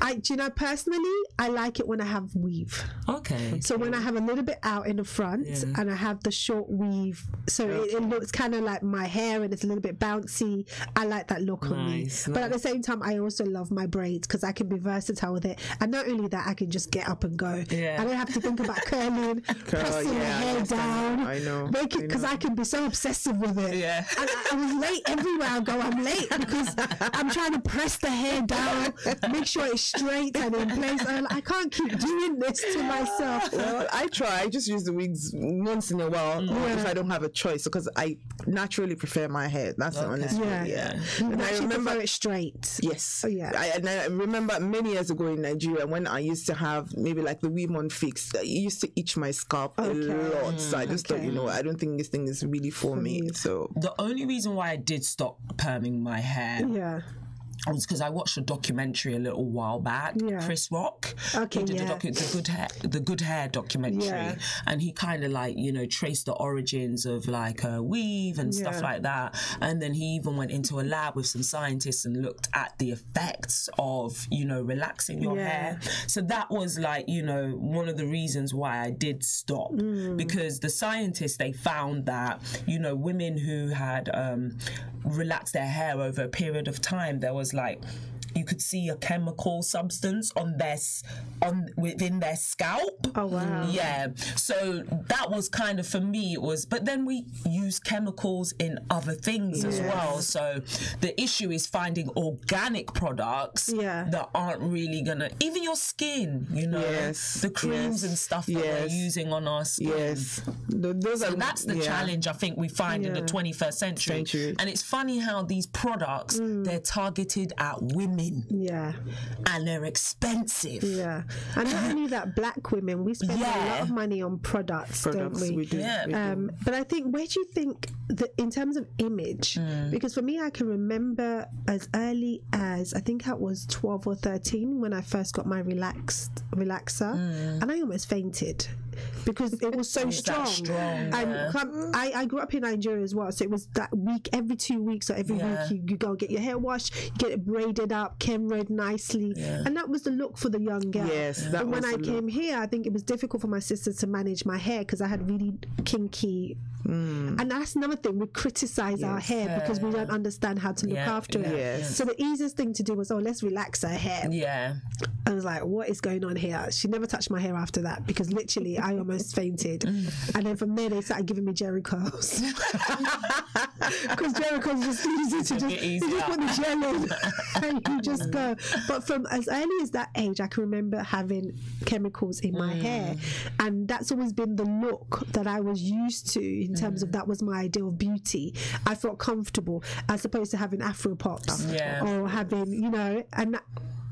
Do you know, personally, I like it when I have weave. Okay. So when I have a little bit out in the front and I have the short weave, so it looks kind of like my hair and it's a little bit bouncy. I like that look on me. But at the same time, I also love my braids, because I can be versatile with it. And not only that, I can just get up and go. I don't have to think about curling, pressing my hair down. I know. Make it, because I can be so obsessive with it. And I was late everywhere I go. I'm late because I'm trying to press the hair down, make sure it's straight and in place. I can't keep doing this to myself. Well, I try. I just use the wigs once in a while, if I don't have a choice, because I naturally prefer my hair. That's the honest way. And I remember it straight. Yes. I remember many years ago in Nigeria, when I used to have maybe like the weave on fix, it used to itch my scalp a lot. So I just thought, you know, I don't think this thing is really for me. So the only reason why I did stop perming my hair was because I watched a documentary a little while back. Chris Rock, he did the Good Hair documentary, and he kind of like, you know, traced the origins of like weave and stuff like that. And then he even went into a lab with some scientists and looked at the effects of, you know, relaxing your hair. So that was like, you know, one of the reasons why I did stop, because the scientists, they found that, you know, women who had relaxed their hair over a period of time, there was like, you could see a chemical substance within their scalp. Oh wow. So that was kind of, for me, it was, but then we use chemicals in other things as well. So the issue is finding organic products that aren't really gonna, even your skin, you know, the creams and stuff that we're using on our skin. That's the challenge I think we find in the 21st century. And it's funny how these products, they're targeted at women. And they're expensive. And not only that, black women, we spend a lot of money on products, don't we? do. But I think, where do you think that in terms of image, because for me, I can remember as early as, I think I was 12 or 13 when I first got my relaxer, and I almost fainted because it was so strong. And I grew up in Nigeria as well, so it was that week, every 2 weeks or every week you go get your hair washed, you get it braided up, cameraed nicely, and that was the look for the young girl. But when I came here, I think it was difficult for my sisters to manage my hair because I had really kinky, and that's another thing, we criticize our hair because we don't understand how to look after it. So the easiest thing to do was, let's relax her hair. I was like, what is going on here? She never touched my hair after that, because literally I almost fainted. And then from there, they started giving me Jerry curls. Because Jerry curls is just easy to just, you just put the gel on and you just go. But from as early as that age, I can remember having chemicals in my hair. And that's always been the look that I was used to in terms of that was my ideal of beauty. I felt comfortable as opposed to having Afro pops or having, you know, and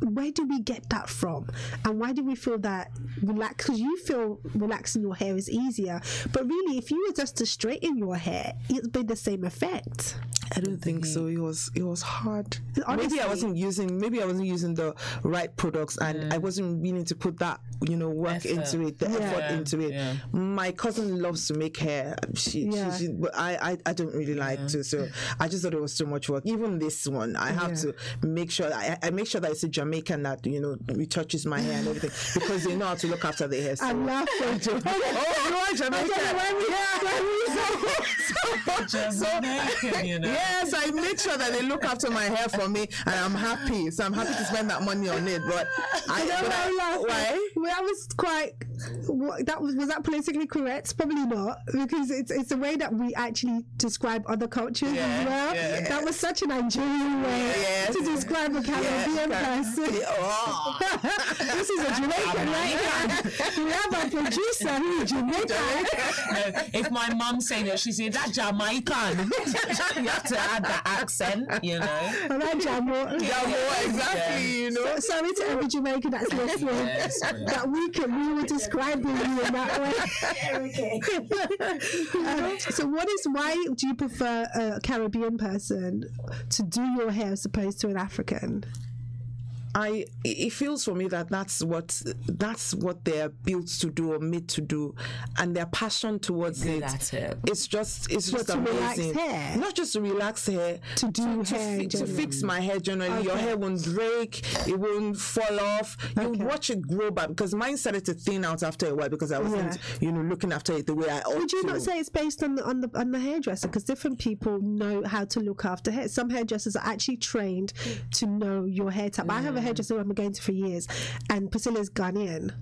where do we get that from? And why do we feel that relax? Because you feel relaxing your hair is easier, but really, if you were just to straighten your hair, it's been the same effect. I don't think so. It was hard. Honestly, maybe I wasn't using the right products, and I wasn't willing to put that, you know, work into it, the effort into it. Yeah. My cousin loves to make hair. But I don't really like to. So I just thought it was too much work. Even this one, I have to make sure I make sure that it's a Jamaican that, you know, retouches my hair and everything, because they know how to look after their hair. So. I love it. You are Jamaican. You know. Yes, I make sure that they look after my hair for me, and I'm happy. So I'm happy to spend that money on it. But why? Well, I was quite. Was that politically correct? Probably not, because it's a way that we actually describe other cultures as well. Yeah. That was such a Nigerian way to describe a Caribbean person. This is a Jamaican, right? We have a producer who is Jamaican. No, if my mum saying it, she said that Jamaican. You have to add that accent, you know. That Jamo, exactly. You know. Sorry to every Jamaican that's listening. That we were describing you in that way. So why do you prefer a Caribbean person to do your hair as opposed to an African? It feels for me that that's what they're built to do or made to do, and their passion towards it. It's just amazing. Relax hair. Not just to relax hair, to fix my hair generally. Okay. Your hair won't break, it won't fall off. You watch it grow back, because mine started to thin out after a while because I wasn't, you know, looking after it the way I ought to. Would you not say it's based on the hairdresser? Because different people know how to look after hair. Some hairdressers are actually trained to know your hair type. I have a hairdresser I've been going to for years, and Priscilla's Ghanaian,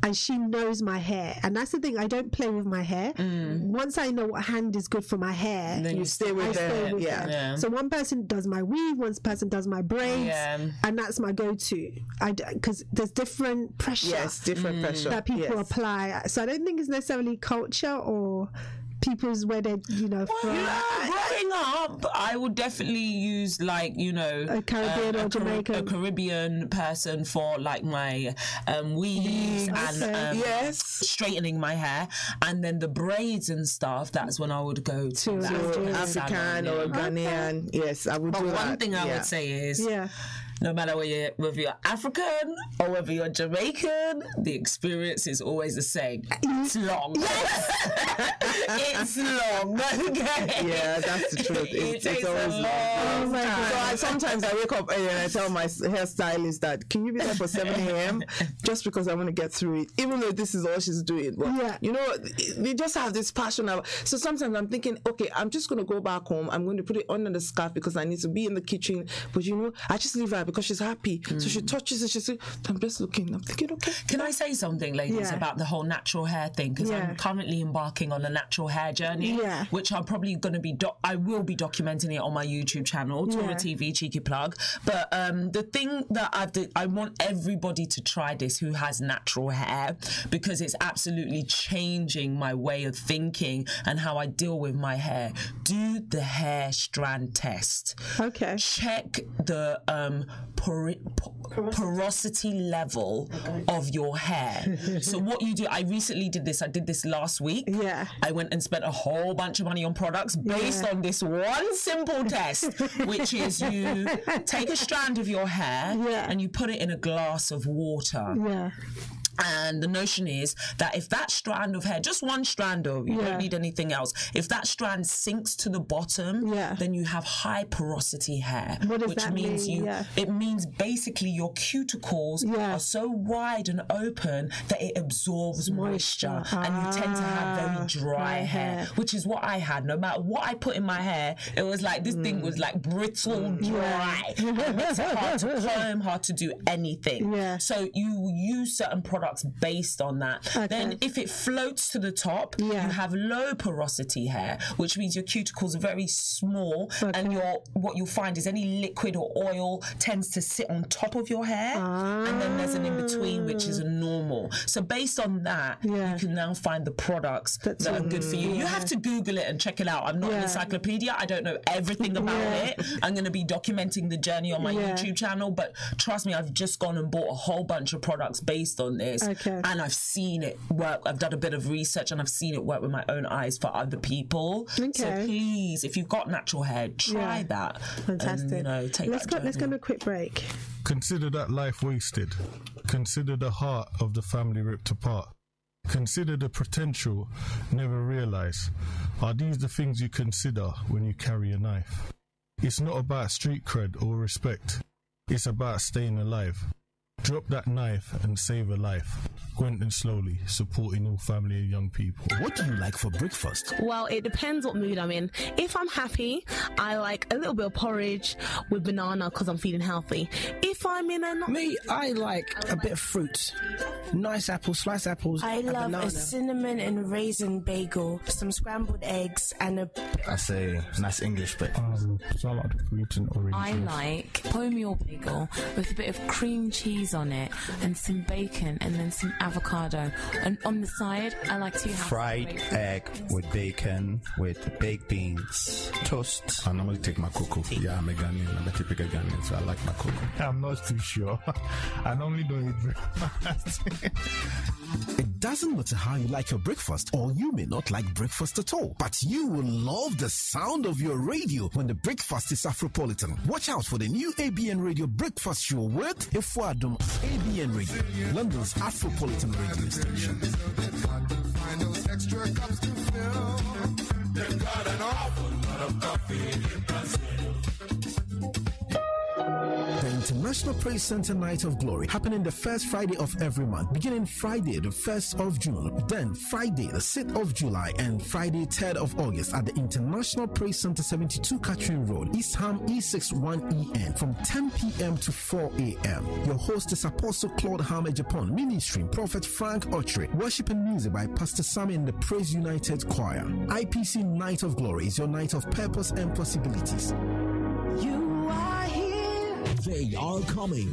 and she knows my hair, and that's the thing, I don't play with my hair. Once I know what hand is good for my hair, then you stay with them. So one person does my weave, one person does my braids, and that's my go-to. Because there's different pressure, different pressure that people apply. So I don't think it's necessarily culture or people's where they, you know, growing up, I would definitely use, like, you know, a Caribbean or Jamaican, a Caribbean person for like my weaves and straightening my hair, and then the braids and stuff. That's when I would go to African or Ghanaian. Yes, I would. But one thing I would say is, no matter whether you're African or whether you're Jamaican, the experience is always the same. It's long. It's long. Okay? Yeah, that's the truth. It's always long. Oh my God. So sometimes I wake up and I tell my hairstylist that, can you be there for 7 a.m. just because I want to get through it, even though this is all she's doing. But you know, they just have this passion. So sometimes I'm thinking, okay, I'm just going to go back home. I'm going to put it under the scarf because I need to be in the kitchen. But you know, I just leave her because she's happy. So she touches it, she says, I'm just looking. I'm thinking, okay. Can I say something, ladies, about the whole natural hair thing? Because I'm currently embarking on a natural hair journey, which I'm probably going to be, I will be documenting it on my YouTube channel, Tora TV, cheeky plug. But the thing that I want everybody to try this who has natural hair, because it's absolutely changing my way of thinking and how I deal with my hair. Do the hair strand test. Okay. Check the porosity level of your hair. So what you do, I recently did this. I did this last week. I went and spent a whole bunch of money on products based on this one simple test, which is you take a strand of your hair and you put it in a glass of water. And the notion is that if that strand of hair, just one strand of, you don't need anything else, if that strand sinks to the bottom, then you have high porosity hair. What does that mean? It means basically your cuticles are so wide and open that it absorbs moisture, and you tend to have very dry hair, which is what I had. No matter what I put in my hair, it was like this thing was like brittle, dry. It makes it hard to comb, hard to do anything. So you use certain products products based on that. Then if it floats to the top, you have low porosity hair, which means your cuticles are very small, and what you'll find is any liquid or oil tends to sit on top of your hair, and then there's an in-between, which is a normal. So based on that, you can now find the products that are good for you. You have to Google it and check it out. I'm not an encyclopedia. I don't know everything about it. I'm going to be documenting the journey on my YouTube channel, but trust me, I've just gone and bought a whole bunch of products based on this, and I've seen it work. I've done a bit of research and I've seen it work with my own eyes for other people. So please, if you've got natural hair, try that. Fantastic. And, take let's go on a quick break. Consider that life wasted. Consider the heart of the family ripped apart. Consider the potential never realized. Are these the things you consider when you carry a knife? It's not about street cred or respect. It's about staying alive. Drop that knife and save a life. Quentin Slowly, supporting all family and young people. What do you like for breakfast? Well, it depends what mood I'm in. If I'm happy, I like a little bit of porridge with banana because I'm feeling healthy. If I'm in a... Me, I like a bit of fruit. Nice apples, sliced apples. I love a cinnamon and raisin bagel, some scrambled eggs, and a... I say nice English bit. Salad, fruit and orange. I like wholemeal bagel with a bit of cream cheese on it and some bacon and then some avocado, and on the side I like to have fried egg with bacon with baked beans, toast. I normally take my cocoa. Yeah, I'm a Ghanaian. I'm a typical Ghanaian, so I like my cocoa. I'm not too sure. I normally don't eat breakfast. It doesn't matter how you like your breakfast, or you may not like breakfast at all, but you will love the sound of your radio when the breakfast is Afropolitan. Watch out for the new ABN Radio Breakfast Show with Efuadum. ABN Radio, London's Afropolitan radio station. Find those extra cups to fill. They've got an awful lot of coffee in Brazil. The International Praise Center Night of Glory happening the first Friday of every month, beginning Friday the 1st of June, then Friday the 6th of July, and Friday 3rd of August at the International Praise Center, 72 Catherine Road, East Ham, E61EN, from 10 p.m. to 4 a.m. Your host is Apostle Claude Ham Ejapon, ministering Prophet Frank Otre, worship and music by Pastor Sammy and the Praise United Choir. IPC Night of Glory is your night of purpose and possibilities. You are here. They are coming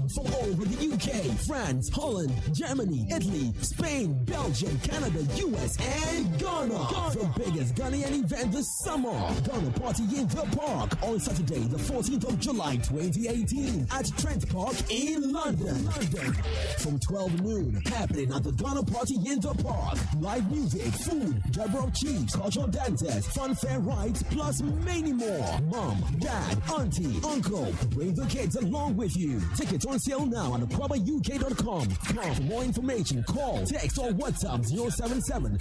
from all over the UK, France, Holland, Germany, Italy, Spain, Belgium, Canada, US, and Ghana. The biggest Ghanaian event this summer. Ghana Party in the Park on Saturday, the 14th of July, 2018 at Trent Park in London. From 12 noon, happening at the Ghana Party in the Park. Live music, food, Jabber Chiefs, cultural dances, fun fair rides, plus many more. Mom, dad, auntie, uncle, bring the kids along with you. Tickets on sale now at aquabauk.com. For more information, call, text, or WhatsApp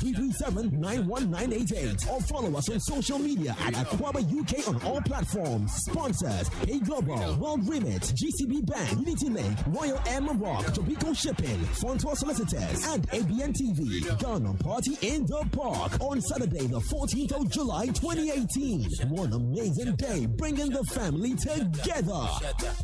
077-337-91988 or follow us on social media at Aquaba UK on all platforms. Sponsors: Hey Global, World Remit, GCB Bank, Unity Link, Royal Air Maroc, Tobico Shipping, Fontour Solicitors, and ABN TV. Ghana Party in the Park on Saturday, the 14th of July, 2018. One amazing day bringing the family together.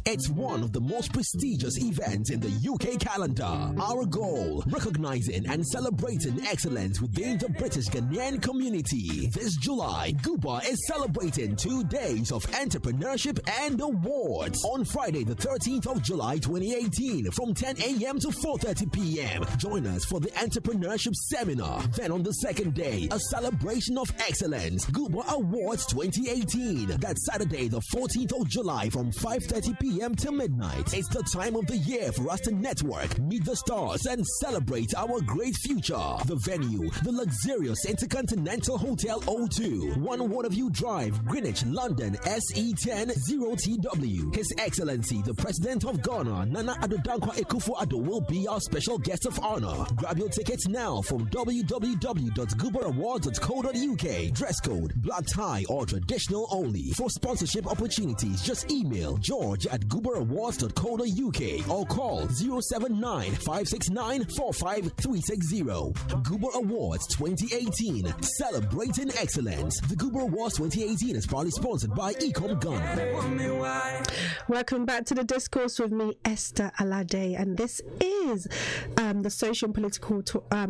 It's one of the most prestigious events in the UK calendar. Our goal: recognizing and celebrating excellence within the British Ghanaian community. This July, Guba is celebrating 2 days of entrepreneurship and awards. On Friday, the 13th of July, 2018, from 10 a.m. to 4:30 p.m. Join us for the entrepreneurship seminar. Then on the second day, a celebration of excellence, Guba Awards 2018. That's Saturday, the 14th of July, from 5:30 p.m. to midnight. It's the time of the year for us to network, meet the stars, and celebrate our great future. The venue: the luxurious Intercontinental Hotel O2, 1 Waterview Drive, Greenwich, London, SE10 0TW. His Excellency, the President of Ghana, Nana Addo Dankwa Akufo-Addo, will be our special guest of honor. Grab your tickets now from www.guberawards.co.uk. Dress code: black tie or traditional only. For sponsorship opportunities, just email email george@gooberawards.co.uk or call 079-569-45360. Goober Awards 2018, celebrating excellence. The Goober Awards 2018 is proudly sponsored by Ecom Ghana. Welcome back to the Discourse with me, Esther Alade, and this is the social and political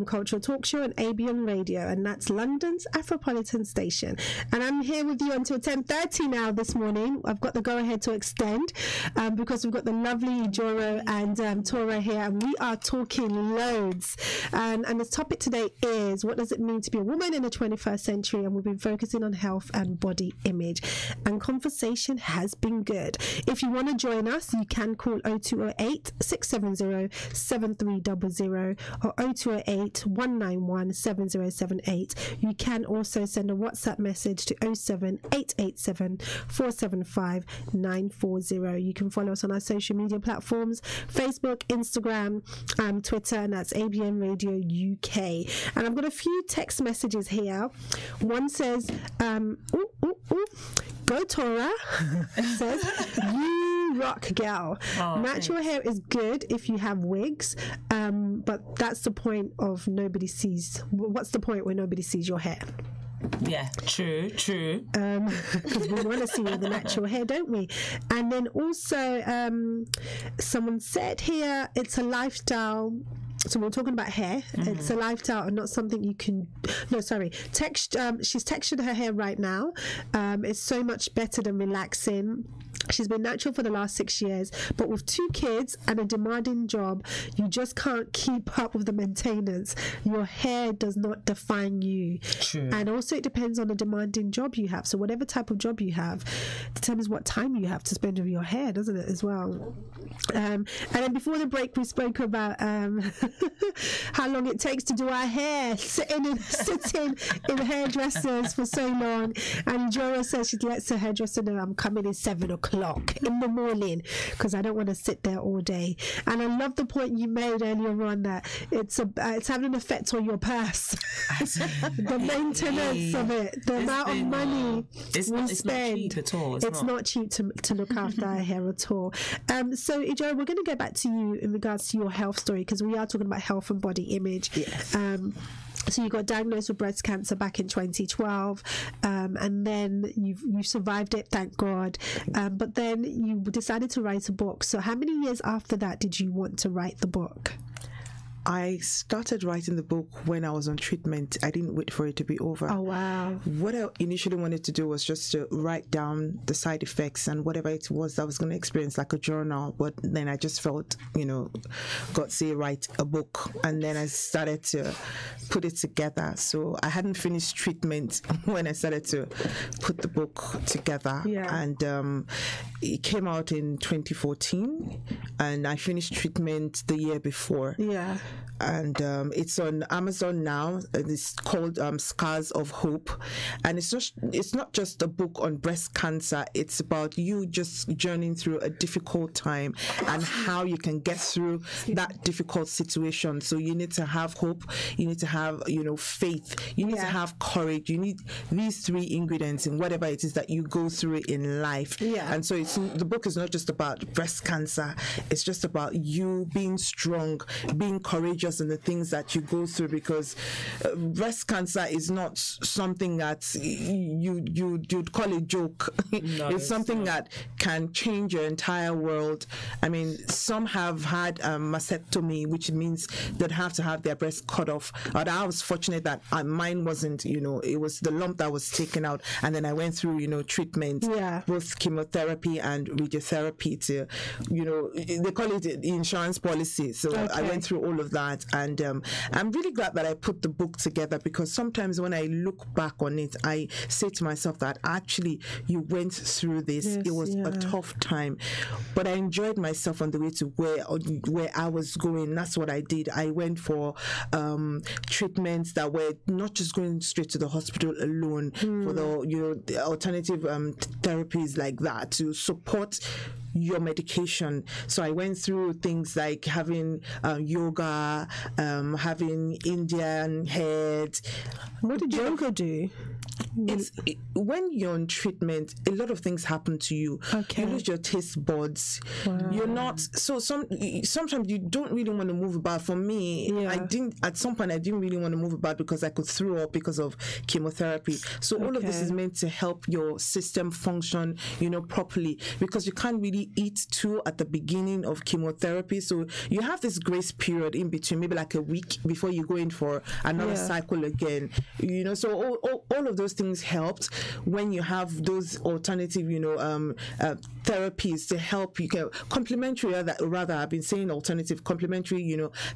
cultural talk show on ABN Radio, and that's London's Afropolitan station. And I'm here with you until 10:30 now this morning. I've got the go-ahead to extend because we've got the lovely Joro and Tora here, and we are talking loads. And the topic today is, what does it mean to be a woman in the 21st century? And we've been focusing on health and body image. And conversation has been good. If you want to join us, you can call 0208 670 7300 or 0208 191 7078. You can also send a WhatsApp message to 07887 475 940. You can follow us on our social media platforms, Facebook, Instagram, Twitter, and that's ABN Radio UK. And I've got a few text messages here. One says, go Tora. It says, you rock, girl. Natural hair is good if you have wigs, but that's the point of nobody sees. What's the point when nobody sees your hair? Yeah, true. Because we want to see all the natural hair, don't we? And then also, someone said here, it's a lifestyle. So we're talking about hair. It's a lifestyle and not something you can. No, sorry. She's textured her hair right now. It's so much better than relaxing. She's been natural for the last 6 years, but with 2 kids and a demanding job, you just can't keep up with the maintenance. Your hair does not define you. True. And also it depends on the demanding job you have. So whatever type of job you have determines what time you have to spend with your hair, doesn't it, as well? And then before the break, we spoke about how long it takes to do our hair, sitting in hairdressers for so long. And Jora says she lets her hairdresser know, I'm coming in 7 o'clock in the morning because I don't want to sit there all day. And I love the point you made earlier on that it's having an effect on your purse. The maintenance of it, the amount of money it's not cheap at all. It's not cheap to look after our hair at all. So Ijora, we're going to go back to you in regards to your health story, because we are talking about health and body image. Yes. So you got diagnosed with breast cancer back in 2012, and then you survived it, thank God. But then you decided to write a book. So how many years after that did you want to write the book? I started writing the book when I was on treatment. I didn't wait for it to be over. Oh, wow. What I initially wanted to do was just to write down the side effects and whatever it was that I was going to experience, like a journal. But then I just felt, God say, write a book. And then I started to put it together. So I hadn't finished treatment when I started to put the book together. Yeah. And it came out in 2014. And I finished treatment the year before. Yeah. And it's on Amazon now. It's called Scars of Hope, and it's not just a book on breast cancer. It's about you just journeying through a difficult time and how you can get through that difficult situation. So you need to have hope, you need to have faith, you need to have courage. You need these 3 ingredients in whatever it is that you go through in life. And so the book is not just about breast cancer. It's just about you being strong, being courageous in the things that you go through, because breast cancer is not something that you'd call a joke. No, it's something that can change your entire world. I mean, some have had mastectomy, which means they'd have to have their breast cut off. But I was fortunate that mine wasn't, it was the lump that was taken out, and then I went through, treatment, both chemotherapy and radiotherapy to, they call it the insurance policy. So I went through all of that, and I'm really glad that I put the book together, because sometimes when I look back on it, I say to myself that actually you went through this. It was a tough time, but I enjoyed myself on the way to where I was going. That's what I did. I went for treatments that were not just going straight to the hospital alone, for the alternative therapies like that to support your medication. So I went through things like having yoga, having Indian head. What did yoga do? when you're on treatment, a lot of things happen to you. You lose your taste buds. You're not sometimes you don't really want to move about. For me, at some point I didn't really want to move about because I could throw up because of chemotherapy. So all of this is meant to help your system function, properly, because you can't really eat too at the beginning of chemotherapy. So you have this grace period in between, maybe like a week before you go in for another cycle again. So all of those things helped when you have those alternative, therapies to help you. Complementary, rather, I've been saying alternative, complementary,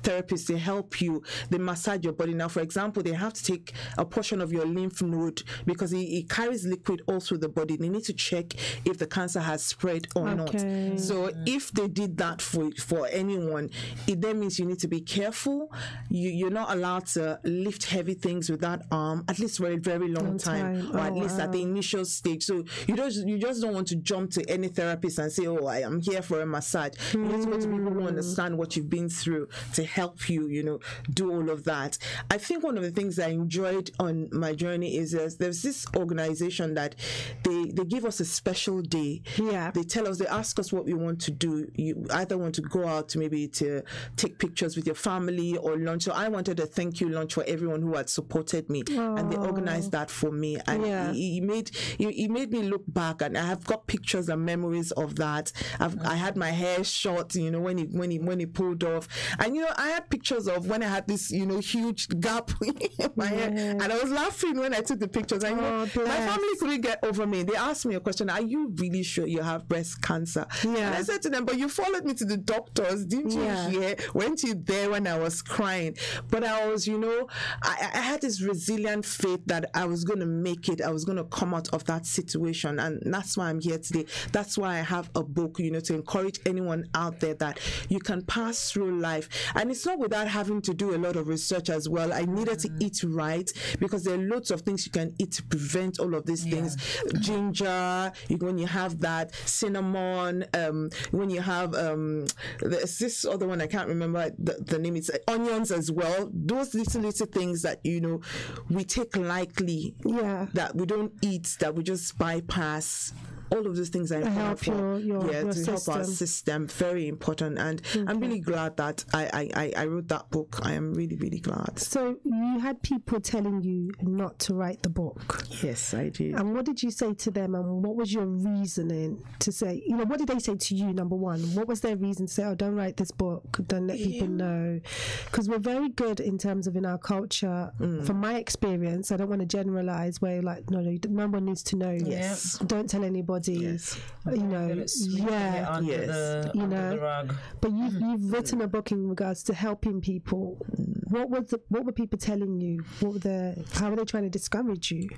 therapies to help you. They massage your body. Now, for example, they have to take a portion of your lymph node because it carries liquid all through the body. They need to check if the cancer has spread or not. So if they did that for anyone, it then means you need to be careful. You're not allowed to lift heavy things with that arm, at least for a very long time, or at least at the initial stage. So you just don't want to jump to any therapist and say, I am here for a massage. You need to go to people who understand what you've been through to help you, do all of that. I think one of the things I enjoyed on my journey is there's this organization that they give us a special day. They tell us, they ask us what we want to do. You either want to go out maybe to take pictures with your family or lunch. So I wanted a thank you lunch for everyone who had supported me, and they organized that for me. And it made me look back, and I have got pictures and memories of that. I had my hair short, when he pulled off, and I had pictures of when I had this huge gap in my hair, and I was laughing when I took the pictures. And my family couldn't get over me. They asked me a question: "Are you really sure you have breast cancer?" And I said to them, "But you followed me to the doctors, didn't you hear? Weren't you there when I was crying?" But I was, I had this resilient faith that I was going to make it. I was going to come out of that situation, and that's why I'm here today. That's why I have a book, to encourage anyone out there that you can pass through life. And it's not without having to do a lot of research as well. I needed to eat right, because there are loads of things you can eat to prevent all of these things. Ginger, when you have that, cinnamon, when you have there's this other one, I can't remember the name, it's onions as well. Those little things that we take lightly, that we don't eat, that we just bypass. All of those things are important to help our system. Very important, and I'm really glad that I wrote that book. I am really, really glad. So you had people telling you not to write the book. Yes, I did. And what did you say to them, and what was your reasoning to say? What did they say to you? Number one, what was their reason to say, don't write this book, don't let people know? Because we're very good in terms of in our culture. From my experience, I don't want to generalize. Where no one needs to know. Yes. Don't tell anybody. Yes. The rug. But you've written a book in regards to helping people. What were people telling you? How were they trying to discourage you?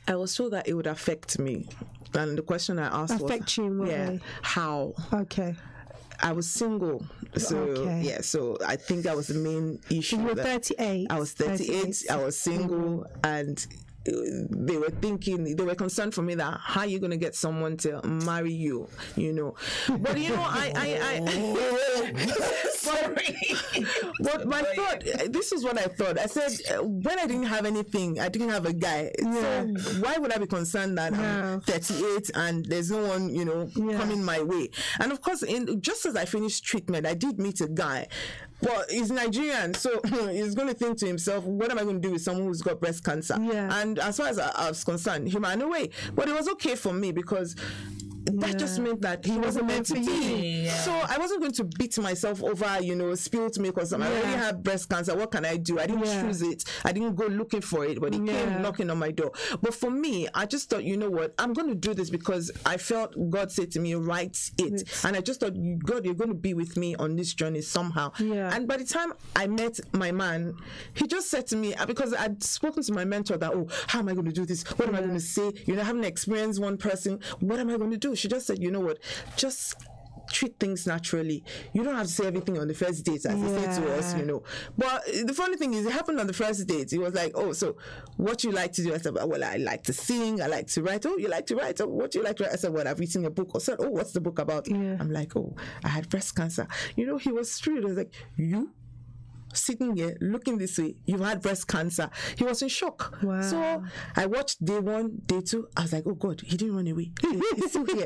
I was told that it would affect me, and the question I asked was, affect you in what way? How? Okay. I was single, so I think that was the main issue. So you were 38. I was 38. I was single, and they were concerned for me that how are you going to get someone to marry you, but sorry. But my thought, this is what I thought. I said, when I didn't have anything, I didn't have a guy, so why would I be concerned that I'm 38 and there's no one coming my way? And of course, just as I finished treatment, I did meet a guy. Well, he's Nigerian, so he's going to think to himself, what am I going to do with someone who's got breast cancer? And as far as I was concerned, he ran away. But it was okay for me, because that just meant that he wasn't meant to be. So I wasn't going to beat myself over, spilled milk or something. I already have breast cancer. What can I do? I didn't choose it. I didn't go looking for it, but it came knocking on my door. But for me, I just thought, what? I'm going to do this because I felt God said to me, write it. And I just thought, God, you're going to be with me on this journey somehow. And by the time I met my man, he just said to me, because I'd spoken to my mentor that, how am I going to do this? What am I going to say? I haven't experienced one person. What am I going to do? She just said, just treat things naturally. You don't have to say everything on the first date, as he said to us, But the funny thing is, it happened on the first date. He was like, so what you like to do? I said, well, I like to sing. I like to write. Oh, you like to write? Oh, what do you like to write? I said, well, I've written a book. I said, what's the book about? I'm like, I had breast cancer. He was thrilled. I was like, you? sitting here looking this way, you've had breast cancer. He was in shock. Wow. So I watched day 1, day 2. I was like, oh God, he didn't run away. He's still here,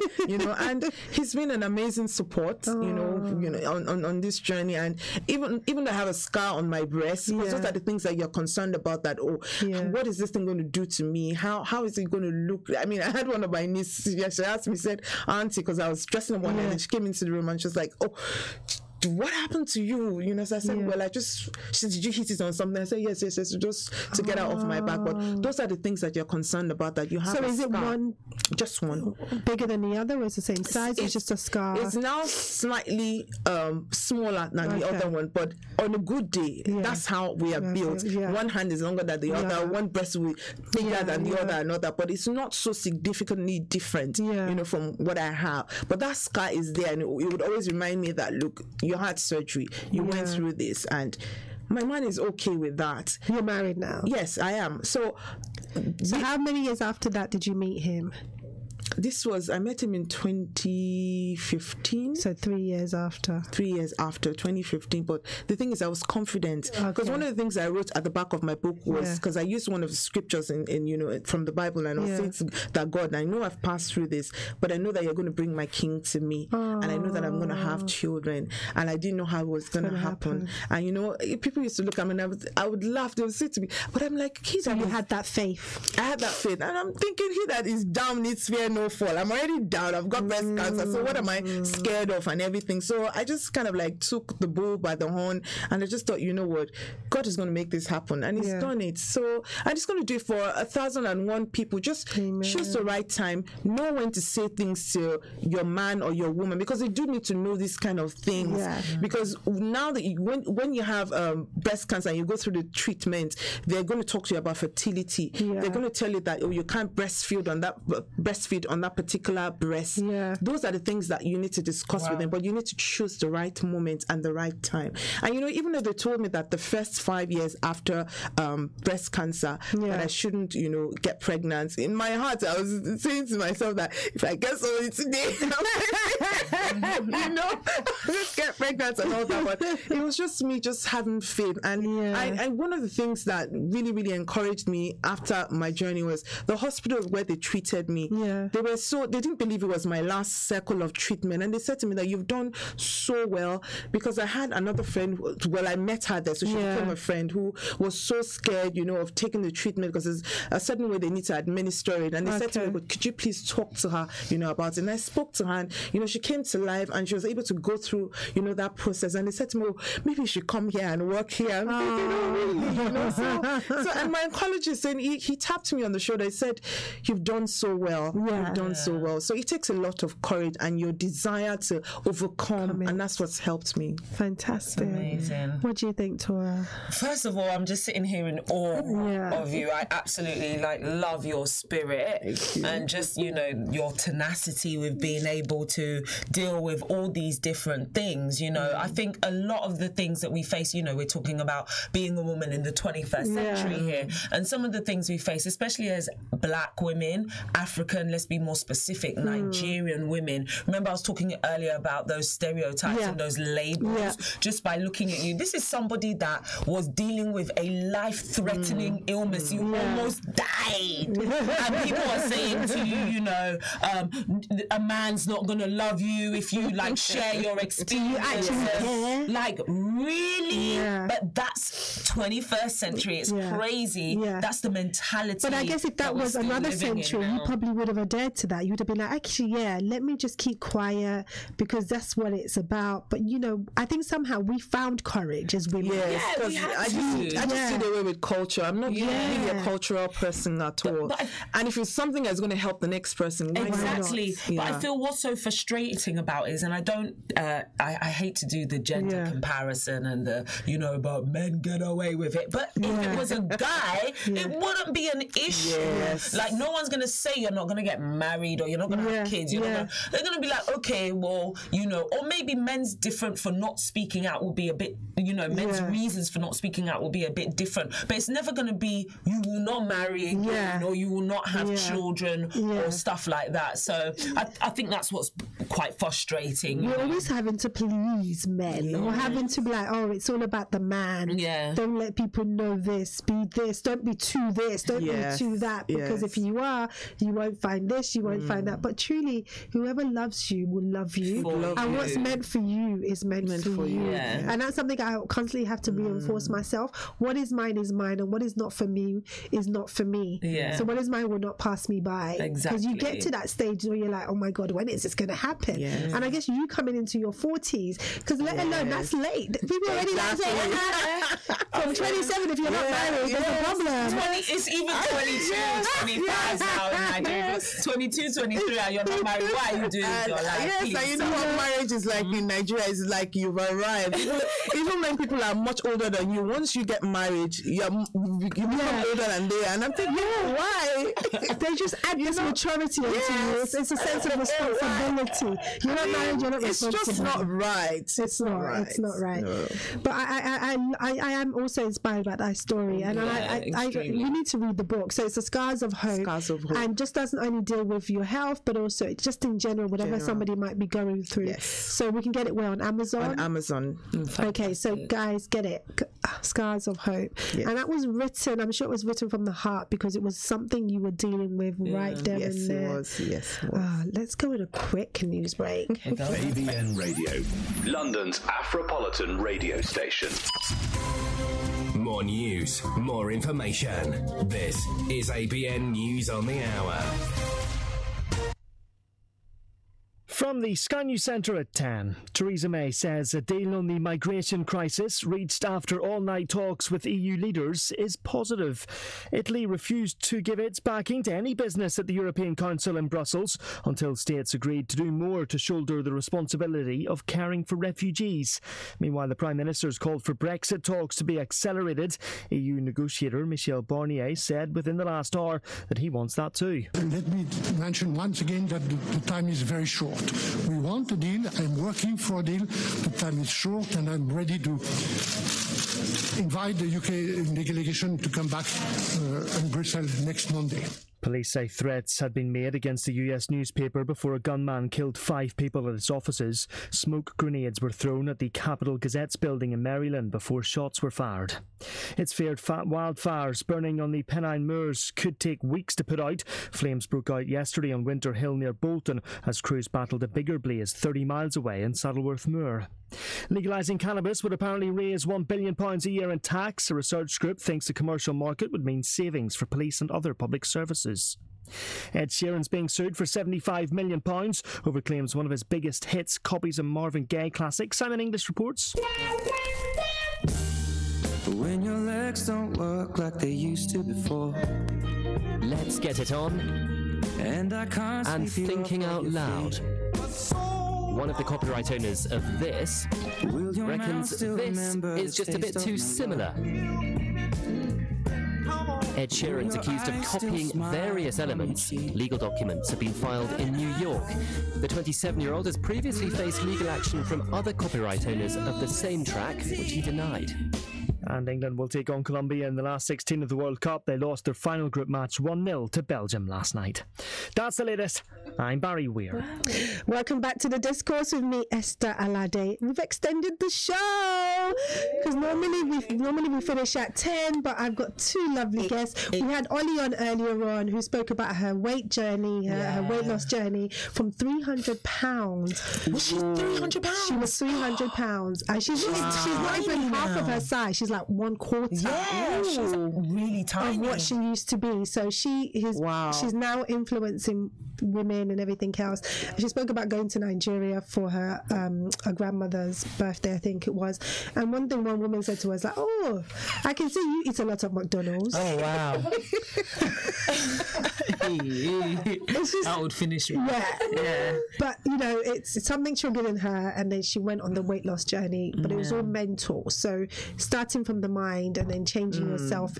and he's been an amazing support, on this journey. And even though I have a scar on my breast, because those are the things that you're concerned about, that, what is this thing going to do to me? How is it going to look? I mean, I had one of my nieces, she asked me, said, Auntie, because I was dressing up one night, and she came into the room and she was like, oh, what happened to you? So I said, well, she said, did you hit it on something? I said, yes, just to get out of my back. But those are the things that you're concerned about, that you have. So is it one? Just one. Bigger than the other, or is it the same size? It's just a scar? It's now slightly smaller than the other one, but on a good day, that's how we are built. One hand is longer than the other, one breast will be bigger than the other, another, but it's not so significantly different, from what I have. But that scar is there, and it would always remind me that, look, you had surgery, you went through this, and my man is okay with that. You're married now? Yes, I am. So how many years after that did you meet him? I met him in 2015. So 3 years after. 3 years after, 2015. But the thing is, I was confident, because one of the things I wrote at the back of my book was, because I used one of the scriptures in from the Bible, and I was saying that, God, I know I've passed through this, but I know that you're going to bring my king to me, and I know that I'm going to have children, and I didn't know how it was going to happen. And people used to look at me, and I would laugh. They would say to me, but I'm like, you had that faith. I had that faith, and I'm thinking, he that is down needs fear no fall. I'm already down. I've got breast cancer. So what am I scared of and everything? So I just kind of took the bull by the horn, and I just thought, you know what, God is going to make this happen, and He's done it. So I'm just going to do it for 1,001 people. Just choose the right time. Know when to say things to your man or your woman, because they do need to know these kind of things. Because now that when you have breast cancer and you go through the treatment, they're going to talk to you about fertility. They're going to tell you that, you can't breastfeed on that particular breast. Those are the things that you need to discuss with them, but you need to choose the right moment and the right time. And even though they told me that the first 5 years after breast cancer that I shouldn't get pregnant, in my heart I was saying to myself that if I get somebody today just get pregnant and all that. But it was just me just having faith. And I one of the things that really, really encouraged me after my journey was the hospital where they treated me. They didn't believe it was my last circle of treatment, and they said to me that you've done so well, because I had another friend, I met her there, so she became a friend, who was so scared, of taking the treatment, because there's a certain way they need to administer it, and they said to me, could you please talk to her, about it? And I spoke to her, and she came to life, and she was able to go through, that process, and they said to me, maybe you should come here and work here. And really, so and my oncologist, saying he tapped me on the shoulder, he said, you've done so well. You've done so well. So it takes a lot of courage and your desire to overcome, and that's what's helped me. Fantastic. Amazing. What do you think, Tora? First of all, I'm just sitting here in awe of you. I absolutely love your spirit and just your tenacity with being able to deal with all these different things. I think a lot of the things that we face, we're talking about being a woman in the 21st century here, and some of the things we face, especially as Black women, African, let's be more specific, Nigerian women. Remember, I was talking earlier about those stereotypes and those labels. Just by looking at you, this is somebody that was dealing with a life-threatening illness. You almost died, and people are saying to you, a man's not gonna love you if you share your experience. Really? But that's 21st century. It's crazy. That's the mentality. But I guess if that was another century, you probably would have adhered to that. You would have been like, actually, let me just keep quiet, because that's what it's about. But I think somehow we found courage as women. Yes, because I just see the way with culture. I'm not really a cultural person at all. And if it's something that's going to help the next person, why exactly. not? But I feel what's so frustrating about it is, and I don't, I hate to do the gender comparison and the, about men get away with it. But if it was a guy, it wouldn't be an issue. No one's going to say you're not going to get married or you're not going to have kids, they're going to be like, okay, well, you know, or maybe men's different for not speaking out will be a bit, you know, men's reasons for not speaking out will be a bit different. But it's never going to be, you will not marry again or you will not have children or stuff like that. So I think that's what's quite frustrating. You're always having to please men or having to be like, oh, it's all about the man. Don't let people know this, be this, don't be too this, don't be too that, because if you are, you won't find this, you won't find that. But truly, whoever loves you will love you, and what's meant for you is meant for you. And that's something I constantly have to reinforce myself. What is mine, and what is not for me is not for me. So what is mine will not pass me by. Because you get to that stage where you're like, oh my God, when is this going to happen? And I guess you coming into your 40s, because let alone that's late. People already like from 27, if you're not married, there's a problem. It's even 22, 25 now in Nigeria. 22, 23, and you're not married. What are you doing with your life? Yes, and you know what marriage is like in Nigeria is like you've arrived. Even when people are much older than you, once you get married, you become older than they are. And I'm thinking, why? They just add this maturity onto you. It's a sense of responsibility. You're not married, you're not responsible. It's just not right. It's not right. No. But I am also inspired by that story, and you need to read the book. So it's The Scars of Hope, and just doesn't only deal with your health, but also just in general, whatever somebody might be going through. So we can get it on Amazon. On Amazon. Okay, so guys, get it. Scars of Hope, and that was written. I'm sure it was written from the heart because it was something you were dealing with right there and there. Yes, it was. Let's go with a quick news break. ABN Radio, London's Afropolitan radio station. More news, more information. This is ABN News on the Hour. From the Sky News Centre at 10, Theresa May says a deal on the migration crisis reached after all-night talks with EU leaders is positive. Italy refused to give its backing to any business at the European Council in Brussels until states agreed to do more to shoulder the responsibility of caring for refugees. Meanwhile, the Prime Minister's called for Brexit talks to be accelerated. EU negotiator Michel Barnier said within the last hour that he wants that too. Let me mention once again that the time is very short. We want a deal. I'm working for a deal. The time is short, and I'm ready to invite the UK delegation to come back in Brussels next Monday. Police say threats had been made against the US newspaper before a gunman killed 5 people at its offices. Smoke grenades were thrown at the Capitol Gazette's building in Maryland before shots were fired. It's feared wildfires burning on the Pennine Moors could take weeks to put out. Flames broke out yesterday on Winter Hill near Bolton as crews battled a bigger blaze 30 miles away in Saddleworth Moor. Legalising cannabis would apparently raise £1 billion a year in tax. A research group thinks the commercial market would mean savings for police and other public services. Ed Sheeran's being sued for £75 million over claims one of his biggest hits copies a Marvin Gaye classic. Simon English reports. When your legs don't work like they used to before. Let's get it on and thinking out loud. One of the copyright owners of this reckons this is just a bit too similar. Ed Sheeran's accused of copying various elements. Legal documents have been filed in New York. The 27-year-old has previously faced legal action from other copyright owners of the same track, which he denied. And England will take on Colombia in the last 16 of the World Cup. They lost their final group match 1-0 to Belgium last night. That's the latest. I'm Barry Weir. Welcome back to the Discourse with me, Esther Alade. We've extended the show because normally we finish at 10, but I've got 2 lovely guests. We had Ollie on earlier on who spoke about her weight journey, her weight loss journey from £300. Was she £300? She was £300, and she's not even half of her size. She's like 1/4. Yeah, she's really tiny of what she used to be. So she's now influencing women and everything else. She spoke about going to Nigeria for her grandmother's birthday, I think it was. And one thing one woman said to her was like, "Oh, I can see you eat a lot of McDonald's." Oh wow! That would finish me. Yeah. But, you know, it's something triggered in her, and then she went on the weight loss journey, but it was all mental. So starting from the mind and then changing yourself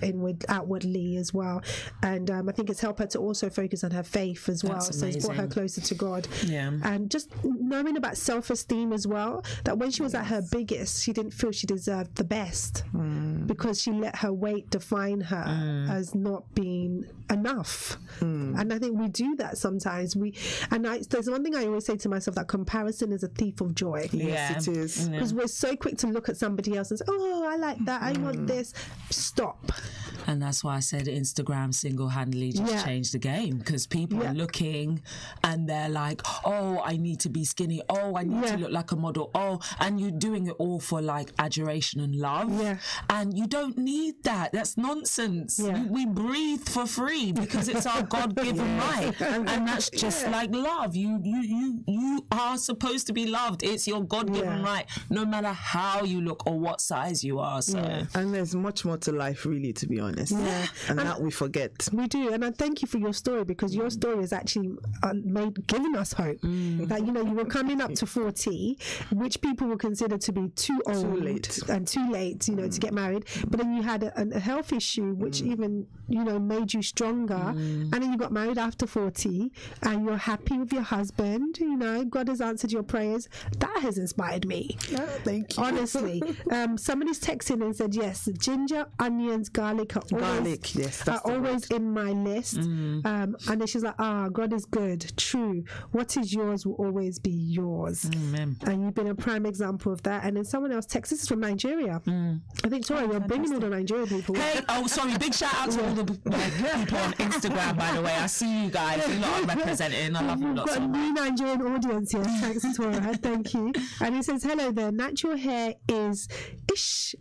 outwardly as well. And I think it's helped her to also focus on her faith as well. So it's brought her closer to God. Yeah. And just knowing about self-esteem as well, that when she was at her biggest, she didn't feel she deserved the best because she let her weight define her as not being enough. And I think we do that sometimes. There's one thing I always say to myself, that comparison is a thief of joy. Yes, it is. Because we're so quick to look at somebody else and say, oh, I like that, I want this. Stop. And that's why I said Instagram single-handedly just changed the game, because people are looking and they're like, oh, I need to be skinny, oh, I need to look like a model, oh, and you're doing it all for like adoration and love, and you don't need that. That's nonsense. We breathe for free because it's our God-given right, and that's just like love. You are supposed to be loved. It's your God-given right, no matter how you look or what size you are. So and there's much more to life, really, to be honest. And that we forget. We do. And I thank you for your story, because your story has actually given us hope. That, you know, you were coming up to 40, which people will consider to be too old and too late, you know, to get married. But then you had a health issue, which even, you know, made you stronger. And then you got married after 40, and you're happy with your husband. You know, God has answered your prayers. That has inspired me. Thank you. Honestly. Somebody's texted and said, yes, ginger, onions, garlic are always in my list. And then she's like, God is good. True. What is yours will always be yours. Amen. And you've been a prime example of that. And then someone else texts, this is from Nigeria. I think, sorry, you're bringing all the Nigerian people. Hey, sorry, big shout out to all the people on Instagram, by the way. I see you guys. You lot are representing. I love you lots. We've got a new Nigerian audience here. Thanks, Tora. Thank you. And he says, hello there. Natural hair is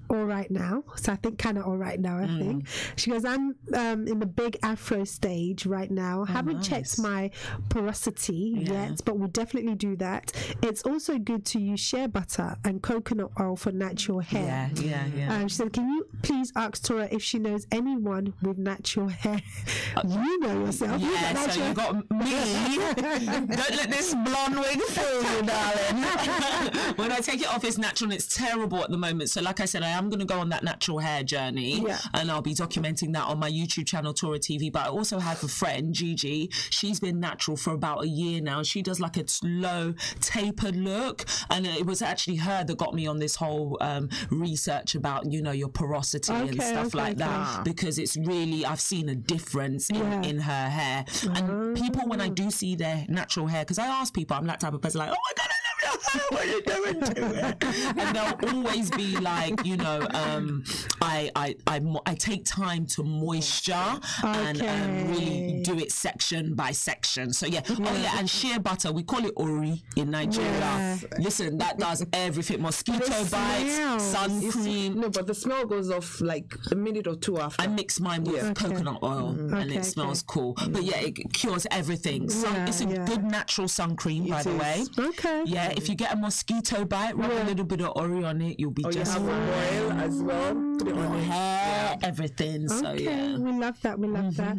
all right now. So I think kind of all right now, I think. She goes, I'm in the big afro stage right now. Haven't checked my porosity yet, but we'll definitely do that. It's also good to use shea butter and coconut oil for natural hair. She said, can you please ask Tora if she knows anyone with natural hair? You know yourself. So you got me. Don't let this blonde wig fool you, darling. When I take it off, it's natural, and it's terrible at the moment. So like I said, I am going to go on that natural hair journey, and I'll be documenting that on my YouTube channel, Tora TV. But I also have a friend, Gigi. She's been natural for about a year now. She does like a slow tapered look, and it was actually her that got me on this whole research about, you know, your porosity and stuff like that, because it's really, I've seen a difference in her hair. And people, when I do see their natural hair, because I ask people, I'm that type of person, like, oh my God, I love your hair, what are you doing to it? And they'll always be like, you know, I take time to moisture and really do it section by section. So and shea butter, we call it ori in Nigeria. Listen, that does everything. Mosquito bites, sun cream. No, but the smell goes off like a minute or two after. I mix mine with coconut oil, and it smells cool. But it cures everything. It's a good natural sun cream, by the way. If you get a mosquito bite, rub a little bit of ori on it, you'll be just fine. Oil as well. Put it on hair, everything. So we love that. We love that.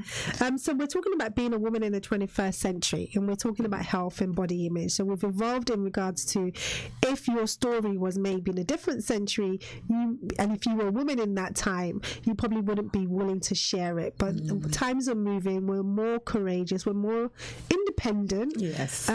So we're talking about being a woman in the 21st century, and we're talking about health and body image. So we've evolved in regards to, if your story was maybe in a different century, and if you were a woman in that time, you probably wouldn't be willing to share it. But times are moving. We're more courageous. We're more independent. Yes.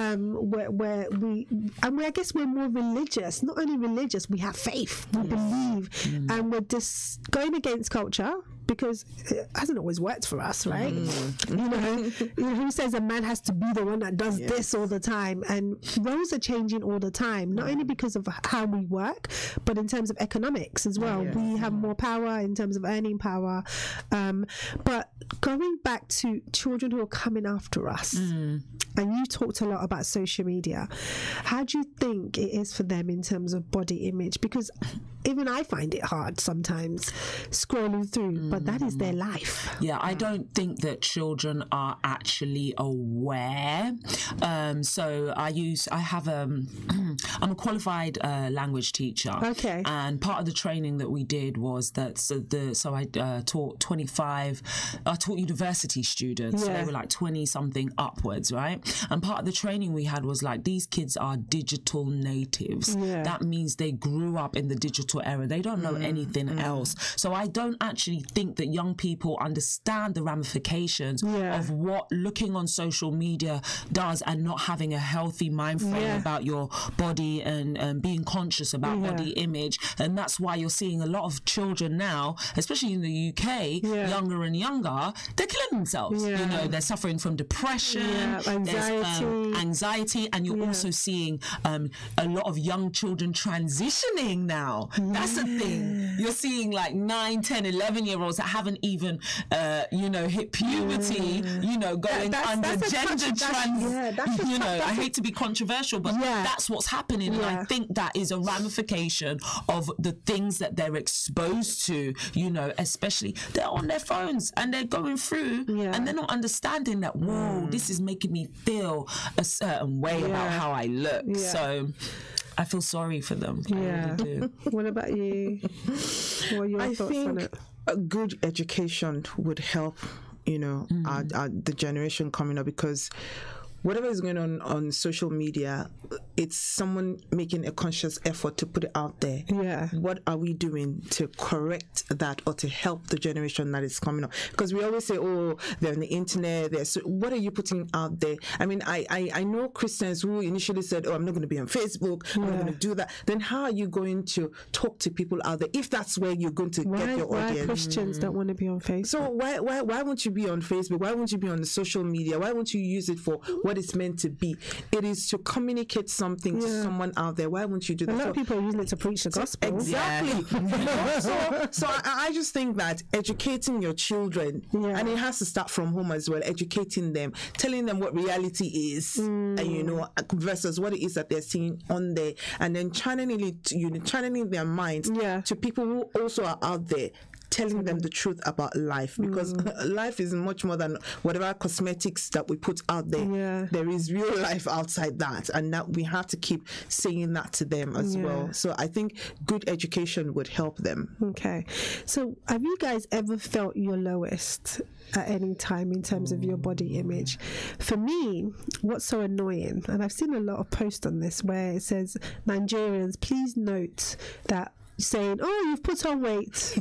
I guess we're more religious. Not only religious, we have faith. We believe, and we're just going against culture, because it hasn't always worked for us, right? You know, who says a man has to be the one that does this all the time? And roles are changing all the time, not only because of how we work, but in terms of economics as well. We have more power in terms of earning power. But going back to children who are coming after us, and you talked a lot about social media, how do you think it is for them in terms of body image? Because even I find it hard sometimes scrolling through, but that is their life. Yeah, I don't think that children are actually aware. So I'm a qualified language teacher. Okay. And part of the training that we did was that I taught university students. So they were like 20 something upwards, right? And part of the training we had was like, these kids are digital natives. Yeah. That means they grew up in the digital era. They don't know anything else. So I don't actually think that young people understand the ramifications of what looking on social media does and not having a healthy mind frame about your body and being conscious about body image. And that's why you're seeing a lot of children now, especially in the UK, younger and younger, they're killing themselves. You know, they're suffering from depression, anxiety, and you're also seeing a lot of young children transitioning now. That's the thing. You're seeing like 9, 10, 11-year-olds that haven't even, hit puberty, going under gender trans. I hate to be controversial, but that's what's happening. And I think that is a ramification of the things that they're exposed to, especially they're on their phones and they're going through and they're not understanding that, whoa, this is making me feel a certain way about how I look. So I feel sorry for them. I really do. What about you? What are your thoughts on it? A good education would help, the generation coming up, because whatever is going on social media, it's someone making a conscious effort to put it out there. Yeah. What are we doing to correct that or to help the generation that is coming up? Because we always say, oh, they're on the internet. So what are you putting out there? I mean, I know Christians who initially said, oh, I'm not going to be on Facebook. I'm not going to do that. Then how are you going to talk to people out there if that's where you're going to get your audience? Why Christians don't want to be on Facebook? So why won't you be on Facebook? Why won't you be on the social media? Why won't you use it for what it's meant to be? It is to communicate something to someone out there. Why won't you do that? A lot of people are using it to preach the gospel. Exactly. So I just think that educating your children, and it has to start from home as well, educating them, telling them what reality is, and versus what it is that they're seeing on there, and then channeling their minds to people who also are out there, telling them the truth about life, because life is much more than whatever cosmetics that we put out there. There is real life outside that, and that we have to keep saying that to them as well. So I think good education would help them. Okay. So have you guys ever felt your lowest at any time in terms of your body image? For me, what's so annoying, and I've seen a lot of posts on this where it says, Nigerians, please note that saying, oh, you've put on weight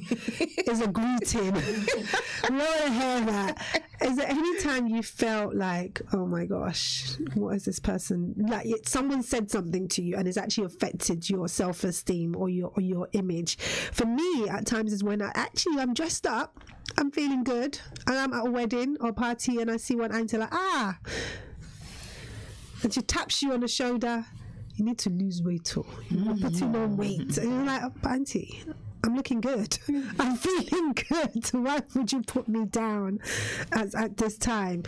is a greeting. We want to hear that. Is there any time you felt like, oh my gosh, what is this person, like someone said something to you and it's actually affected your self-esteem or your image? For me, at times is when I'm dressed up, I'm feeling good, and I'm at a wedding or party and I see one auntie like, and she taps you on the shoulder, you need to lose weight too. You're putting on weight. And you're like, oh, auntie, I'm looking good. I'm feeling good. Why would you put me down at this time?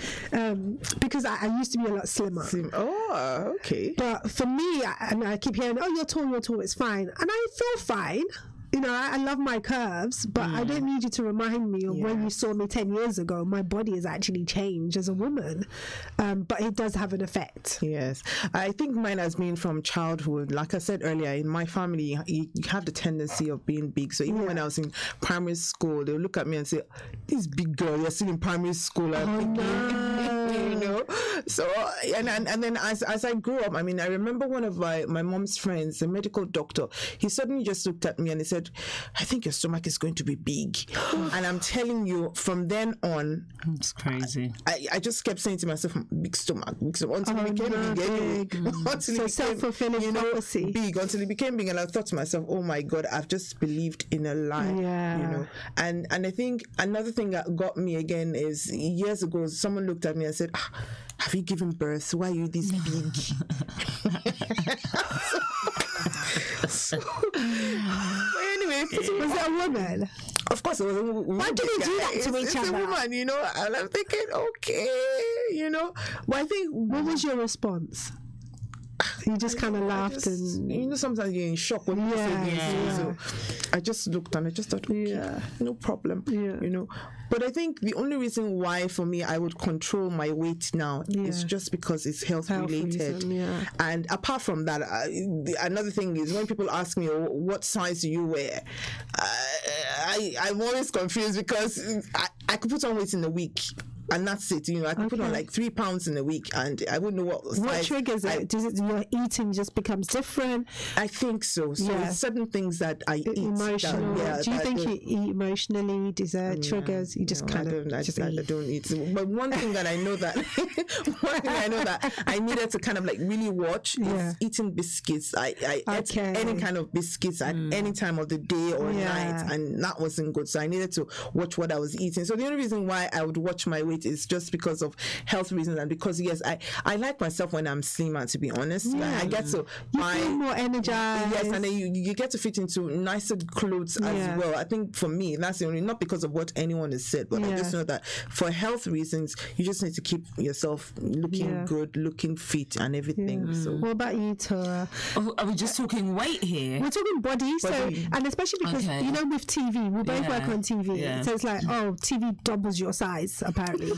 Because I used to be a lot slimmer. Oh, okay. But for me, I keep hearing, oh, you're tall, it's fine. And I feel fine. I love my curves, but I don't need you to remind me of when you saw me 10 years ago. My body has actually changed as a woman, but it does have an effect. Yes. I think mine has been from childhood. Like I said earlier, in my family, you have the tendency of being big. So even when I was in primary school, they'll look at me and say, this big girl, you're still in primary school. So, and then as I grew up, I mean, I remember one of my mom's friends, a medical doctor, he suddenly just looked at me and he said, I think your stomach is going to be big. And I'm telling you, from then on, it's crazy. I just kept saying to myself, big stomach, until it became big. Until self-fulfilling prophecy. Big, until it became big. And I thought to myself, oh my God, I've just believed in a lie. And I think another thing that got me again is years ago, someone looked at me and said, have you given birth? Why are you this big? Anyway, was it a woman? Of course, it was a woman. Why do they do that to each other? It's a woman, and I'm thinking, okay, But I think, what was your response? You just kind of laughed and sometimes you're in shock when you say this. So I just looked and I just thought, okay, no problem. But I think the only reason why for me I would control my weight now is just because it's health related. And apart from that, another thing is when people ask me, what size do you wear? I'm always confused because I could put on weight in a week. And that's it. I can put on like 3 pounds in a week, and I wouldn't know what size. What triggers it? Does it your eating just becomes different? I think so. So it's certain things that I eat. Emotional. Do you think you eat emotionally? Does that triggers? You just kind of I don't eat. But one thing that I know that I needed to kind of like really watch is eating biscuits. I ate any kind of biscuits at any time of the day or night, and that wasn't good. So I needed to watch what I was eating. So the only reason why I would watch my weight is just because of health reasons, and because I like myself when I'm slimmer, to be honest. I get to feel more energized. Yes, and then you get to fit into nicer clothes as well. I think for me that's the only, not because of what anyone has said, but I just know that for health reasons you just need to keep yourself looking good, looking fit and everything. So what about you, Tora? Are we just talking weight here? We're talking body. So, and especially because with TV, we both work on TV, so it's like TV doubles your size apparently.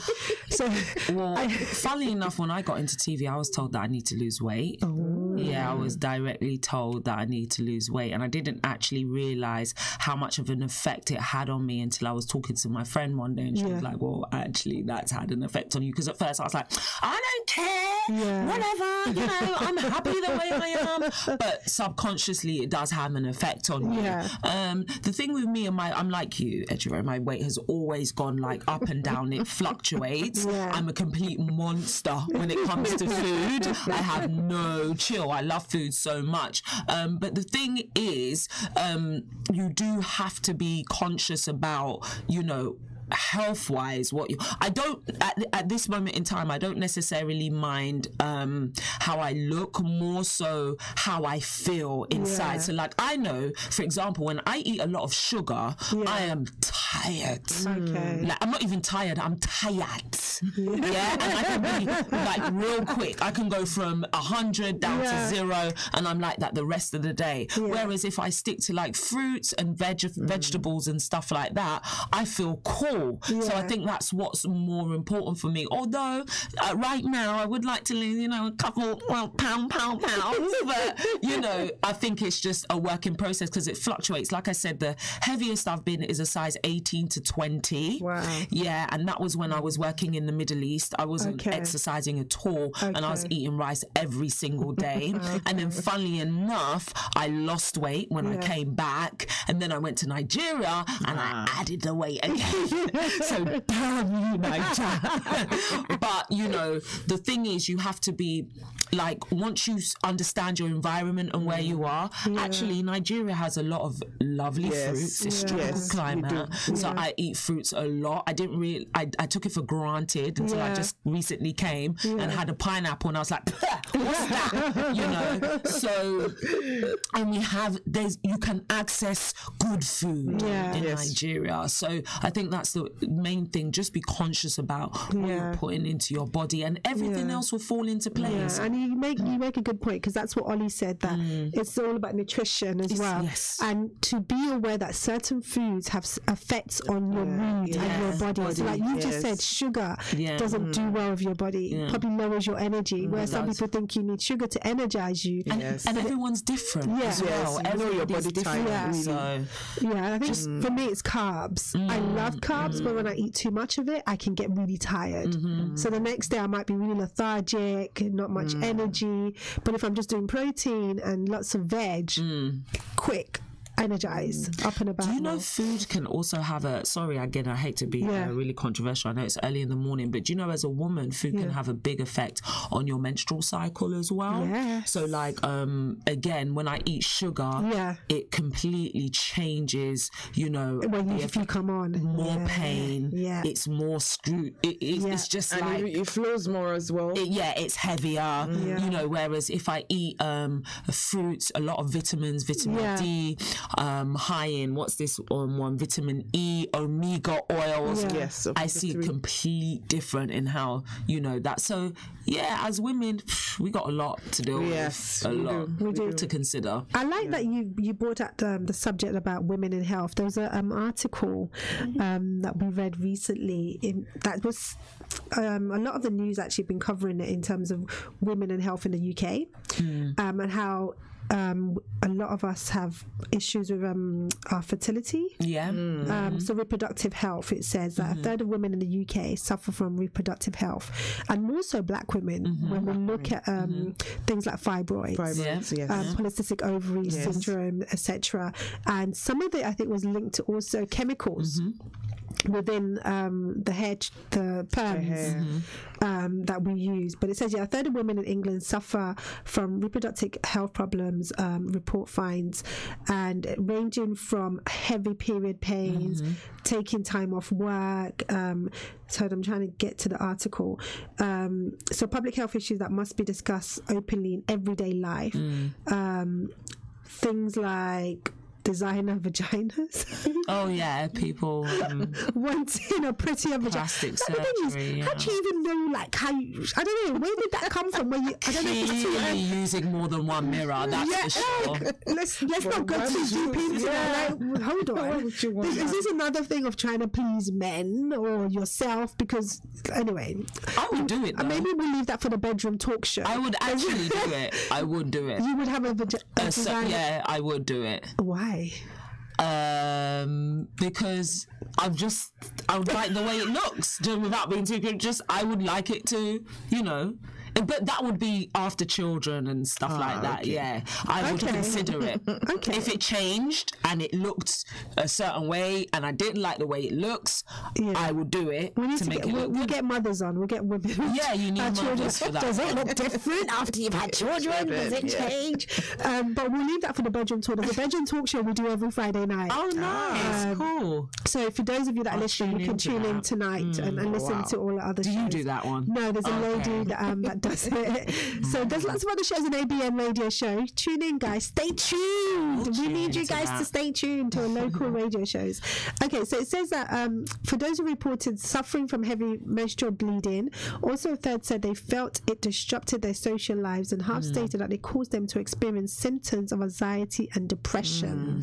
So, funnily enough, when I got into TV, I was told that I need to lose weight. I was directly told that I need to lose weight, and I didn't actually realise how much of an effect it had on me until I was talking to my friend one day, and she was like, well, actually that's had an effect on you, because at first I was like, I don't care, whatever, I'm happy the way I am, but subconsciously it does have an effect on you. The thing with me, I'm like you, Ejiro, my weight has always gone like up and down. It fluctuates. I'm a complete monster when it comes to food. I have no chill. I love food so much. But the thing is, you do have to be conscious about, health-wise, I don't at this moment in time, I don't necessarily mind how I look, more so how I feel inside. So like, I know, for example, when I eat a lot of sugar, I am tired. Like, I'm not even tired, I'm tired. And I can be like real quick. I can go from 100 down to 0, and I'm like that the rest of the day. Whereas if I stick to like fruits and vegetables and stuff like that, I feel cool. So I think that's what's more important for me. Although right now I would like to lose, a couple pounds, but I think it's just a work in process because it fluctuates. Like I said, the heaviest I've been is a size 18 to 20. Wow. Yeah, and that was when I was working in the Middle East. I wasn't exercising at all, and I was eating rice every single day. And then, funnily enough, I lost weight when I came back, and then I went to Nigeria and I added the weight again. So damn you, Nigeria. But the thing is, you have to be like, once you understand your environment and where you are, actually Nigeria has a lot of lovely fruits. It's tropical climate, so I eat fruits a lot. I didn't really, I took it for granted until I just recently came and had a pineapple, and I was like, what's that? So, and you can access good food in Nigeria. So I think that's the main thing. Just be conscious about what you're putting into your body, and everything else will fall into place. And you make a good point, because that's what Ollie said, that it's all about nutrition as well. And to be aware that certain foods have effects on your mood and your body. So like you just said, sugar doesn't do well with your body. Probably lowers your energy. Where some people think you need sugar to energize you. And everyone's different as well. Your body type. So I think for me it's carbs. I love carbs, but when I eat too much of it, I can get really tired. So the next day I might be really lethargic, not much energy. But if I'm just doing protein and lots of veg, quick, energized, up and about. Do you know food can also have a, sorry again, I hate to be really controversial, I know it's early in the morning, but do you know, as a woman, food can have a big effect on your menstrual cycle as well? So like again, when I eat sugar, it completely changes, when you come on, more pain, it's more screwed, it's just and like it flows more as well. It's heavier, whereas if I eat fruits, a lot of vitamins, vitamin D, high in, what's this one, vitamin E, omega oils. Yes, I see complete different in how, that. So, as women, we got a lot to deal with. A lot to consider. I like that you brought up the subject about women in health. There was an article that we read recently that was a lot of the news actually been covering it in terms of women in health in the UK, and how a lot of us have issues with our fertility. So reproductive health, it says that a third of women in the UK suffer from reproductive health, and more so black women when we look at things like fibroids, polycystic ovary syndrome, etc. And some of it I think was linked to also chemicals within the perms that we use. But it says a third of women in England suffer from reproductive health problems, report finds, and ranging from heavy period pains, taking time off work. So I'm trying to get to the article. So public health issues that must be discussed openly in everyday life. Things like designer vaginas. People wanting a prettier vagina. Plastic surgery. How do you even know, how you? I don't know. Where did that come from? Where you? I don't know. If it's using more than one mirror. That's for sure. Let's not go too deep into that. Hold on. Is this another thing of trying to please men or yourself? Because anyway, I would do it. Maybe we'll leave that for the bedroom talk show. I would actually do it. I would do it. You would have a vagina. I would do it. Why? Because I would like the way it looks, without being too good. I would like it to, but that would be after children and stuff like that. Okay. I would consider it. If it changed and it looked a certain way and I didn't like the way it looks, I would do it. We'll get mothers on. We'll get women. You need mothers for that. Does it look different after you've had children? Does it change? But we'll leave that for the bedroom talk. The bedroom talk show we do every Friday night. Oh, nice. Cool. So for those of you that are listening, you can tune in tonight and listen to all the other shows. Do you do that one? No, there's a lady that does it. So there's lots of other shows on ABN Radio Show. Tune in, guys. Stay tuned. We need you guys to stay tuned to our local radio shows. Okay, so it says that for those who reported suffering from heavy menstrual bleeding, also a third said they felt it disrupted their social lives, and half stated that it caused them to experience symptoms of anxiety and depression.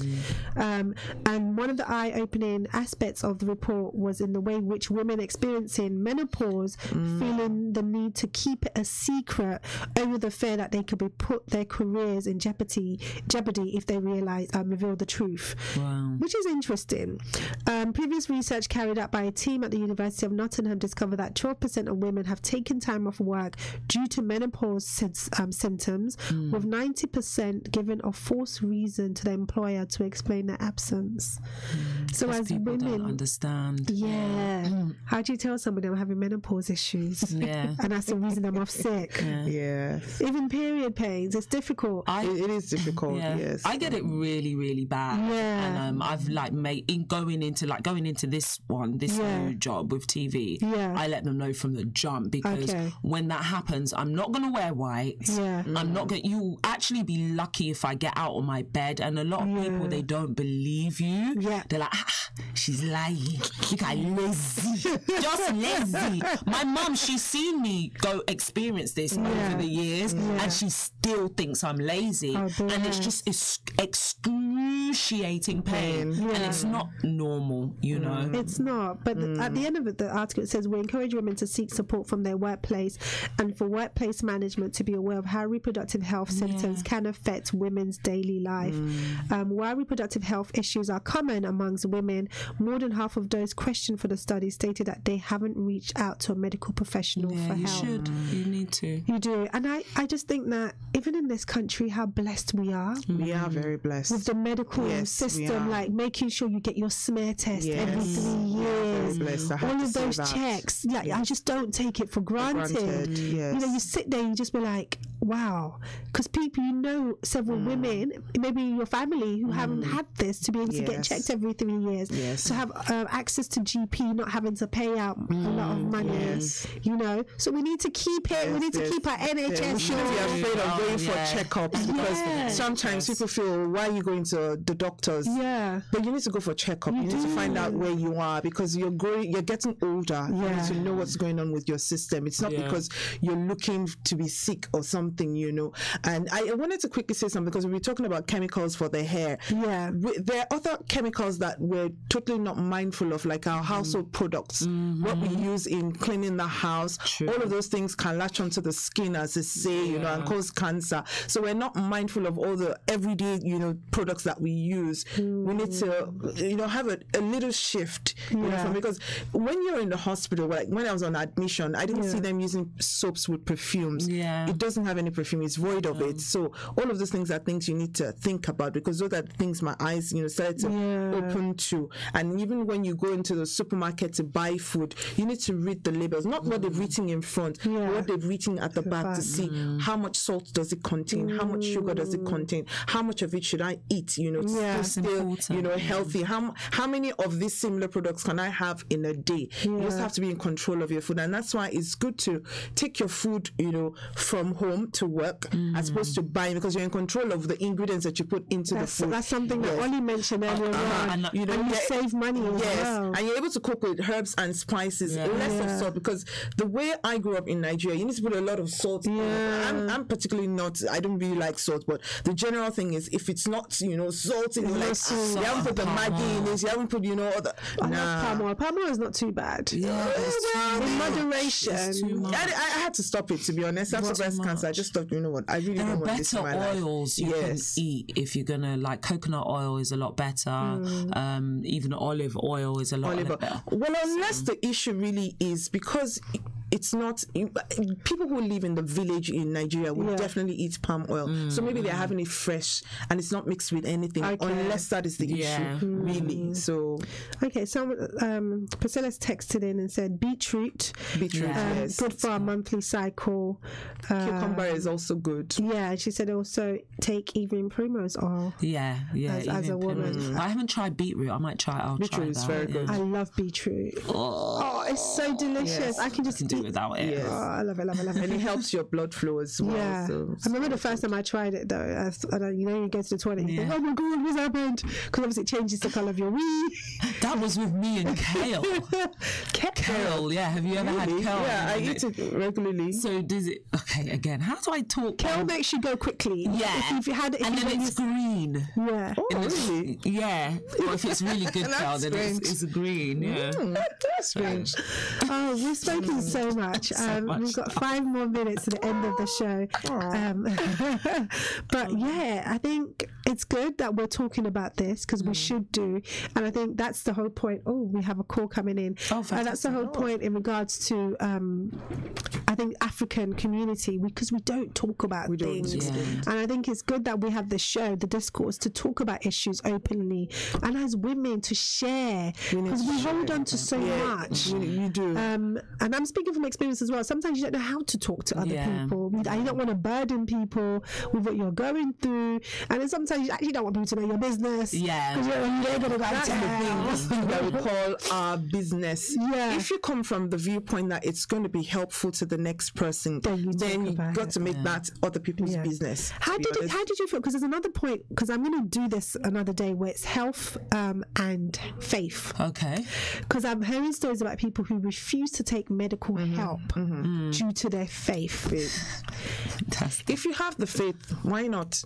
And one of the eye-opening aspects of the report was in the way which women experiencing menopause feeling the need to keep it a secret over the fear that they could be put their careers in jeopardy if they reveal the truth. Which is interesting. Previous research carried out by a team at the University of Nottingham discovered that 12% of women have taken time off work due to menopause symptoms, with 90% given a false reason to the employer to explain their absence. So as people women don't understand. How do you tell somebody I'm having menopause issues? And that's the reason I'm off sick. Even period pains, it's difficult. It is difficult. Yes, I get it really, really bad. And I've going into this new job with TV. I let them know from the jump, because when that happens, I'm not going to wear white. I'm not going. You'll actually be lucky if I get out of my bed. And a lot of people, they don't believe you. They're like, she's lying. Look how lazy. Just lazy. My mum, she's seen me go experience this over the years, and she still thinks I'm lazy. And it's just excruciating pain. And it's not normal, It's not. But at the end of the article, it says we encourage women to seek support from their workplace, and for workplace management to be aware of how reproductive health symptoms can affect women's daily life. While reproductive health issues are common amongst women, more than half of those questioned for the study stated that they haven't reached out to a medical professional for help. You need to. You do. And I just think that even in this country, how blessed we are. We are very blessed. With the medical system, like making sure you get your smear test every 3 years. all of those checks. I just don't take it for granted. Yes. You sit there and you just be like, wow, because people, several women, maybe your family, who haven't had this, to be able to get checked every 3 years, to have access to GP, not having to pay out a lot of money, so we need to keep it. We need to keep our NHS. We shouldn't be afraid of going for checkups, because sometimes people feel, why are you going to the doctors? But you need to go for checkup. You need to find out where you are, because you're getting older. You need to know what's going on with your system. It's not because you're looking to be sick or something, And I wanted to quickly say something, because we were talking about chemicals for the hair. There are other chemicals that we're totally not mindful of, like our household products, what we use in cleaning the house. All of those things can latch onto the skin, as they say, and cause cancer. So we're not mindful of all the everyday, products that we use. We need to, have a little shift, because when you're in the hospital, like when I was on admission, I didn't see them using soaps with perfumes. It doesn't have any perfume. It's void of it. So all of those things are things you need to think about, because those are the things my eyes, started to open to. And even when you go into the supermarket to buy food, you need to read the labels, not what they've written in front, but what they've written at the back, to see how much salt does it contain, how much sugar does it contain, how much of it should I eat, to still, healthy. How many of these similar products can I have in a day? You just have to be in control of your food, and that's why it's good to take your food, from home to work, as opposed to buying, because you're in control of the ingredients that you put into the food. That's something that Ollie mentioned earlier on. And you save money as well. And you're able to cook with herbs and spices, less of salt, because the way I grew up in Nigeria, you need to put a lot of salt. I'm particularly not, I don't really like salt, but the general thing is, if it's not, salt, you haven't put the Maggi in it, you haven't put, other. I love palm oil. Palm oil is not too bad. In moderation. I had to stop it, to be honest. After breast cancer, I just thought, what, I really don't want this in my life. There are better oils you can eat if you're gonna, like, coconut oil is a lot better. Even olive oil is a lot better. Well, unless the issue really is because it's not, people who live in the village in Nigeria will definitely eat palm oil. So maybe they're having it fresh and it's not mixed with anything, unless that is the issue, really. So Priscilla's texted in and said beetroot, yes, good for our monthly cycle. Cucumber is also good. Yeah, she said also take evening primrose oil. As a woman. I haven't tried beetroot. I might try it. I'll beetroot try that. Is very good. I love beetroot. Oh, it's so delicious. I can just do without it. Yes. Oh, I love it. And it helps your blood flow as well. Yeah. So I remember the first time I tried it though. You go to the toilet and you think, oh my God, what's happened? Because obviously it changes the colour of your wee. That was with me and kale. Kale, yeah. Have you ever had kale? Yeah, I eat it regularly. So does it? Okay, again, how do I talk? Kale makes you go quickly. Yeah. If you had it, and then it's green. Yeah. Oh, really? Yeah. Or if it's really good kale, then it's green. Yeah. That's strange. Oh, we've spoken so much. We've got 5 more minutes to the end of the show. But yeah, I think it's good that we're talking about this, because we should do. And I think that's the whole point. Oh, we have a call coming in. Oh, fantastic. And that's the whole point in regards to, I think, African community, because we don't talk about things. And I think it's good that we have this show, The Discourse, to talk about issues openly, and as women to share, because we hold on to so much. You do. And I'm speaking from experience as well. Sometimes you don't know how to talk to other people. You don't want to burden people with what you're going through, and then sometimes you actually don't want people to know your business. Yeah, because they're going to that's the thing that we call our business. Yeah. If you come from the viewpoint that it's going to be helpful to the next person, then you've got to make that other people's business. How did you feel? Because there's another point. Because I'm going to do this another day where it's health and faith. Okay. Because I'm hearing stories about people who refuse to take medical help due to their faith. If you have the faith, why not?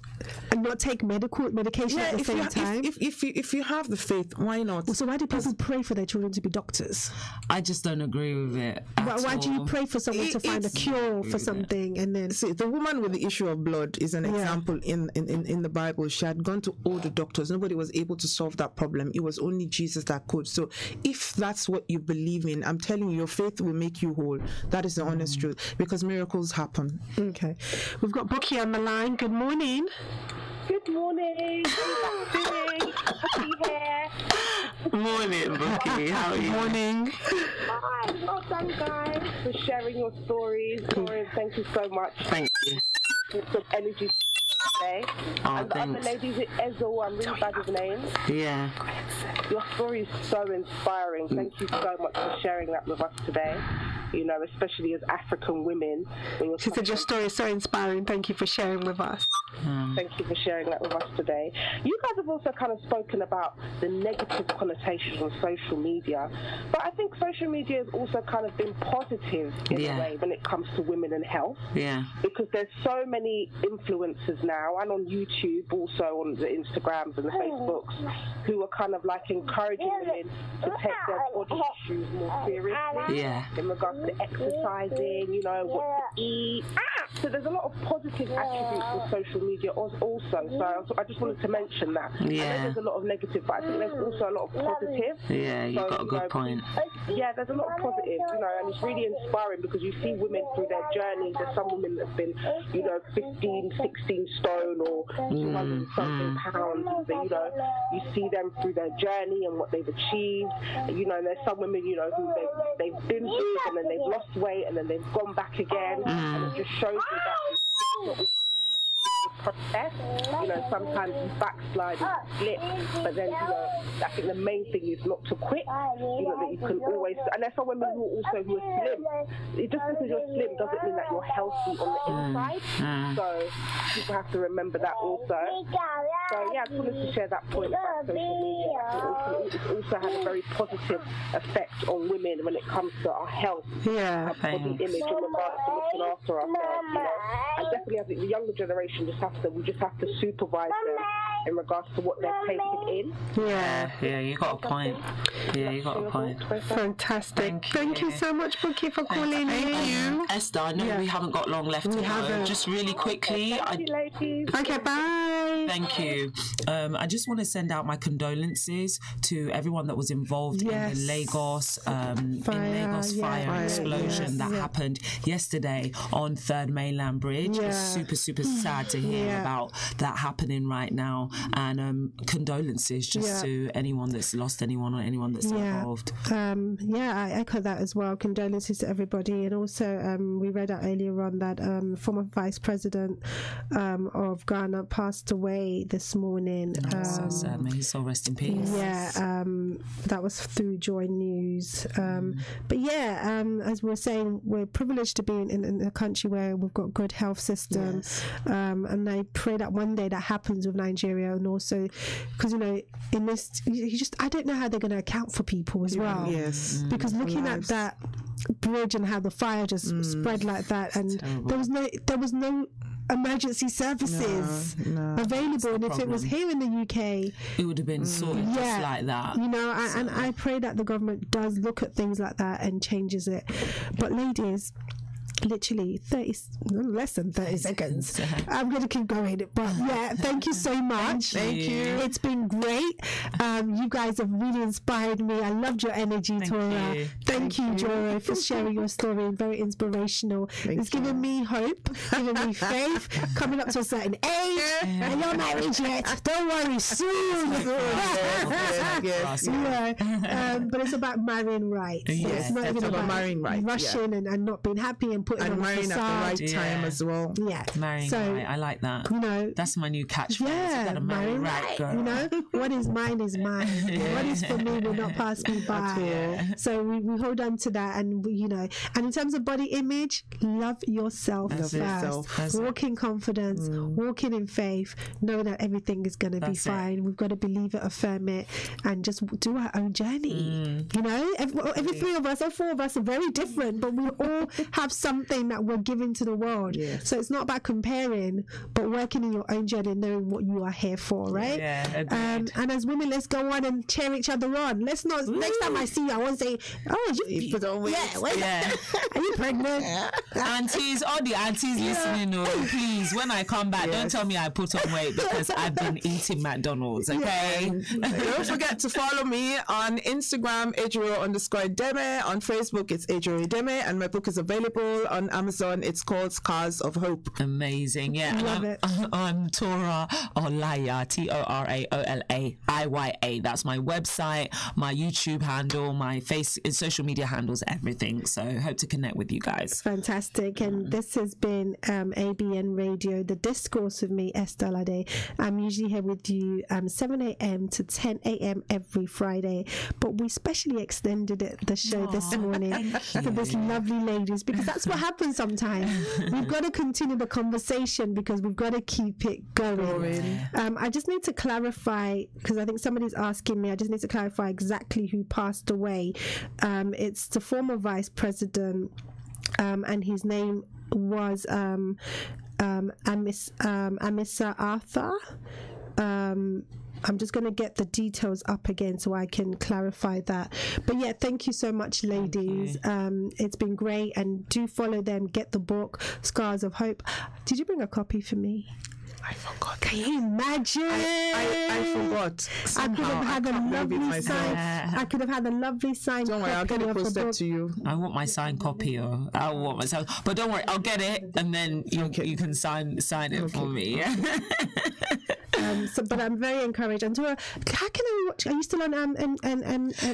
And not take medication at the same time? If you have the faith, why not? So why do people pray for their children to be doctors? I just don't agree with it. Why do you pray for someone to find a cure for something and then... See, the woman with the issue of blood is an example in the Bible. She had gone to all the doctors. Nobody was able to solve that problem. It was only Jesus that could. So if that's what you believe in, I'm telling you, your faith will make you whole. That is the honest truth, because miracles happen. Okay. We've got Bookie on the line. Good morning. Good morning. How are you doing? Happy hair. Morning, Bookie. How are you? Morning. Hi, well done, guys, for sharing your stories. Lauren, thank you so much. Thank you. With some energy today. And the other ladies at Ezel, I'm really bad with names. Yeah. Your story is so inspiring. Thank you so much for sharing that with us today. You know, especially as African women. She said your story is so inspiring. Thank you for sharing with us. Thank you for sharing that with us today. You guys have also kind of spoken about the negative connotations on social media, but I think social media has also kind of been positive in a way when it comes to women and health. Yeah. Because there's so many influencers now, and on YouTube, also on the Instagrams and the Facebooks, who are kind of like encouraging women to take their body issues more seriously. Yeah. In regards to exercising, you know, what to eat. So there's a lot of positive attributes of social media also. So I just wanted to mention that. I know there's a lot of negative, but I think there's also a lot of positive. Yeah, you've got a good point. Yeah, there's a lot of positive, you know, and it's really inspiring because you see women through their journeys. There's some women that's been, you know, 15, 16 stone or 200 something pounds. But, you know, you see them through their journey and what they've achieved. You know, and there's some women, you know, who they've been big and then they've lost weight and then they've gone back again. And it just shows you that process. You know, sometimes you backslide and slip, but then, you know, I think the main thing is not to quit. You know, that you can always, and there's some women who are slim. Just because you're slim doesn't mean that you're healthy on the inside. So people have to remember that also. So yeah, I just wanted to share that point about social media. It's also had a very positive effect on women when it comes to our health, our body image, in regards to looking after ourselves. You know, and definitely I think the younger generation we just have to supervise them in regards to what they're taking in. Yeah, you got a point. Yeah, you got a point. Fantastic. Thank you so much, Bookie, for calling in. Esther, I know we haven't got long left to go. Just really quickly. Okay, bye. Thank you. I just want to send out my condolences to everyone that was involved in the Lagos fire explosion that happened yesterday on 3rd Mainland Bridge. It's super, super sad to hear about that happening right now. And condolences to anyone that's lost anyone or anyone that's involved. I echo that as well. Condolences to everybody. And also we read out earlier on that former Vice President of Ghana passed away this morning. So sad. May his soul rest in peace. That was through Joy News. But as we're saying, we're privileged to be in a country where we've got good health systems. And I pray that one day that happens with Nigeria, and also because, you know, in this, I don't know how they're going to account for people as well. Because looking at that bridge and how the fire just spread like that, and there was no emergency services available, and if it was here in the UK, it would have been sorted just like that. You know, and I pray that the government does look at things like that and changes it. But ladies, literally less than 30 seconds. I'm going to keep going, but thank you so much. Thank you. It's been great. You guys have really inspired me. I loved your energy, Tora. Thank you, Joro, for sharing your story. Very inspirational. It's given me hope, given me faith. Coming up to a certain age, and you're not rich yet. Don't worry, soon. But it's about marrying right. So it's not even about marrying right, rushing and not being happy and putting on marrying at the right time as well. Marrying right. I like that. You know, that's my new catchphrase. You gotta marry right, girl. You know, what is mine is mine. What is for me will not pass me by. So we hold on to that, and you know, and in terms of body image, love yourself first. Walk in confidence, walking in faith, knowing that everything is going to be fine. We've got to believe it, affirm it, and just do our own journey. You know, every three of us, all four of us are very different, but we all have something that we're giving to the world. So it's not about comparing, but working in your own journey, knowing what you are here for, right? And as women, let's go on and cheer each other on. Let's not, next time I see you, I won't say, oh, you put on weight. Are you pregnant? Aunties, all the aunties listening, please, when I come back, don't tell me I put on weight because I've been eating McDonald's, okay? Don't forget to follow me on Instagram, Ejiro_Deme. On Facebook, it's Ejiro Deme, and my book is available available on Amazon. It's called Scars of Hope. Amazing, yeah. Love it. I'm Tora Olaya, TORAOLAIYA. That's my website, my YouTube handle, my social media handles, everything. So hope to connect with you guys. Fantastic. And this has been ABN Radio, The Discourse with me, Esther Alade. I'm usually here with you 7 a.m. to 10 a.m. every Friday, but we specially extended the show this morning for this lovely ladies, because that's what happens sometimes. We've got to continue the conversation because we've got to keep it going. I just need to clarify, because I think somebody's asking me, I just need to clarify exactly who passed away. It's the former vice president, and his name was Amisa Arthur. I'm just going to get the details up again so I can clarify that. But yeah, thank you so much, ladies. It's been great, and do follow them. Get the book, Scars of Hope. Did you bring a copy for me? I forgot. Can you imagine? I forgot. I could have had a lovely sign. I could have had a lovely sign. Don't worry, I'll get it posted to you. I want my signed copy, or I want myself. But don't worry, I'll get it, and then you can sign it for me. But I'm very encouraged. And Tora, how can I watch? Are you still on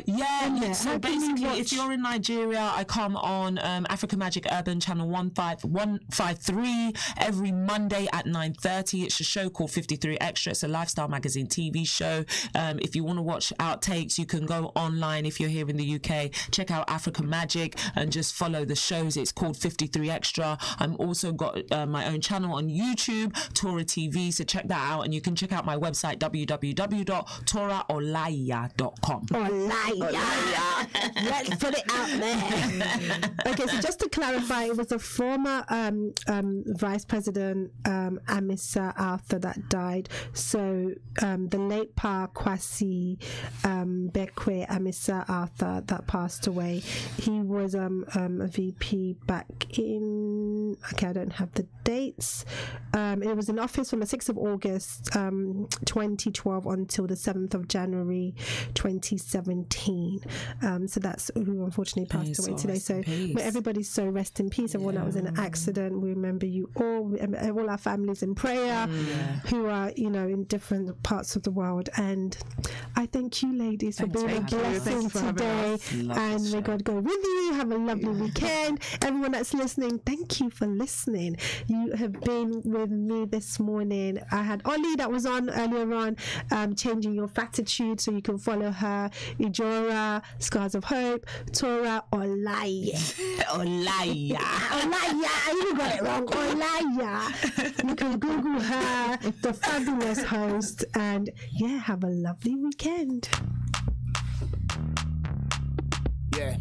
Yeah. So basically, if you're in Nigeria, I come on Africa Magic Urban Channel 153 every Monday at 9:30. It's a show called 53 Extra. It's a lifestyle magazine TV show. If you want to watch outtakes, you can go online. If you're here in the UK, check out Africa Magic and just follow the shows. It's called 53 Extra. I'm also got my own channel on YouTube, Tora TV. So check that out, and you can check out my website, www.toraolaya.com. Olaya. Let's put it out there. Okay, so just to clarify, it was the former Vice President Amisa Arthur that died. So the late Pa Kwasi Bekwe Amisa Arthur that passed away. He was a VP back in, I don't have the dates. It was in office from the 6th of August 2012 until the 7th of January 2017. So that's who unfortunately passed away today. So everybody's so rest in peace. Everyone that was in an accident, we remember you all our families in prayer who are, in different parts of the world. And I thank you, ladies, for being a blessing today. And may God go with you. Have a lovely weekend. Everyone that's listening, thank you for listening. You have been with me this morning. I had Ollie that was on earlier on, Changing Your Fatitude, so you can follow her. Ijora, Scars of Hope, Tora Olaya. Olaya. You got it wrong. Olaya. You can Google her, the fabulous host, and have a lovely weekend. Yeah.